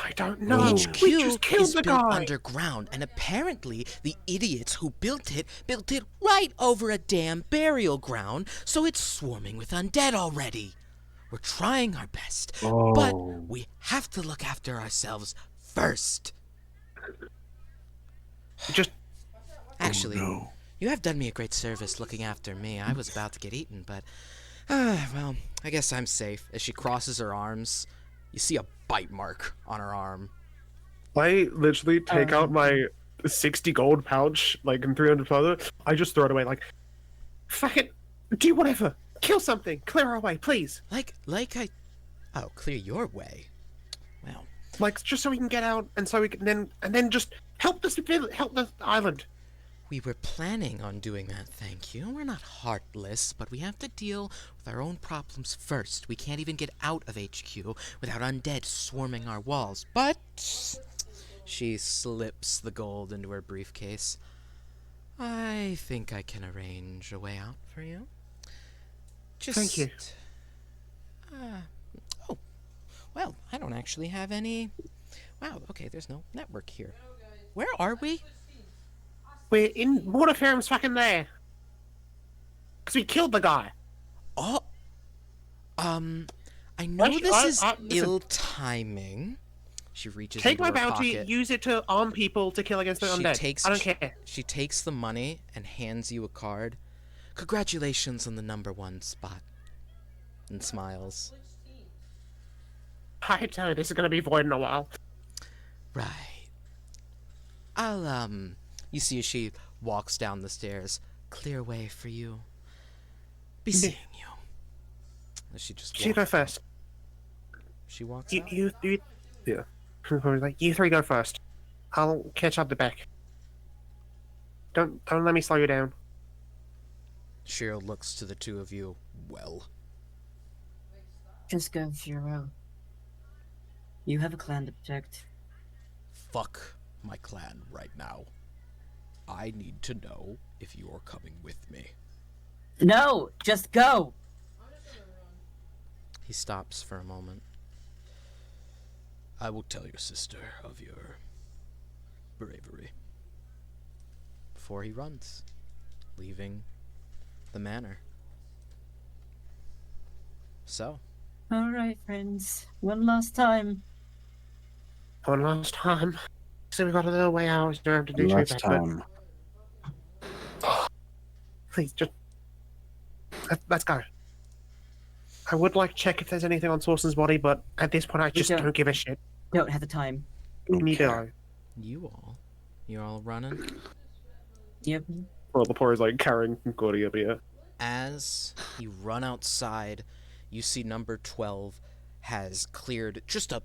I don't know. HQ We just killed is the built guy. underground, and apparently the idiots who built it right over a damn burial ground, so it's swarming with undead already. We're trying our best, but we have to look after ourselves first. Just Actually, you have done me a great service looking after me. I was about to get eaten, but, well, I guess I'm safe. As she crosses her arms, you see a bite mark on her arm. I literally take out my 60 gold pouch, like, and 300 further. I just throw it away, like, fuck it, do whatever. Kill something. Clear our way, please. Oh, clear your way. Well, Like, just so we can get out, and so we can then just help the island. we were planning on doing that, thank you. We're not heartless, but we have to deal with our own problems first. We can't even get out of HQ without undead swarming our walls. But she slips the gold into her briefcase. I think I can arrange a way out for you. Just, Thank you. Oh, well, I don't actually have any... Wow, okay, there's no network here. Where are we? We're in Waterfairum's fucking there. Because we killed the guy. Oh, I know this is listen. ill timing. She reaches Take into my her bounty, pocket. use it to arm people to kill against the undead. I don't care. She takes the money and hands you a card. Congratulations on the #1 spot. And smiles. I tell you, this is gonna be void in a while. Right. You see as she walks down the stairs. Clear way for you. Be seeing you. As she just You go walks. first. She walks You, out. yeah. Like, you three go first. I'll catch up the back. Don't let me slow you down. Shiro looks to the two of you. Well, Just go, Shiro. You have a clan to protect. fuck my clan right now. I need to know if you're coming with me. No, just go. He stops for a moment. I will tell your sister of your bravery. Before he runs, leaving the manor. So, All right, friends. One last time. One last time. So we got a little way out. So we have to do two Last back, time. but please, just let's go. I would like to check if there's anything on Sawson's body, but at this point, I just don't. don't give a shit. Don't have the time. Neither I. you're all running? Yep. Well, Lepore is like carrying Gordy up here. As you run outside, you see #12 has cleared just a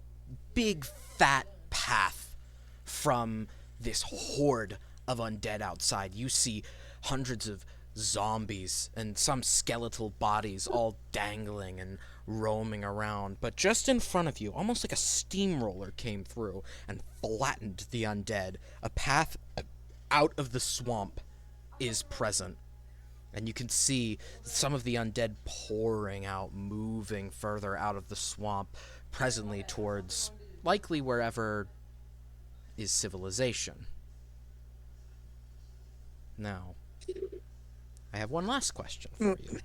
big fat path from this horde of undead outside. You see hundreds of zombies and some skeletal bodies all dangling and roaming around. But just in front of you, almost like a steamroller came through and flattened the undead. A path out of the swamp is present. And you can see some of the undead pouring out, moving further out of the swamp, presently towards likely wherever is civilization. Now, I have one last question for you.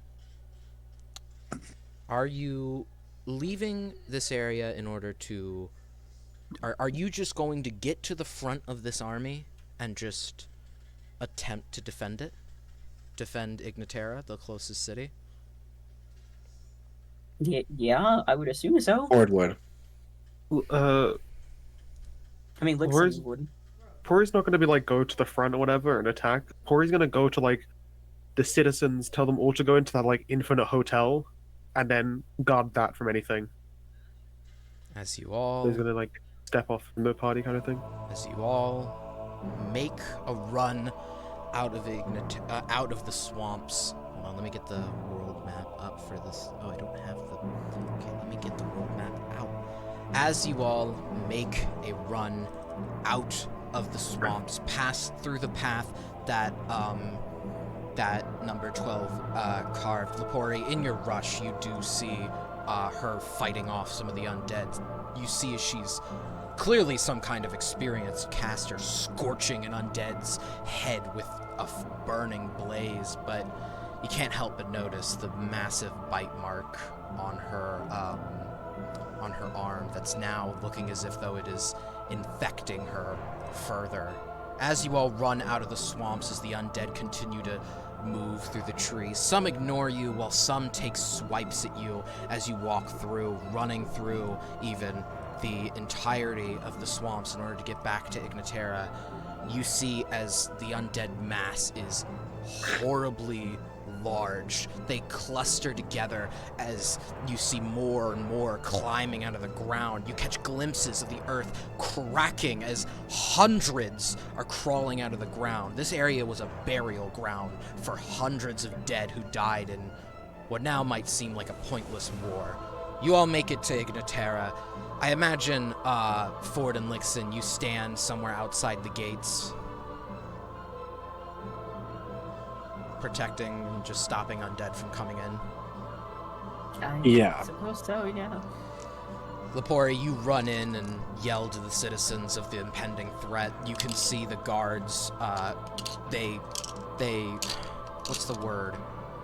Are you leaving this area in order to... Are you just going to get to the front of this army and just attempt to defend it? Defend Ignatera, the closest city? Yeah, I would assume so. Ford would. I mean, Where's- Lixin would. Pori's not gonna be like go to the front or whatever and attack. Pori's gonna go to like the citizens, tell them all to go into that like infinite hotel, and then guard that from anything. As you So all he's gonna like step off from the party kind of thing. make a run out of out of the swamps. Hold on, let me get the world map up for this. Oh, I don't have the. Okay, let me get the world map out. As you all make a run out of the swamps, pass through the path that that number 12 carved. Lepori, in your rush, you do see her fighting off some of the undead. You see as she's clearly some kind of experienced caster, scorching an undead's head with a burning blaze, but you can't help but notice the massive bite mark on her arm that's now looking as if though it is infecting her further. As you all run out of the swamps, as the undead continue to move through the trees, some ignore you while some take swipes at you as you walk through, running through even the entirety of the swamps in order to get back to Ignatera. You see as the undead mass is horribly large. They cluster together as you see more and more climbing out of the ground. You catch glimpses of the earth cracking as hundreds are crawling out of the ground. This area was a burial ground for hundreds of dead who died in what now might seem like a pointless war. You all make it to Ignatera. I imagine, Ford and Lixin, you stand somewhere outside the gates, protecting and just stopping undead from coming in. Yeah. I suppose so, yeah. Lepori, you run in and yell to the citizens of the impending threat. You can see the guards, they, what's the word?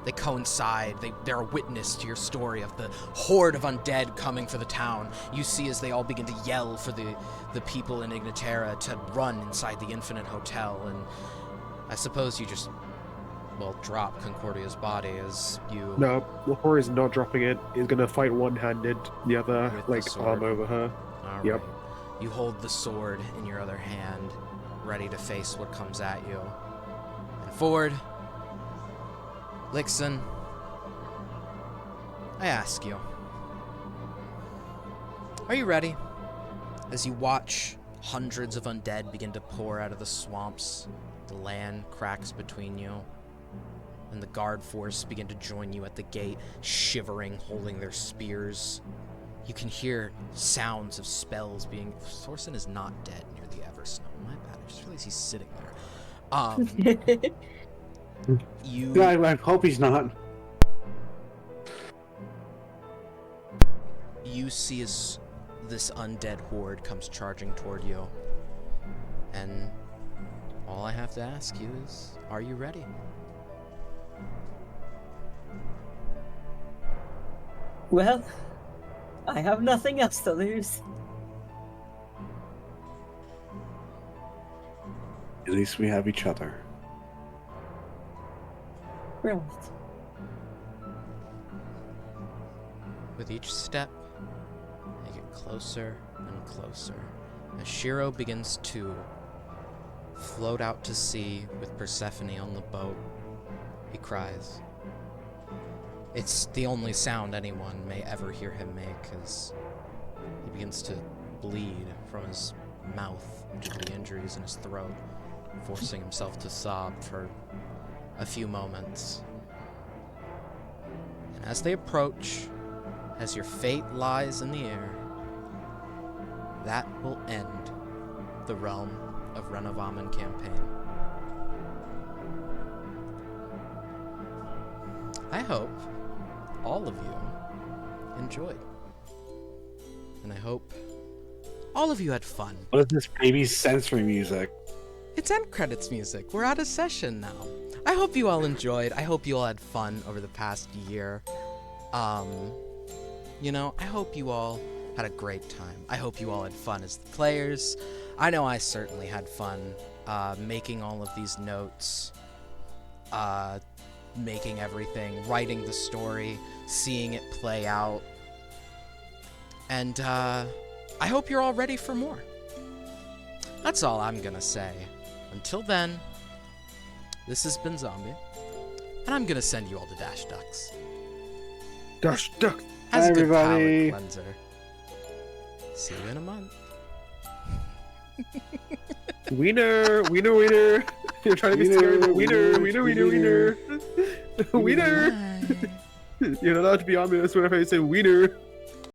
They coincide. They're a witness to your story of the horde of undead coming for the town. You see as they all begin to yell for the people in Ignatera to run inside the Infinite Hotel, and I suppose you just, well, drop Concordia's body as you... No, Lahore is not dropping it. He's gonna fight one-handed, the other With the like sword. arm over her. All Yep. right. You hold the sword in your other hand, ready to face what comes at you. And Ford, Lixin, I ask you, are you ready? As you watch hundreds of undead begin to pour out of the swamps, the land cracks between you, and the guard force begin to join you at the gate, shivering, holding their spears. You can hear sounds of spells being... Thorson is not dead near the Eversnow. My bad. I just realized he's sitting there. You... Yeah, I hope he's not. You see as this undead horde comes charging toward you. And all I have to ask you is, are you ready? Well, I have nothing else to lose. At least we have each other. Right. With each step, they get closer and closer. As Shiro begins to float out to sea with Persephone on the boat, he cries. It's the only sound anyone may ever hear him make as he begins to bleed from his mouth due to the injuries in his throat, forcing himself to sob for a few moments. And as they approach, as your fate lies in the air, that will end the realm of Renovamen campaign. I hope all of you enjoyed. And I hope all of you had fun. What is this baby sensory music? It's end credits music. We're out of session now. I hope you all enjoyed. I hope you all had fun over the past year. You know, I hope you all had a great time. I hope you all had fun as the players. I know I certainly had fun making all of these notes, making everything, writing the story, seeing it play out. And I hope you're all ready for more. That's all I'm gonna say. Until then, this has been Zombie, and I'm gonna send you all to Dash Ducks. Dash duck. Has Bye, a good everybody. palate cleanser. See you in a month. Wiener, wiener, wiener. You're trying to be scary, but wiener, wiener, wiener, wiener. Wiener. Bye. You're not allowed to be ominous whenever I say wiener.